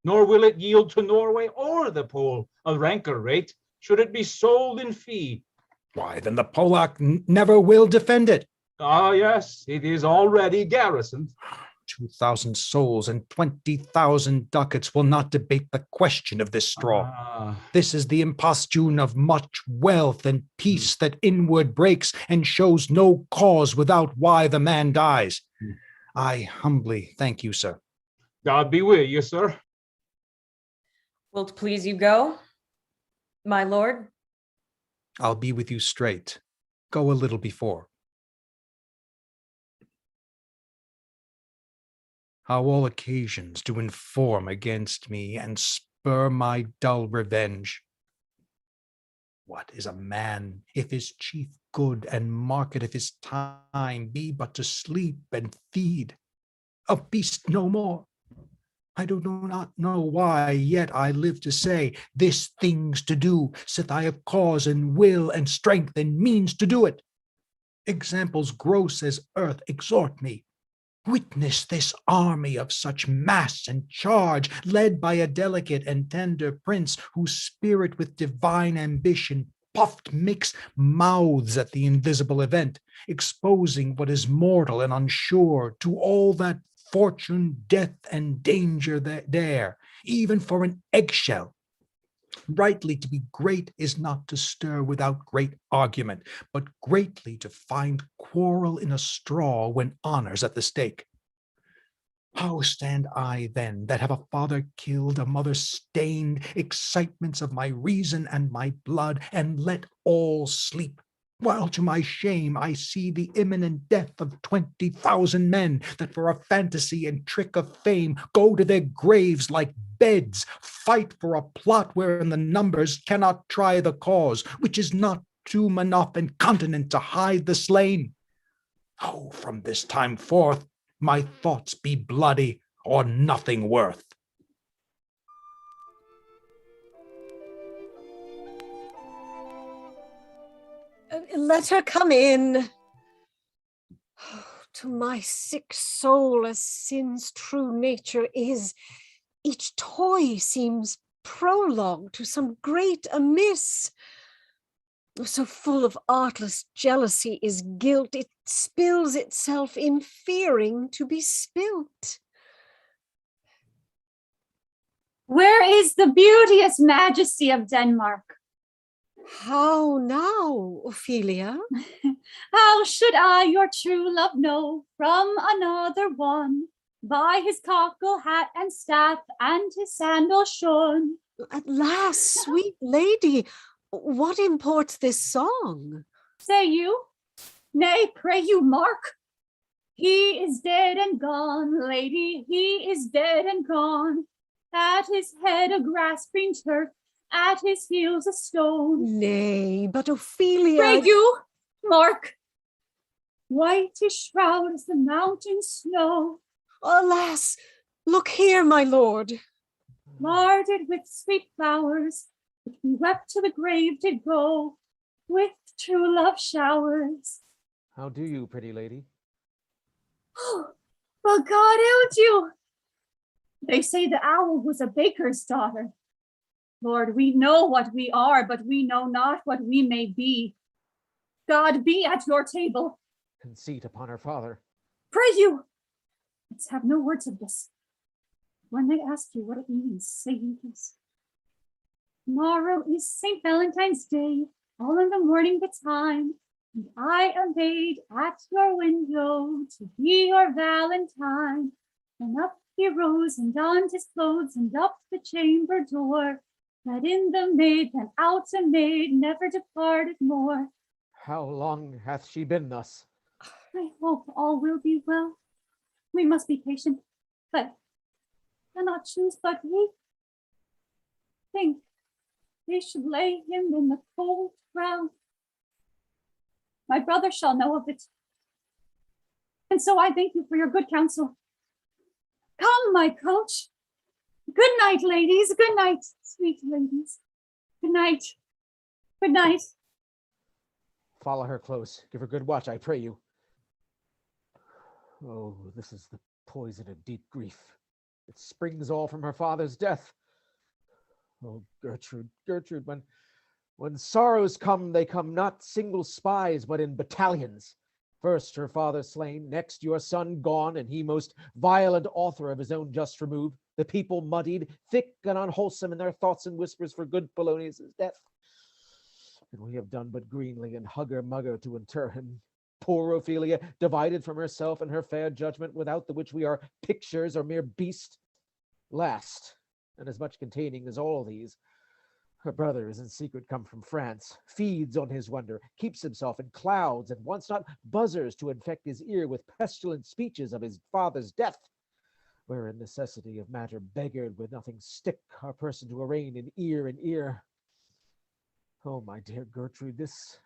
nor will it yield to Norway or the Pole a ranker rate, should it be sold in fee. Why, then the Polak never will defend it. Ah, yes, it is already garrisoned. 2,000 souls and 20,000 ducats will not debate the question of this straw. This is the impostune of much wealth and peace that inward breaks and shows no cause without why the man dies. I humbly thank you, sir. God be with you, sir. Will't please you go, my lord? I'll be with you straight. Go a little before. How all occasions do inform against me and spur my dull revenge. What is a man if his chief good and market of his time be but to sleep and feed? A beast no more. I do not know why, yet I live to say, this thing's to do, sith I have cause and will and strength and means to do it. Examples gross as earth exhort me. Witness this army of such mass and charge, led by a delicate and tender prince, whose spirit with divine ambition puffed mixed mouths at the invisible event, exposing what is mortal and unsure to all that fortune, death, and danger that dare, even for an eggshell. Rightly to be great is not to stir without great argument, but greatly to find quarrel in a straw when honor's at the stake. How stand I then, that have a father killed, a mother stained, excitements of my reason and my blood, and let all sleep, while to my shame I see the imminent death of 20,000 men, that for a fantasy and trick of fame go to their graves like beds, fight for a plot wherein the numbers cannot try the cause, which is not tomb enough and continent to hide the slain. Oh, from this time forth, my thoughts be bloody or nothing worth. Let her come in. To my sick soul, as sin's true nature is, each toy seems prologue to some great amiss. So full of artless jealousy is guilt, it spills itself in fearing to be spilt. Where is the beauteous majesty of Denmark? How now, Ophelia? How should I your true love know from another one? By his cockle hat and staff and his sandal shorn. At last, sweet lady, What imports this song? Say you? Nay, pray you, mark. He is dead and gone, lady, he is dead and gone. At his head a grass-green turf, at his heels a stone. Nay, but Ophelia... Pray you, mark. Whitish shroud as the mountain snow. Alas, look here, my lord. Larded with sweet flowers, which we wept to the grave did go, with true love showers. How do you, pretty lady? Oh, well, God help you. They say the owl was a baker's daughter. Lord, we know what we are, but we know not what we may be. God be at your table. Conceit upon her father. Pray you. Let's have no words of this. When they ask you what it means, say you this. Tomorrow is St. Valentine's Day, all in the morning betime, and I am made at your window to be your Valentine. And up he rose and donned his clothes and up the chamber door, let in the maid, then out a maid, never departed more. How long hath she been thus? I hope all will be well. We must be patient, but cannot choose but wait. Think, they should lay him in the cold ground. My brother shall know of it. And so I thank you for your good counsel. Come, my coach. Good night, ladies. Good night, sweet ladies. Good night. Good night. Follow her close. Give her good watch, I pray you. Oh, this is the poison of deep grief. It springs all from her father's death. Oh, Gertrude, Gertrude, when sorrows come, they come not single spies, but in battalions. First her father slain, next your son gone, and he most violent author of his own just remove. The people muddied, thick and unwholesome in their thoughts and whispers for good Polonius' death. And we have done but greenly and hugger-mugger to inter him. Poor Ophelia, divided from herself and her fair judgment, without the which we are pictures or mere beast. Last, and as much containing as all these, her brother is in secret come from France, feeds on his wonder, keeps himself in clouds, and wants not buzzers to infect his ear with pestilent speeches of his father's death, wherein necessity of matter beggared with nothing stick our person to arraign in ear and ear. Oh, my dear Gertrude, this,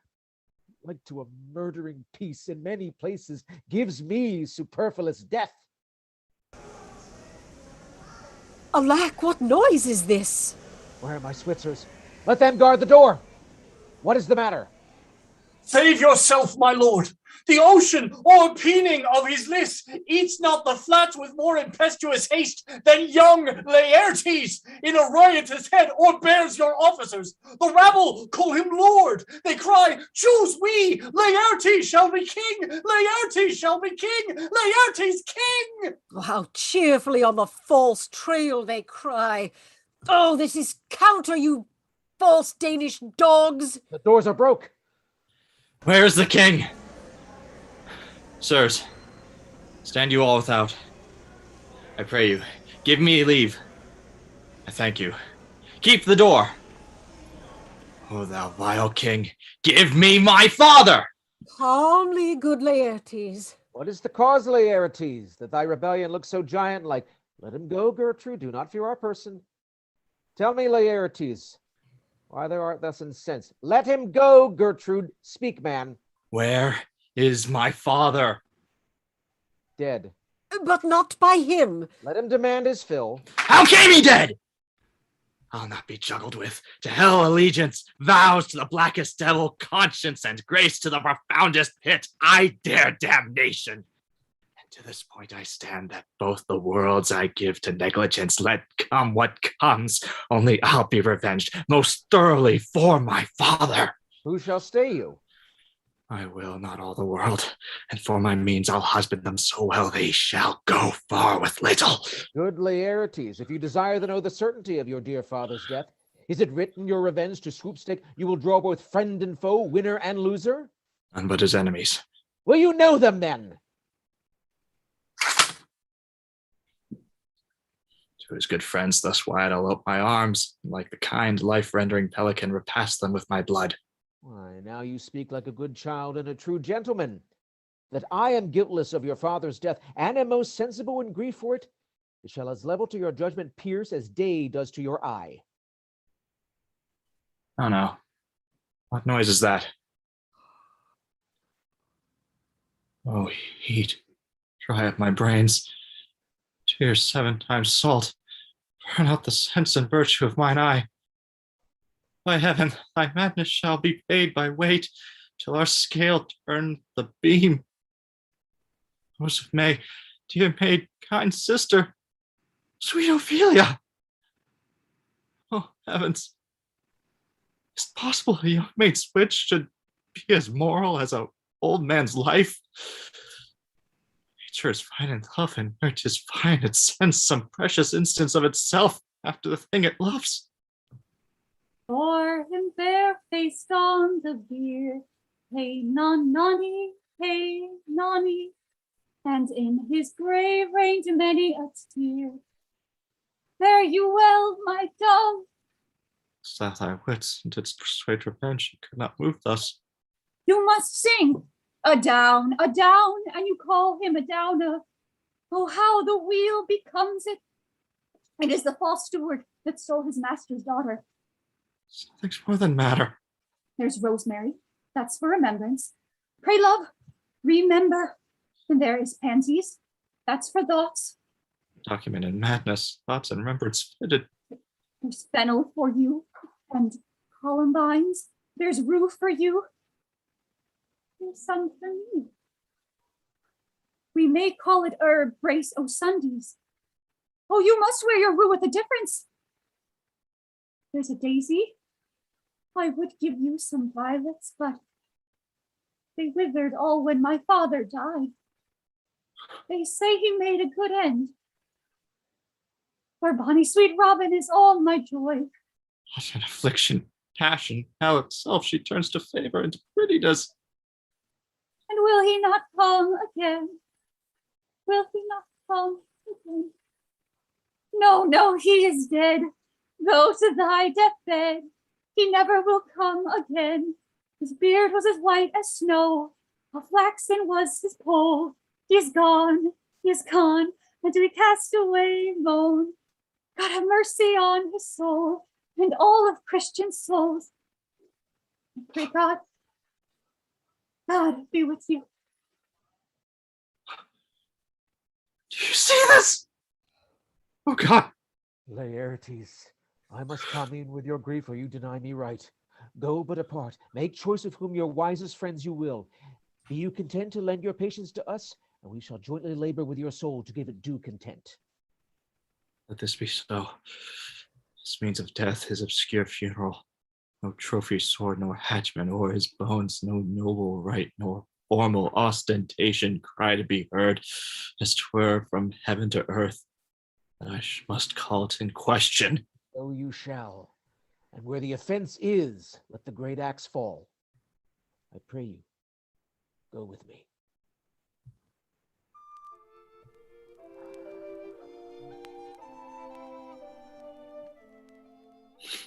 like to a murdering peace in many places, gives me superfluous death. Alack, what noise is this? Where are my Switzers? Let them guard the door. What is the matter? Save yourself, my lord. The ocean, o'erpeening of his list, eats not the flats with more impetuous haste than young Laertes in a riotous head o'erbears your officers. The rabble call him lord. They cry, choose we, Laertes shall be king, Laertes shall be king, Laertes king. Oh, how cheerfully on the false trail they cry. Oh, this is counter, you false Danish dogs. The doors are broke. Where is the king? Sirs, stand you all without. I pray you, give me leave. I thank you. Keep the door. O thou vile king, give me my father! Calmly, good Laertes. What is the cause, Laertes, that thy rebellion looks so giant-like? Let him go, Gertrude, do not fear our person. Tell me, Laertes, why thou art thus incensed. Let him go, Gertrude. Speak, man. Where is my father? Dead. But not by him. Let him demand his fill. How came he dead? I'll not be juggled with. To hell allegiance, vows to the blackest devil, conscience and grace to the profoundest pit. I dare damnation. And to this point I stand, that both the worlds I give to negligence, let come what comes, only I'll be revenged most thoroughly for my father. Who shall stay you? I will not all the world, and for my means I'll husband them so well they shall go far with little. Good Laertes, if you desire to know the certainty of your dear father's death, is it written your revenge to swoopstick you will draw both friend and foe, winner and loser? None but his enemies. Will you know them then? To his good friends thus wide I'll ope my arms, and like the kind life-rendering pelican repast them with my blood. Why, now you speak like a good child and a true gentleman. That I am guiltless of your father's death, and am most sensible in grief for it, it shall as level to your judgment pierce as day does to your eye. Oh no. What noise is that? Oh, heat. Dry up my brains. Tears 7 times salt. Burn out the sense and virtue of mine eye. By heaven, thy madness shall be paid by weight, till our scale turn the beam. Rose of May, dear maid, kind sister, sweet Ophelia. Oh, heavens. Is it possible a young maid's wit should be as moral as an old man's life? Nature is fine in love, and where 'tis fine, it sends some precious instance of itself after the thing it loves. For him bare-faced on the bier, hey nonny, and in his grave reigned many a tear. Fare you well, my dove. Is that thy wits, and didst persuade revenge, she could not move thus. You must sing a down, and you call him a downer. Oh, how the wheel becomes it. It is the false steward that stole his master's daughter. Something's more than matter. There's rosemary, that's for remembrance. Pray, love, remember. And there is pansies, that's for thoughts. Document in madness, thoughts and remembrance fitted. There's fennel for you, and columbines. There's rue for you. There's some for me. We may call it herb brace o' Sundays. Oh, you must wear your rue with a difference. There's a daisy. I would give you some violets, but they withered all when my father died. They say he made a good end. For bonny sweet Robin is all my joy. What an affliction, passion, hell itself she turns to favor and to prettiness. And will he not come again? Will he not come again? No, he is dead. Go to thy deathbed. He never will come again. His beard was as white as snow. How flaxen was his poll. He is gone, and to be cast away moan. God have mercy on his soul, and all of Christian souls. I pray God be with you. Do you see this? Oh God. Laertes, I must come in with your grief, or you deny me right. Go but apart, make choice of whom your wisest friends you will. Be you content to lend your patience to us, and we shall jointly labor with your soul to give it due content. Let this be so. This means of death, his obscure funeral. No trophy sword, nor hatchman o'er his bones, no noble right, nor formal ostentation cry to be heard, as 'twere from heaven to earth. And I must call it in question. So you shall. And where the offense is, let the great axe fall. I pray you, go with me.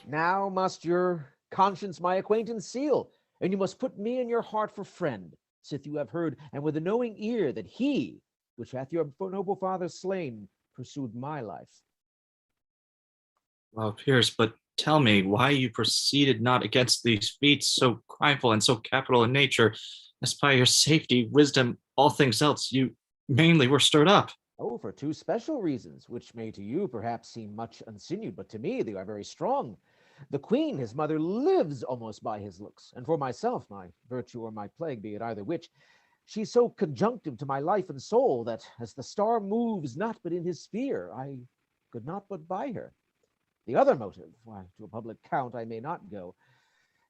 Now must your conscience my acquaintance seal, and you must put me in your heart for friend, sith you have heard, and with a knowing ear, that he, which hath your noble father slain, pursued my life. Well, Pierce, but tell me why you proceeded not against these feats so crimeful and so capital in nature, as by your safety, wisdom, all things else, you mainly were stirred up. Oh, for two special reasons, which may to you perhaps seem much unsinewed, but to me they are very strong. The queen, his mother, lives almost by his looks, and for myself, my virtue or my plague, be it either which, she's so conjunctive to my life and soul that, as the star moves not but in his sphere, I could not but buy her. The other motive, why to a public count I may not go,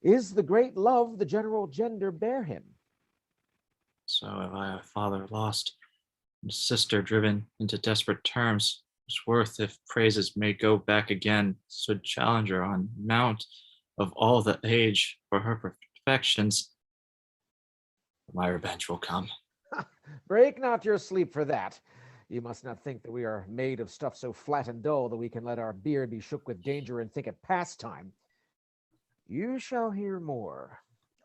is the great love the general gender bear him. So have I a father lost, and a sister driven into desperate terms, whose worth, if praises may go back again, stood challenger on mount of all the age for her perfections. My revenge will come. Break not your sleep for that. You must not think that we are made of stuff so flat and dull that we can let our beard be shook with danger and think it pastime. You shall hear more.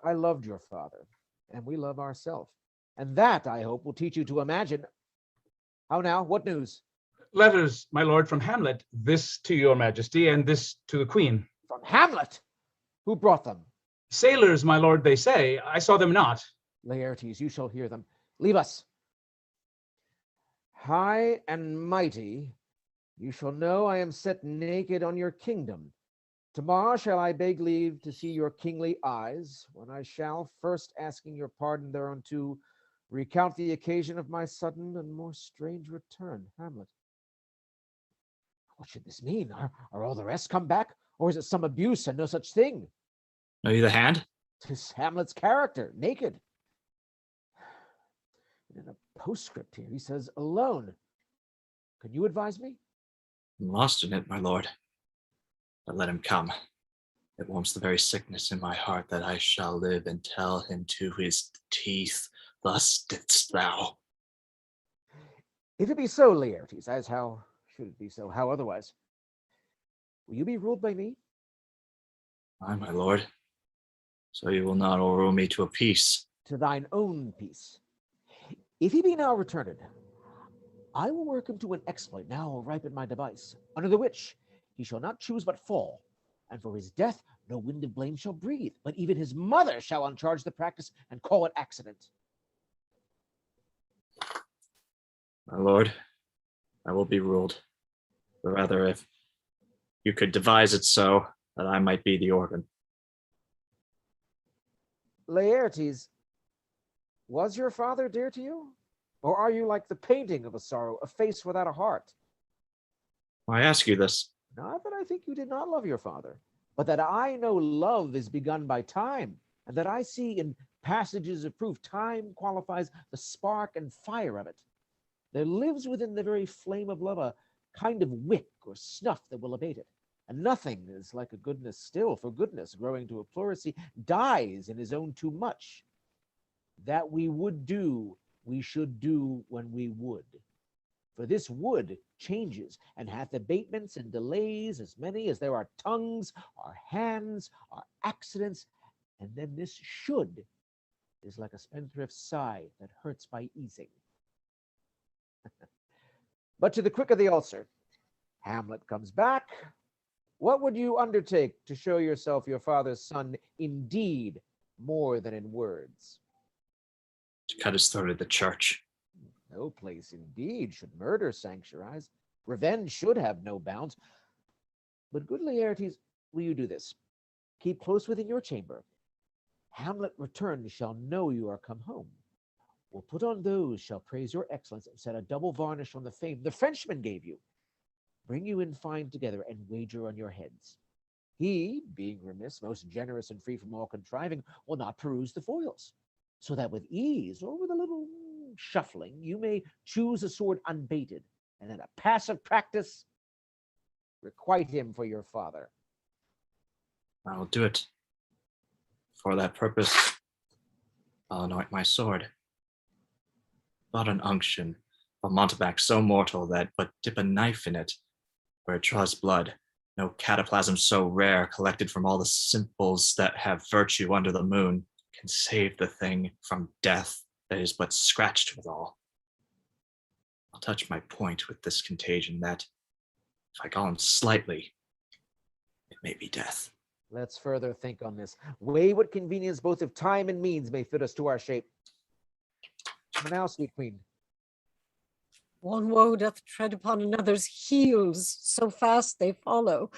I loved your father, and we love ourselves. And that, I hope, will teach you to imagine. How now? What news? Letters, my lord, from Hamlet, this to your majesty, and this to the queen. From Hamlet? Who brought them? Sailors, my lord, they say. I saw them not. Laertes, you shall hear them. Leave us. High and mighty, you shall know I am set naked on your kingdom. Tomorrow shall I beg leave to see your kingly eyes, when I shall, first asking your pardon thereunto, recount the occasion of my sudden and more strange return. Hamlet. What should this mean? Are all the rest come back? Or is it some abuse and no such thing? Know you the hand? 'Tis Hamlet's character, naked. And in a postscript here, he says, alone. Can you advise me? I'm lost in it, my lord. But let him come. It warms the very sickness in my heart that I shall live and tell him to his teeth, thus didst thou. If it be so, Laertes, as how should it be so? How otherwise? Will you be ruled by me? Aye, my lord. So you will not rule me to a peace. To thine own peace. If he be now returned, I will work him to an exploit now ripe in my device, under the which he shall not choose but fall, and for his death no wind of blame shall breathe, but even his mother shall uncharge the practice and call it accident. My lord, I will be ruled. Or rather, if you could devise it so that I might be the organ. Laertes, was your father dear to you? Or are you like the painting of a sorrow, a face without a heart? I ask you this. Not that I think you did not love your father, but that I know love is begun by time, and that I see in passages of proof time qualifies the spark and fire of it. There lives within the very flame of love a kind of wick or snuff that will abate it. And nothing is like a goodness still, for goodness, growing to a pleurisy, dies in his own too much. That we would do, we should do when we would. For this would changes, and hath abatements and delays as many as there are tongues, are hands, are accidents, and then this should is like a spendthrift's sigh that hurts by easing. But to the quick of the ulcer, Hamlet comes back. What would you undertake to show yourself your father's son indeed more than in words? To cut his throat at the church. No place indeed should murder sanctuarize. Revenge should have no bounds. But good Laertes, will you do this? Keep close within your chamber. Hamlet returned shall know you are come home. Will put on those shall praise your excellence and set a double varnish on the fame the Frenchman gave you. Bring you in fine together and wager on your heads. He, being remiss, most generous and free from all contriving, will not peruse the foils, so that with ease or with a little shuffling you may choose a sword unbaited, and in a passive practice requite him for your father. I will do it. For that purpose, I'll anoint my sword. Not an unction, a mountebank so mortal that but dip a knife in it, where it draws blood, no cataplasm so rare, collected from all the simples that have virtue under the moon, can save the thing from death that is but scratched withal. I'll touch my point with this contagion that, if I go on slightly, it may be death. Let's further think on this. Weigh what convenience both of time and means may fit us to our shape. And now, sweet queen. One woe doth tread upon another's heels, so fast they follow.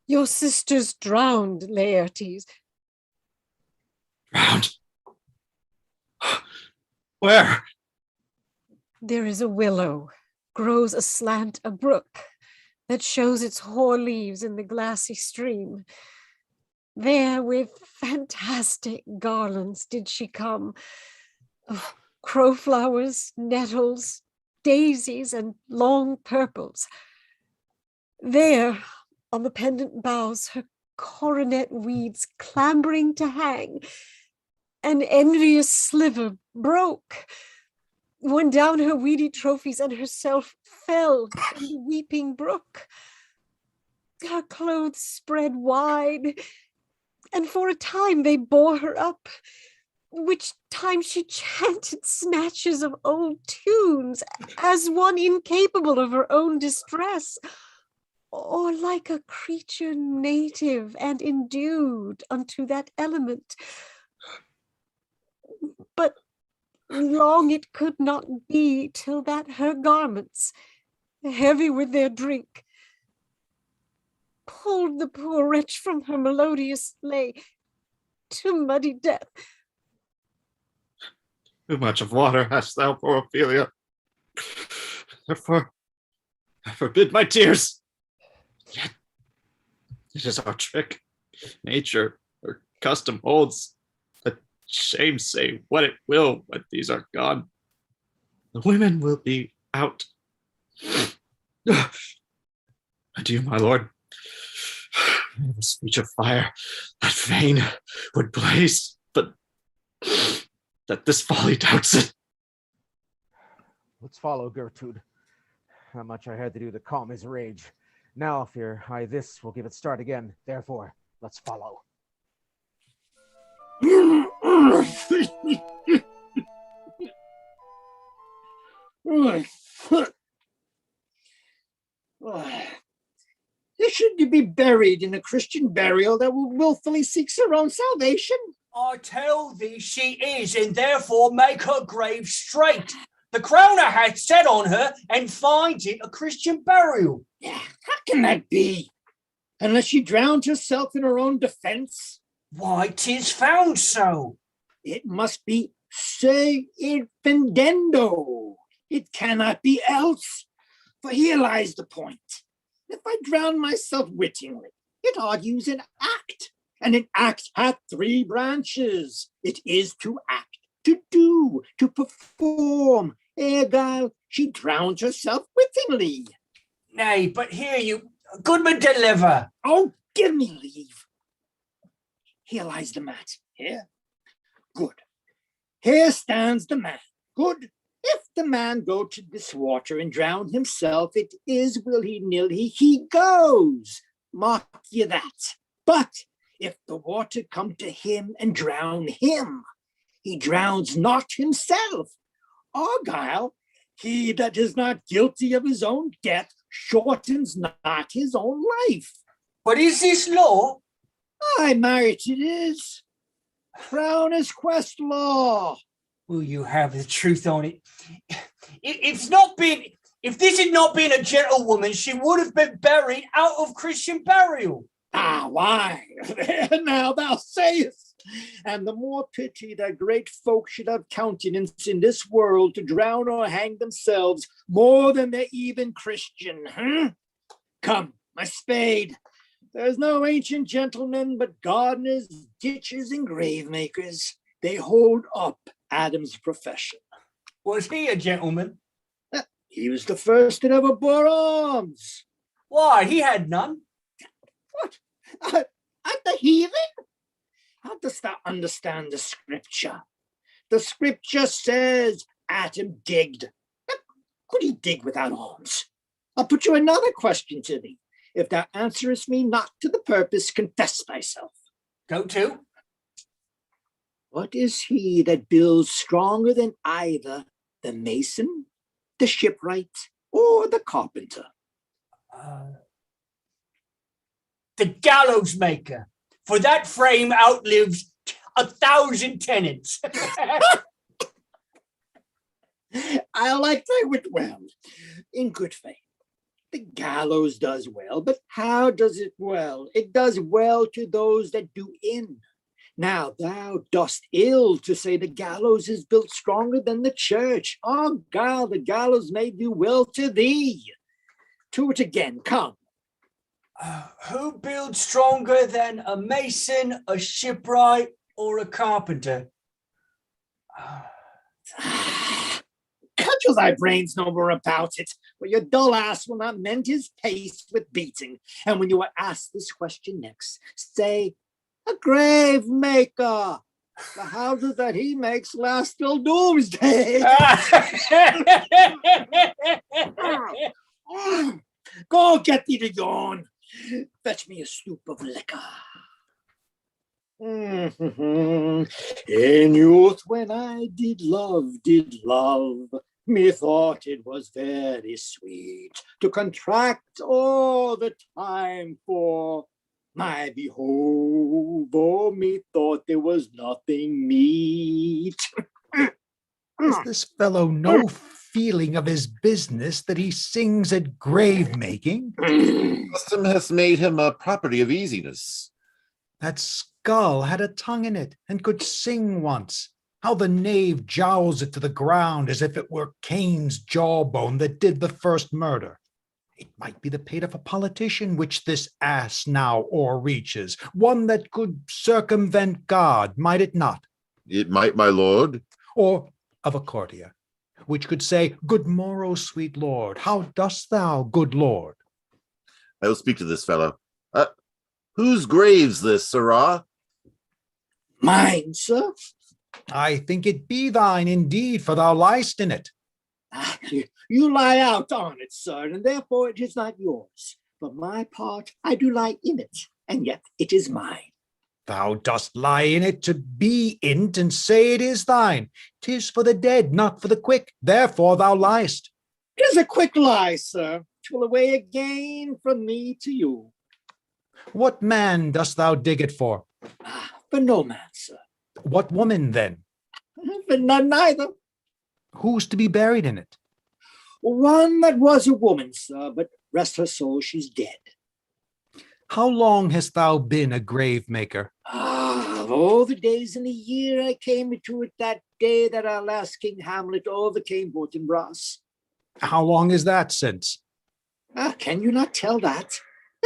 Your sister's drowned, Laertes. Drowned? Where? There is a willow, grows aslant a brook, that shows its hoar leaves in the glassy stream. There with fantastic garlands did she come, of crowflowers, nettles, daisies, and long purples. There, on the pendant boughs, her coronet weeds clambering to hang, an envious sliver broke. when down her weedy trophies and herself fell in the weeping brook. Her clothes spread wide, and for a time they bore her up, which time she chanted snatches of old tunes, as one incapable of her own distress, or like a creature native and endued unto that element. But long it could not be till that her garments, heavy with their drink, pulled the poor wretch from her melodious lay to muddy death. Too much of water hast thou, poor Ophelia. Therefore, I forbid my tears. Yet, it is our trick. Nature or custom holds. Let shame say what it will when these are gone. The women will be out. Adieu, my lord. A speech of fire that fain would blaze, but that this folly doubts it. Let's follow Gertrude. How much I had to do to calm his rage. Now, fear I this will give it start again. Therefore, let's follow. Should you be buried in a Christian burial that willfully seeks her own salvation? I tell thee she is, and therefore make her grave straight. The crowner hath set on her and finds it a Christian burial. Yeah, how can that be? Unless she drowned herself in her own defense? Why, 'tis found so. It must be se infundendo. It cannot be else. For here lies the point. If I drown myself wittingly, it argues an act, and an act hath three branches. It is to act, to do, to perform. Ergo, she drowned herself wittingly. Nay, but here you, Goodman deliver. Oh, give me leave. Here lies the mat. Here. Good. Here stands the man. Good. If the man go to this water and drown himself, it is willy-nilly he goes. Mark ye that. But if the water come to him and drown him, he drowns not himself. Argyle, he that is not guilty of his own death shortens not his own life. But is this law? Aye, marriage it is. Crowner's quest law. Will you have the truth on it? If this had not been a gentlewoman, she would have been buried out of Christian burial. Ah, why? Now thou sayest. And the more pity that great folk should have countenance in this world to drown or hang themselves more than they're even Christian. Come, my spade. There's no ancient gentlemen but gardeners, ditchers, and grave makers. They hold up Adam's profession. Was he a gentleman? He was the first that ever bore arms. Why, he had none. What? At the heathen? How dost thou understand the scripture? The scripture says Adam digged. Could he dig without arms? I'll put you another question to thee. If thou answerest me not to the purpose, confess thyself. Go to. What is he that builds stronger than either the mason, the shipwright, or the carpenter? The gallows maker. For that frame outlives 1,000 tenants. I like thy wit well. In good faith, the gallows does well, but how does it well? It does well to those that do in. Now thou dost ill to say the gallows is built stronger than the church. Oh God, the gallows may do well to thee. To it again, come. Who builds stronger than a mason, a shipwright, or a carpenter? Cudgel thy brains no more about it, for your dull ass will not mend his pace with beating. And when you are asked this question next, say, a grave maker. The houses that he makes last till doomsday. Go get thee to yawn. Fetch me a stoup of liquor. In youth, when I did love, methought it was very sweet to contract all the time for my behove. Oh, methought there was nothing meet. Has this fellow no feeling of his business that he sings at grave making? Custom has made him a property of easiness. That skull had a tongue in it and could sing once. How the knave jowls it to the ground as if it were Cain's jawbone that did the first murder. It might be the pate of a politician which this ass now o'erreaches, one that could circumvent God, might it not? It might, my lord. Or of a courtier, which could say, Good morrow, sweet lord, how dost thou, good lord? I will speak to this fellow. Whose grave's this, sirrah? Mine, sir. I think it be thine indeed, for thou liest in it. You lie out on it, sir, and therefore it is not yours. For my part, I do lie in it, and yet it is mine. Thou dost lie in it to be in't, and say it is thine. 'Tis for the dead, not for the quick. Therefore thou liest. 'Tis a quick lie, sir. 'Twill away again from me to you. What man dost thou dig it for? For no man, sir. What woman then? For none neither. Who's to be buried in it? One that was a woman, sir, but rest her soul, she's dead. How long hast thou been a grave maker? Of all the days in the year, I came into it that day that our last King Hamlet overcame Fortinbras. How long is that since? Can you not tell that?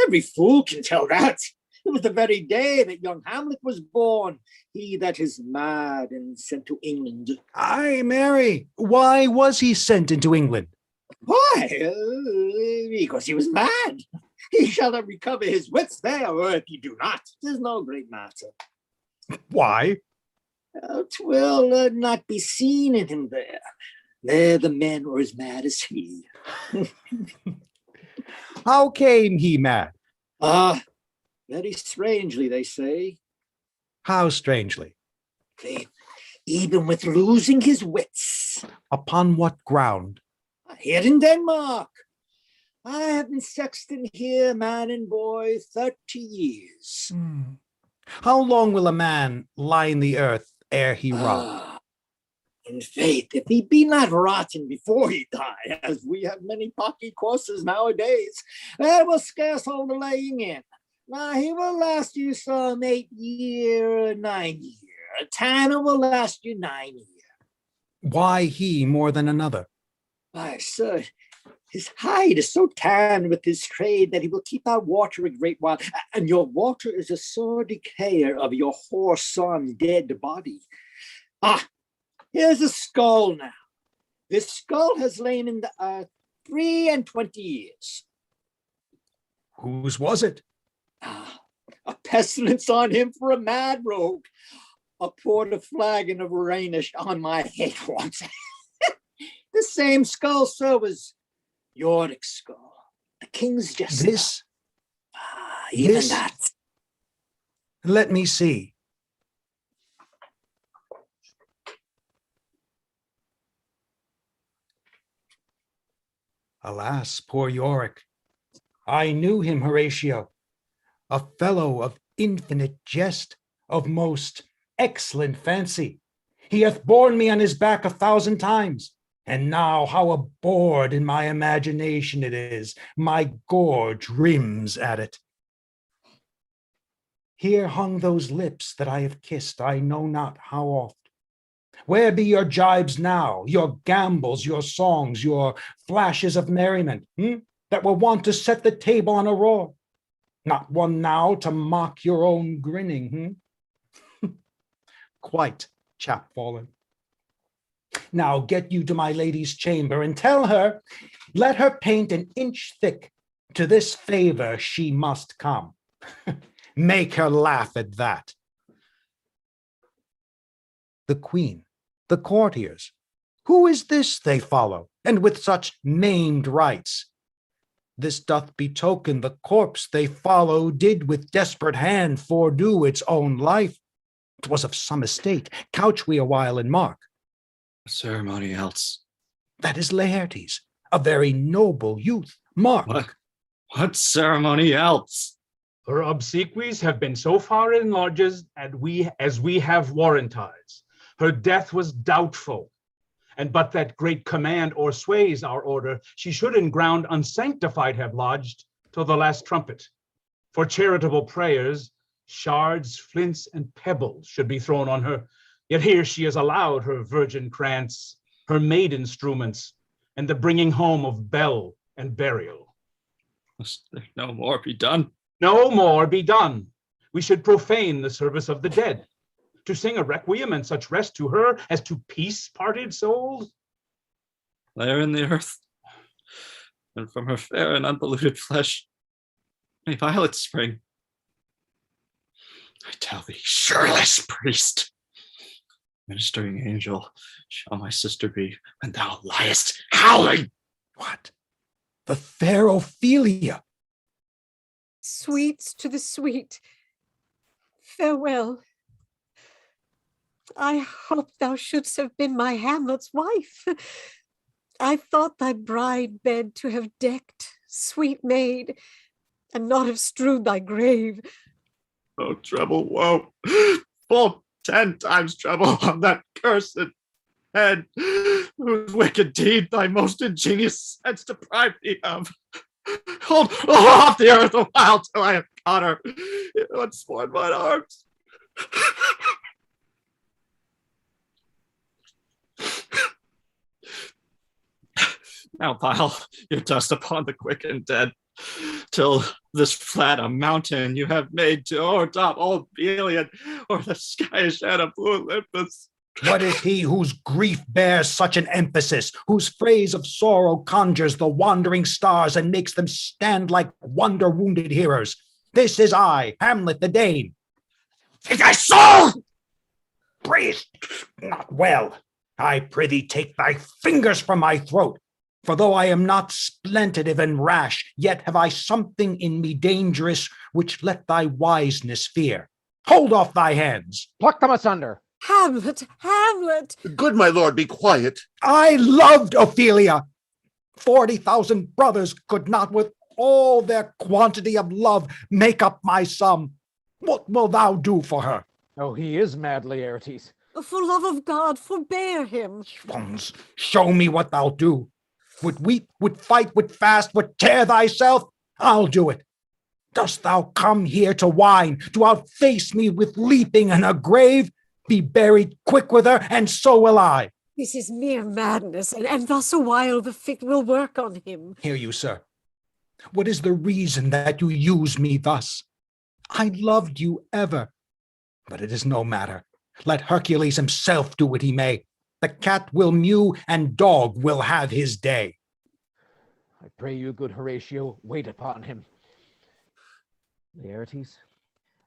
Every fool can tell that. It was the very day that young Hamlet was born, he that is mad and sent to England. Aye, Mary, why was he sent into England? Why? Because he was mad. He shall not recover his wits there, or if he do not, 'tis no great matter. Why? 'Twill not be seen in him there. There the men were as mad as he. How came he mad? Very strangely, they say. How strangely? Faith, even with losing his wits. Upon what ground? Here in Denmark. I have been sexton here, man and boy, 30 years. How long will a man lie in the earth ere he rot? In faith, if he be not rotten before he die, as we have many pocky courses nowadays, that will scarce hold the laying in. Now he will last you some 8 year, 9 year. A tanner will last you 9 year. Why he more than another? Why, sir, his hide is so tanned with his trade that he will keep out water a great while. And your water is a sore decayer of your whoreson dead body. Here's a skull now. This skull has lain in the earth 23 years. Whose was it? A pestilence on him for a mad rogue. I poured a flagon of Rhenish on my head once. The same skull, sir, was Yorick's skull. The king's just this. Even this? that. Let me see. Alas, poor Yorick. I knew him, Horatio, a fellow of infinite jest, of most excellent fancy. He hath borne me on his back 1,000 times, and now how abhorred in my imagination it is, my gorge rims at it. Here hung those lips that I have kissed, I know not how oft. Where be your jibes now, your gambols, your songs, your flashes of merriment, that were wont to set the table on a roar? Not one now to mock your own grinning, Quite chapfallen. Now get you to my lady's chamber and tell her, let her paint an inch thick, to this favor she must come. Make her laugh at that. the queen, the courtiers. Who is this they follow, and with such maimed rites? This doth betoken the corpse they follow did with desperate hand fordo its own life. 'Twas of some estate. Couch we a while and mark. Ceremony else. That is Laertes, a very noble youth. Mark. What ceremony else? Her obsequies have been so far enlarged as we have warranties. Her death was doubtful, and but that great command o'ersways our order, she should in ground unsanctified have lodged till the last trumpet. For charitable prayers, shards, flints, and pebbles should be thrown on her. Yet here she is allowed her virgin krantz, her maid instruments, and the bringing home of bell and burial. Must there no more be done? No more be done. We should profane the service of the dead. To sing a requiem and such rest to her as to peace parted souls? Lay her in the earth, and from her fair and unpolluted flesh may violets spring. I tell thee, sureless priest, ministering angel shall my sister be when thou liest howling. What? The fair Ophelia? Sweets to the sweet. Farewell. I hoped thou shouldst have been my Hamlet's wife. I thought thy bride bed to have decked, sweet maid, and not have strewed thy grave. Oh, treble woe, full 10 times treble on that cursed head, whose wicked deed thy most ingenious sense deprived thee of. Hold off the earth a while till I have caught her once more in mine arms. Now pile your dust upon the quick and dead, till this flat a mountain you have made to o'ertop all Belian, or the sky is shed of blue Olympus. What is he whose grief bears such an emphasis, whose phrase of sorrow conjures the wandering stars and makes them stand like wonder-wounded hearers? This is I, Hamlet the Dane. Take thy soul! Breathe not well. I prithee take thy fingers from my throat. For though I am not splendid and rash, yet have I something in me dangerous, which let thy wiseness fear. Hold off thy hands. Pluck them asunder. Hamlet, Hamlet! Good my lord, be quiet. I loved Ophelia. 40,000 brothers could not with all their quantity of love make up my sum. What wilt thou do for her? Oh, he is mad, Laertes. For love of God, forbear him. Swans, show me what thou do. Would weep, would fight, would fast, would tear thyself? I'll do it. Dost thou come here to whine, to outface me with leaping in her grave? Be buried quick with her, and so will I. This is mere madness, and thus a while the fit will work on him. Hear you, sir. What is the reason that you use me thus? I loved you ever, but it is no matter. Let Hercules himself do what he may. The cat will mew, and dog will have his day. I pray you, good Horatio, wait upon him. Laertes,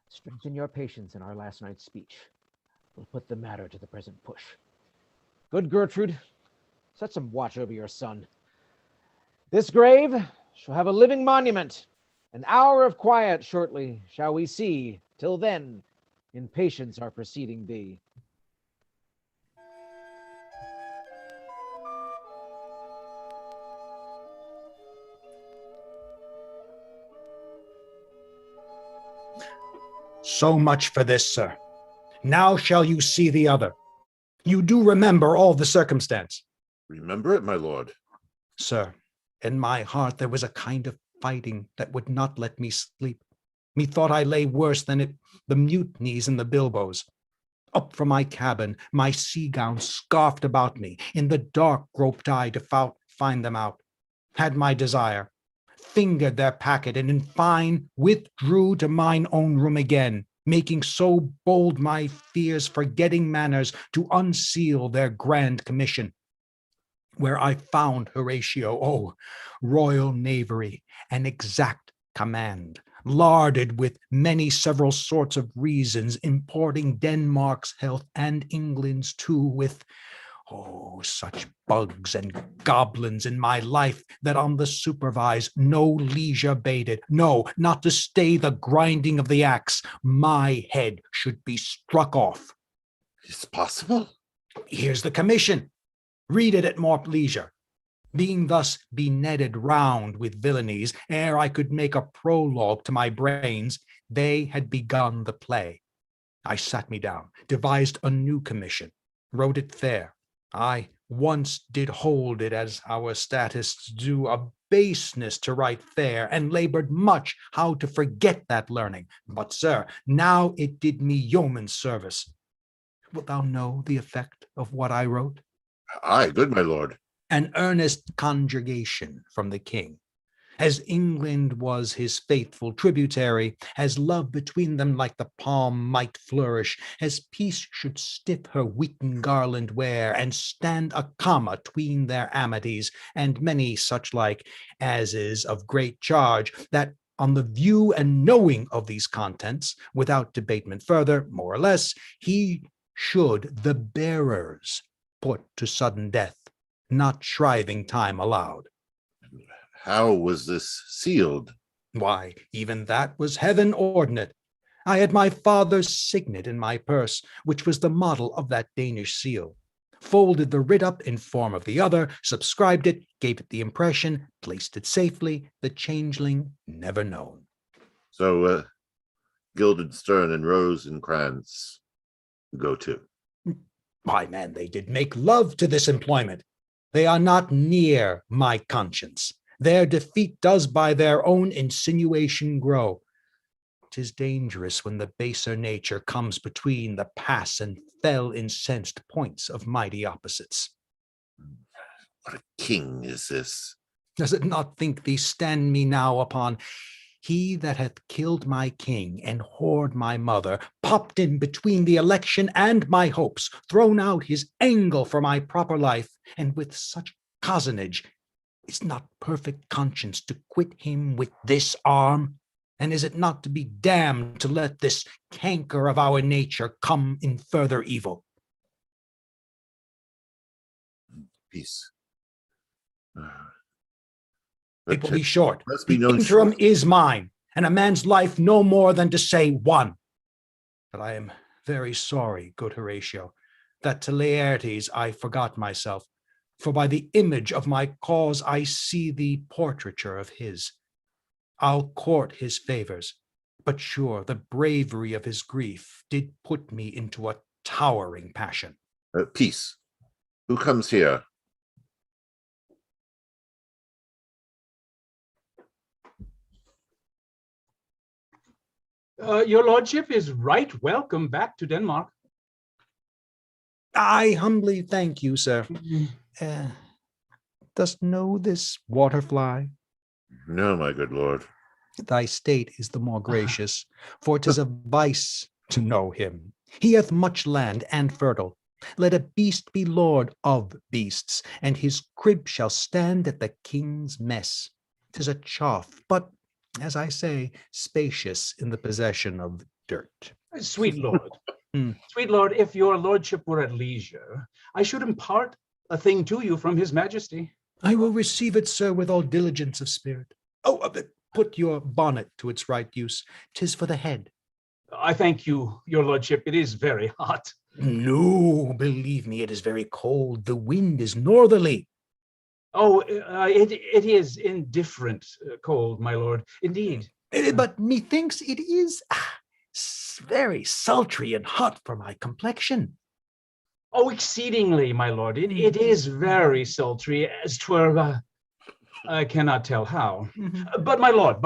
strengthen your patience in our last night's speech. We'll put the matter to the present push. Good Gertrude, set some watch over your son. This grave shall have a living monument. An hour of quiet shortly shall we see. Till then, in patience our proceeding be. So much for this, sir. Now shall you see the other. You do remember all the circumstance? Remember it, my lord. Sir, in my heart there was a kind of fighting that would not let me sleep. Methought I lay worse than the mutinies and the bilboes. Up from my cabin, my sea gown scarfed about me. In the dark groped I to find them out. Had my desire, fingered their packet, and in fine withdrew to mine own room again, making so bold my fears, forgetting manners, to unseal their grand commission. Where I found Horatio, oh, royal knavery, and exact command, larded with many several sorts of reasons, importing Denmark's health and England's too, with such bugs and goblins in my life that on the supervise no leisure bated, no, not to stay the grinding of the axe, my head should be struck off. It's possible. Here's the commission. Read it at more leisure. Being thus benetted round with villainies, ere I could make a prologue to my brains, they had begun the play. I sat me down, devised a new commission, wrote it fair. I once did hold it, as our statists do, a baseness to write fair, and labored much how to forget that learning. But, sir, now it did me yeoman's service. Wilt thou know the effect of what I wrote? Aye, good my lord. An earnest conjugation from the king. As England was his faithful tributary, as love between them like the palm might flourish, as peace should stiff her wheaten garland wear, and stand a comma tween their amities, and many such like, as is of great charge, that on the view and knowing of these contents, without debatement further, more or less, he should the bearers put to sudden death, not shriving time allowed. How was this sealed? Why, even that was heaven ordinate. I had my father's signet in my purse, which was the model of that Danish seal. Folded the writ up in form of the other, subscribed it, gave it the impression, placed it safely, the changeling never known. So, Guildenstern and Rosencrantz go to. Why, man, they did make love to this employment. They are not near my conscience. Their defeat does by their own insinuation grow. 'Tis dangerous when the baser nature comes between the pass and fell incensed points of mighty opposites. What a king is this? Does it not think thee stand me now upon he that hath killed my king and whored my mother, popped in between the election and my hopes, thrown out his angle for my proper life, and with such cozenage, is not perfect conscience to quit him with this arm? And is it not to be damned to let this canker of our nature come in further evil? Peace. It will be short. Must be The no interim short. is mine, and a man's life no more than to say one. But I am very sorry, good Horatio, that to Laertes I forgot myself, for by the image of my cause I see the portraiture of his. I'll court his favors, but sure the bravery of his grief did put me into a towering passion. Peace. Who comes here? Your lordship is right welcome back to Denmark. I humbly thank you, sir. Dost know this waterfly? No, my good lord. Thy state is the more gracious, for 'tis a vice to know him. He hath much land and fertile. Let a beast be lord of beasts, and his crib shall stand at the king's mess. 'Tis a chaff, but, as I say, spacious in the possession of dirt. Sweet lord, sweet lord, if your lordship were at leisure, I should impart a thing to you from his majesty. I will receive it, sir, with all diligence of spirit. Put your bonnet to its right use. 'Tis for the head. I thank you, your lordship. It is very hot. No, believe me, it is very cold. The wind is northerly. Oh, it is indifferent cold, my lord, indeed. But methinks it is very sultry and hot for my complexion. Oh, exceedingly, my lord. It is very sultry, as 'twere, I cannot tell how. But my lord,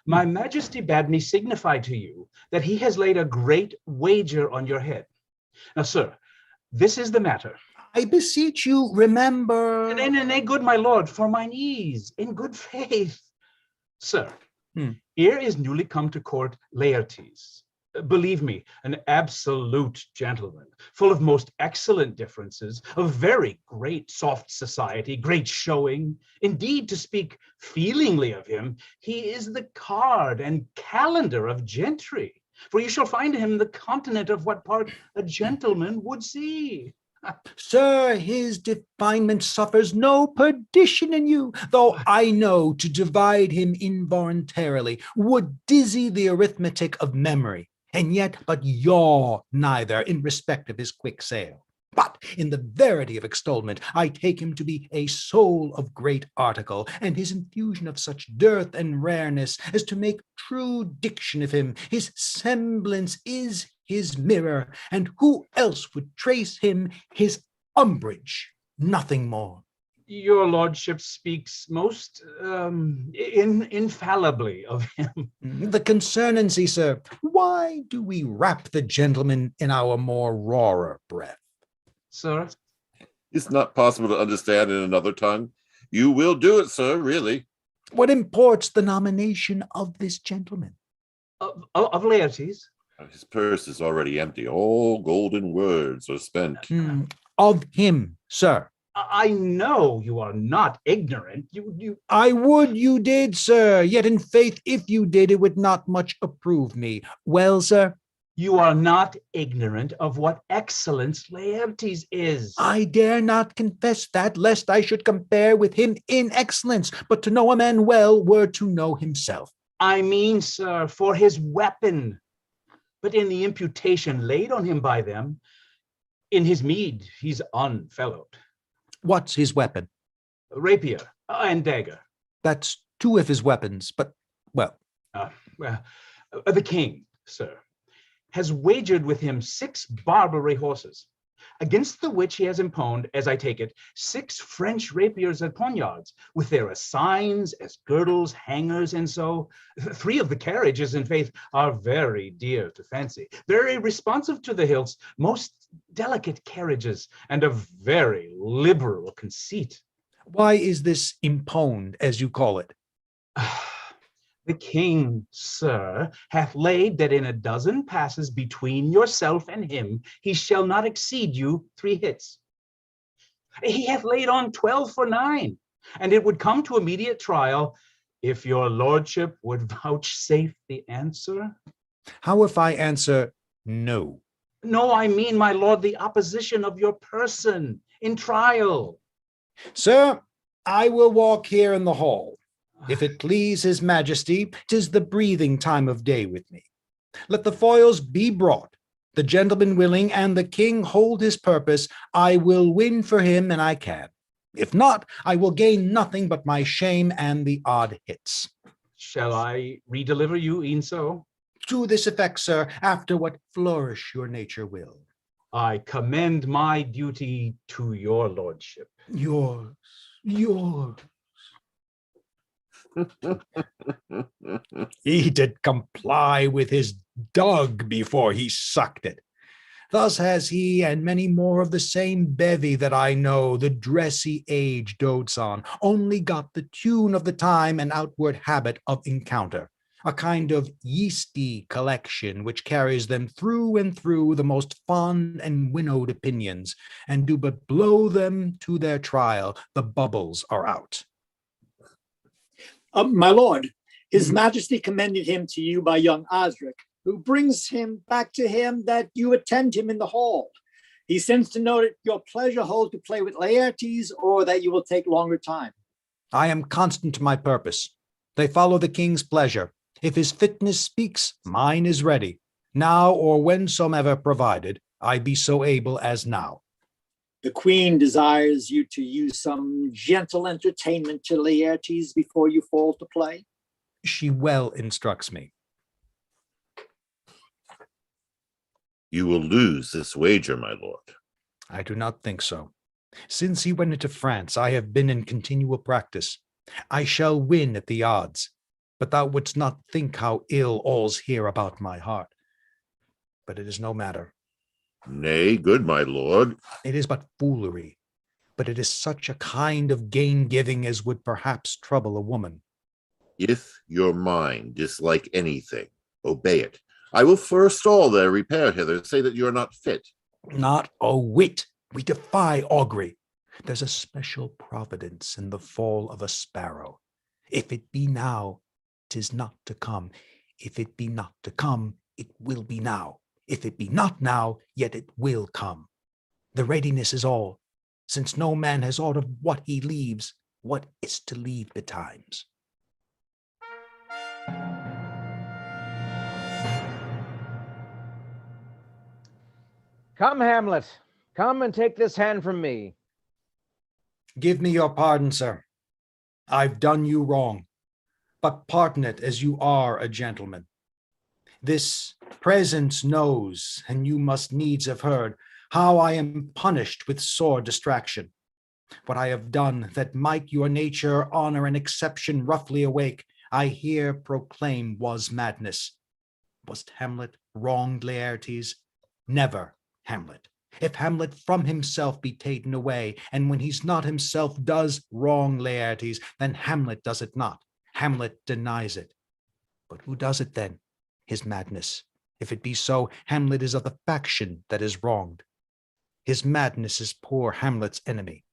my majesty bade me signify to you that he has laid a great wager on your head. Now, sir, this is the matter. I beseech you, remember. Nay, good my lord, for mine ease, in good faith. Sir, here is newly come to court Laertes, Believe me, an absolute gentleman, full of most excellent differences, of very great soft society, great showing. Indeed, to speak feelingly of him, he is the card and calendar of gentry. For you shall find him the continent of what part a gentleman would see. Sir, his definement suffers no perdition in you, though I know to divide him involuntarily would dizzy the arithmetic of memory, and yet but yaw neither in respect of his quick sail. But in the verity of extolment, I take him to be a soul of great article, and his infusion of such dearth and rareness as to make true diction of him. His semblance is his mirror, and who else would trace him his umbrage? Nothing more. Your lordship speaks most infallibly of him. The concernancy, sir, why do we wrap the gentleman in our more rawer breath? Sir? It's not possible to understand in another tongue. You will do it, sir, really. What imports the nomination of this gentleman? Of Laertes? His purse is already empty. All golden words are spent. Of him, sir. I know you are not ignorant. You. I would you did, sir. Yet in faith, if you did, it would not much approve me. Well, sir? You are not ignorant of what excellence Laertes is. I dare not confess that, lest I should compare with him in excellence. But to know a man well were to know himself. I mean, sir, for his weapon. But in the imputation laid on him by them, in his meed, he's unfellowed. What's his weapon? Rapier and dagger. That's two of his weapons, but, well. The king, sir, has wagered with him 6 Barbary horses, against the which he has imponed, as I take it, 6 French rapiers and poniards, with their assigns as girdles, hangers, and so. 3 of the carriages, in faith, are very dear to fancy, very responsive to the hilts, most delicate carriages, and of very liberal conceit. Why is this imponed, as you call it? The king, sir, hath laid that in a dozen passes between yourself and him, he shall not exceed you 3 hits. He hath laid on 12 for 9, and it would come to immediate trial if your lordship would vouchsafe the answer. How if I answer no? No, I mean, my lord, the opposition of your person in trial. Sir, I will walk here in the hall. If it please his majesty, 'tis the breathing time of day with me. Let the foils be brought, the gentleman willing, and the king hold his purpose, I will win for him, and I can. If not, I will gain nothing but my shame and the odd hits. Shall I redeliver you e'en so? To this effect, sir, after what flourish your nature will. I commend my duty to your lordship. Yours. He did comply with his dug before he sucked it. Thus has he and many more of the same bevy that I know the dressy age dotes on, only got the tune of the time and outward habit of encounter, a kind of yeasty collection which carries them through and through the most fond and winnowed opinions, and do but blow them to their trial, the bubbles are out. My lord, his majesty commended him to you by young Osric, who brings him back to him that you attend him in the hall. He sends to know that your pleasure holds to play with Laertes, or that you will take longer time. I am constant to my purpose. They follow the king's pleasure. If his fitness speaks, mine is ready. Now or whensoever provided, I be so able as now. The queen desires you to use some gentle entertainment to Laertes before you fall to play. She well instructs me. You will lose this wager, my lord. I do not think so. Since he went into France, I have been in continual practice. I shall win at the odds, but thou wouldst not think how ill all's here about my heart. But it is no matter. Nay, good my lord. It is but foolery, but it is such a kind of gain-giving as would perhaps trouble a woman. If your mind dislike anything, obey it. I will forestall their repair hither, say that you are not fit. Not a whit. We defy augury. There's a special providence in the fall of a sparrow. If it be now, 'tis not to come. If it be not to come, it will be now. If it be not now, yet it will come. The readiness is all, since no man has aught of what he leaves. What is to leave betimes? Come, Hamlet, come and take this hand from me. Give me your pardon, sir. I've done you wrong, but pardon it as you are a gentleman. This presence knows, and you must needs have heard, how I am punished with sore distraction. What I have done that might your nature, honor, and exception roughly awake, I here proclaim was madness. Was Hamlet wronged, Laertes? Never, Hamlet. If Hamlet from himself be taken away, and when he's not himself does wrong Laertes, then Hamlet does it not. Hamlet denies it. But who does it then? His madness. If it be so, Hamlet is of the faction that is wronged. His madness is poor Hamlet's enemy.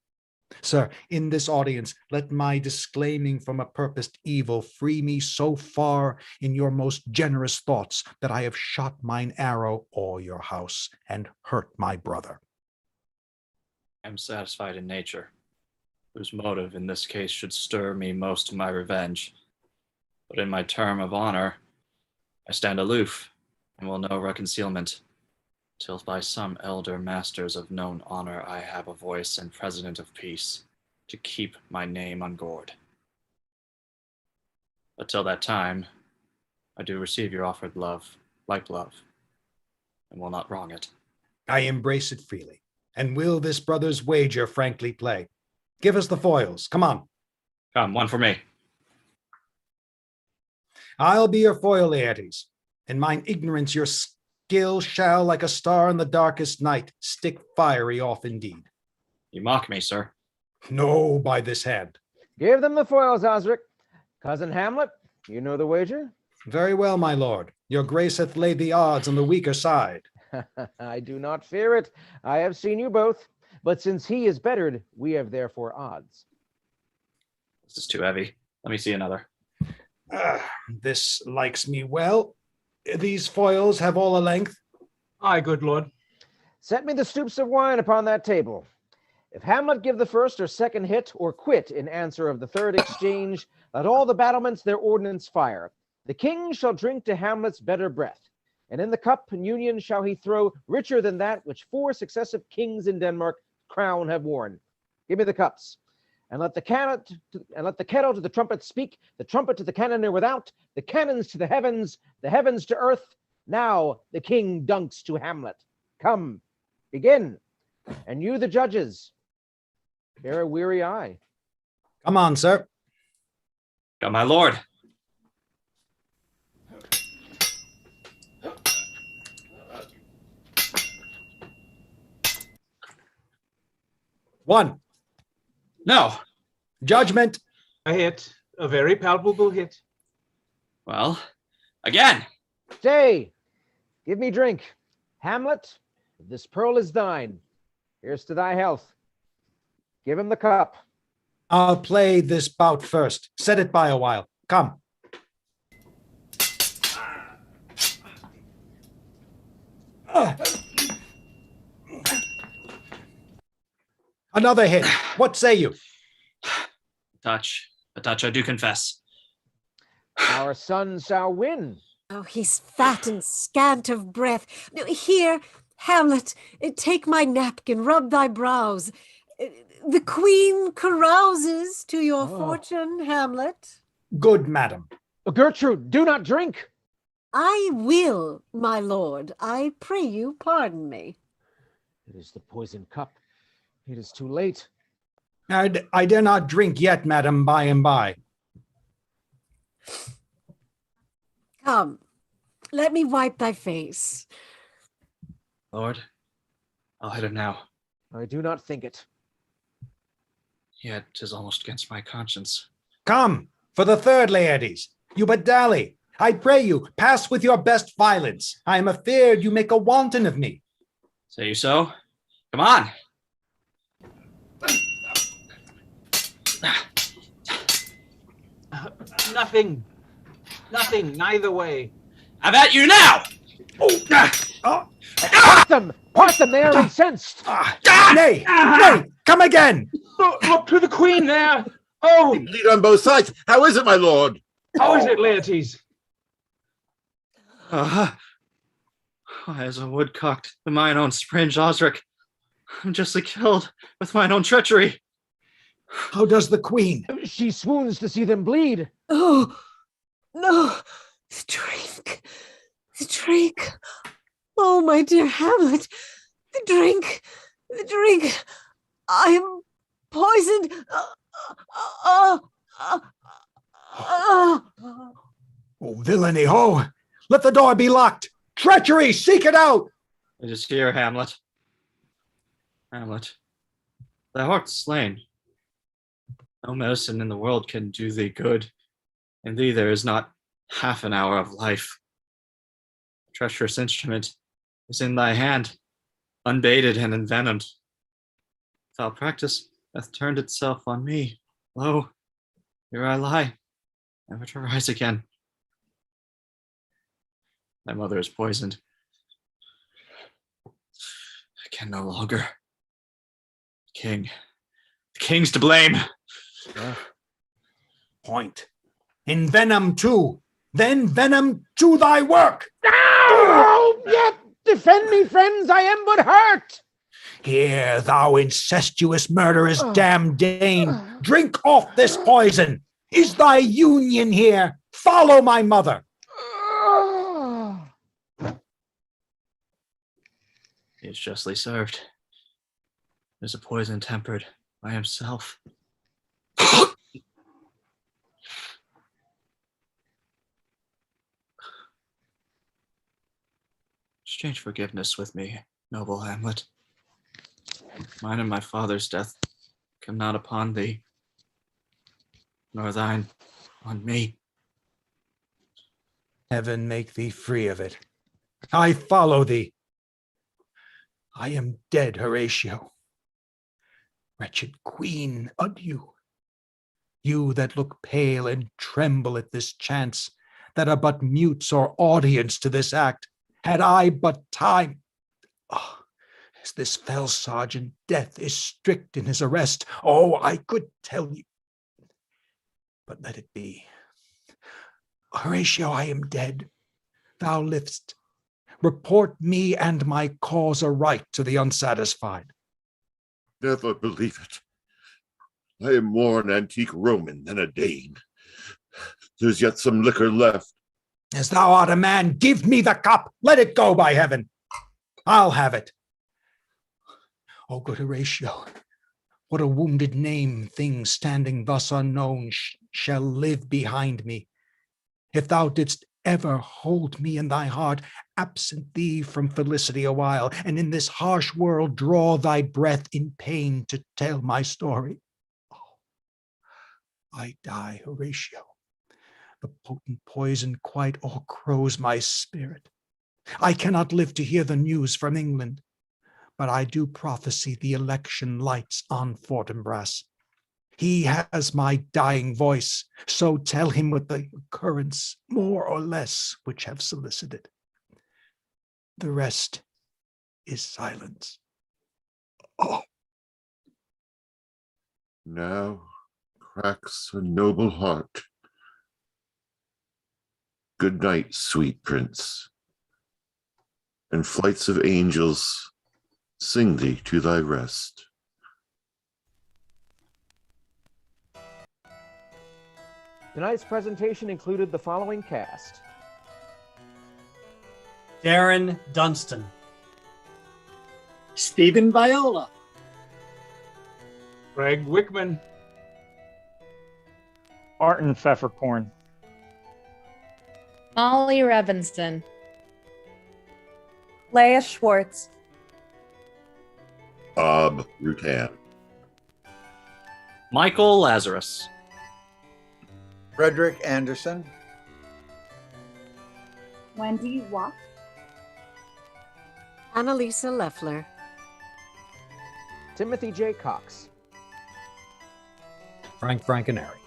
Sir, in this audience, let my disclaiming from a purposed evil free me so far in your most generous thoughts that I have shot mine arrow o'er your house and hurt my brother. I am satisfied in nature, whose motive in this case should stir me most to my revenge. But in my term of honor, I stand aloof and will know reconciliament, till by some elder masters of known honor I have a voice and president of peace to keep my name ungored. But till that time, I do receive your offered love, like love, and will not wrong it. I embrace it freely, and will this brother's wager frankly play. Give us the foils, come on. Come, one for me. I'll be your foil, Laertes. In mine ignorance your skill shall, like a star in the darkest night, stick fiery off indeed. You mock me, sir. No, by this hand. Give them the foils, Osric. Cousin Hamlet, you know the wager? Very well, my lord. Your grace hath laid the odds on the weaker side. I do not fear it. I have seen you both. But since he is bettered, we have therefore odds. This is too heavy. Let me see another. This likes me well. These foils have all a length. Aye, good lord. Set me the stoops of wine upon that table. If Hamlet give the first or second hit, or quit in answer of the third exchange, let all the battlements their ordnance fire. The king shall drink to Hamlet's better breath, and in the cup and union shall he throw richer than that which 4 successive kings in Denmark crown have worn. Give me the cups. And let the kettle to the trumpet speak, the trumpet to the cannoneer without, the cannons to the heavens to earth. Now the king dunks to Hamlet. Come, begin. And you, the judges, bear a weary eye. Come on, sir. Go, my lord. One. No. Judgment. A hit, a very palpable hit. Well, again. Say, give me drink. Hamlet, this pearl is thine. Here's to thy health. Give him the cup. I'll play this bout first. Set it by a while. Come. Another hit. What say you? A touch I do confess. Our son shall win. Oh, he's fat and scant of breath. Here, Hamlet, take my napkin, rub thy brows. The queen carouses to your fortune, Hamlet. Good, madam. Gertrude, do not drink. I will, my lord. I pray you pardon me. It is the poisoned cup. It is too late. I dare not drink yet, madam, by and by. Come, let me wipe thy face. Lord, I'll hit him now. I do not think it. Yet 'tis almost against my conscience. Come, for the third, Laertes. You but dally. I pray you, pass with your best violence. I am afeard you make a wanton of me. Say you so? Come on. Nothing. Nothing, neither way. Have at you now! Part them, they are incensed. Nay, come again. Look to the queen there. Oh, They bleed on both sides. How is it, my lord? how is it, Laertes? As a woodcock to mine own springe Osric, I'm justly killed with mine own treachery. How does the queen? She swoons to see them bleed. Oh, no. The drink. The drink. Oh, my dear Hamlet. The drink. The drink. I am poisoned. Oh, villainy, ho! Let the door be locked. Treachery, seek it out. It is here, Hamlet. Hamlet, thou art slain. No medicine in the world can do thee good. In thee there is not half an hour of life. The treacherous instrument is in thy hand, unbaited and envenomed. Foul practice hath turned itself on me. Lo, here I lie, never to rise again. My mother is poisoned. I can no longer. The king's to blame. Point. Envenom too. Then venom to thy work. Yet defend me, friends, I am but hurt. Here, thou incestuous murderous damned Dane, drink off this poison. Is thy union here? Follow my mother. He is justly served. There's a poison tempered by himself. Exchange forgiveness with me, noble Hamlet. Mine and my father's death come not upon thee, nor thine on me. Heaven make thee free of it. I follow thee. I am dead, Horatio. Wretched queen, adieu. You that look pale and tremble at this chance, that are but mutes or audience to this act, had I but time. Oh, as this fell sergeant, death is strict in his arrest. Oh, I could tell you. But let it be. Horatio, I am dead. Thou livest. Report me and my cause aright to the unsatisfied. Never believe it. I am more an antique Roman than a Dane. There's yet some liquor left. As thou art a man, give me the cup. Let it go, by heaven. I'll have it. Oh, good Horatio, what a wounded name things standing thus unknown shall live behind me. If thou didst ever hold me in thy heart, absent thee from felicity a while, and in this harsh world draw thy breath in pain to tell my story. Oh, I die, Horatio. The potent poison quite o'ercrows my spirit. I cannot live to hear the news from England, but I do prophesy the election lights on Fortinbras. He has my dying voice, so tell him with the occurrence, more or less, which have solicited. The rest is silence. Oh. Now cracks a noble heart. Good night, sweet prince, and flights of angels sing thee to thy rest. Tonight's presentation included the following cast. Darren Dunstan, Stephen Viola, Greg Wickman, Martin Pfeffercorn, Molly Revinston, Leah Schwartz, Bob Rutan, Michael Lazarus, Frederick Anderson, Wendy Watt, Annalisa Leffler, Timothy J. Cox, Frank Frankenary.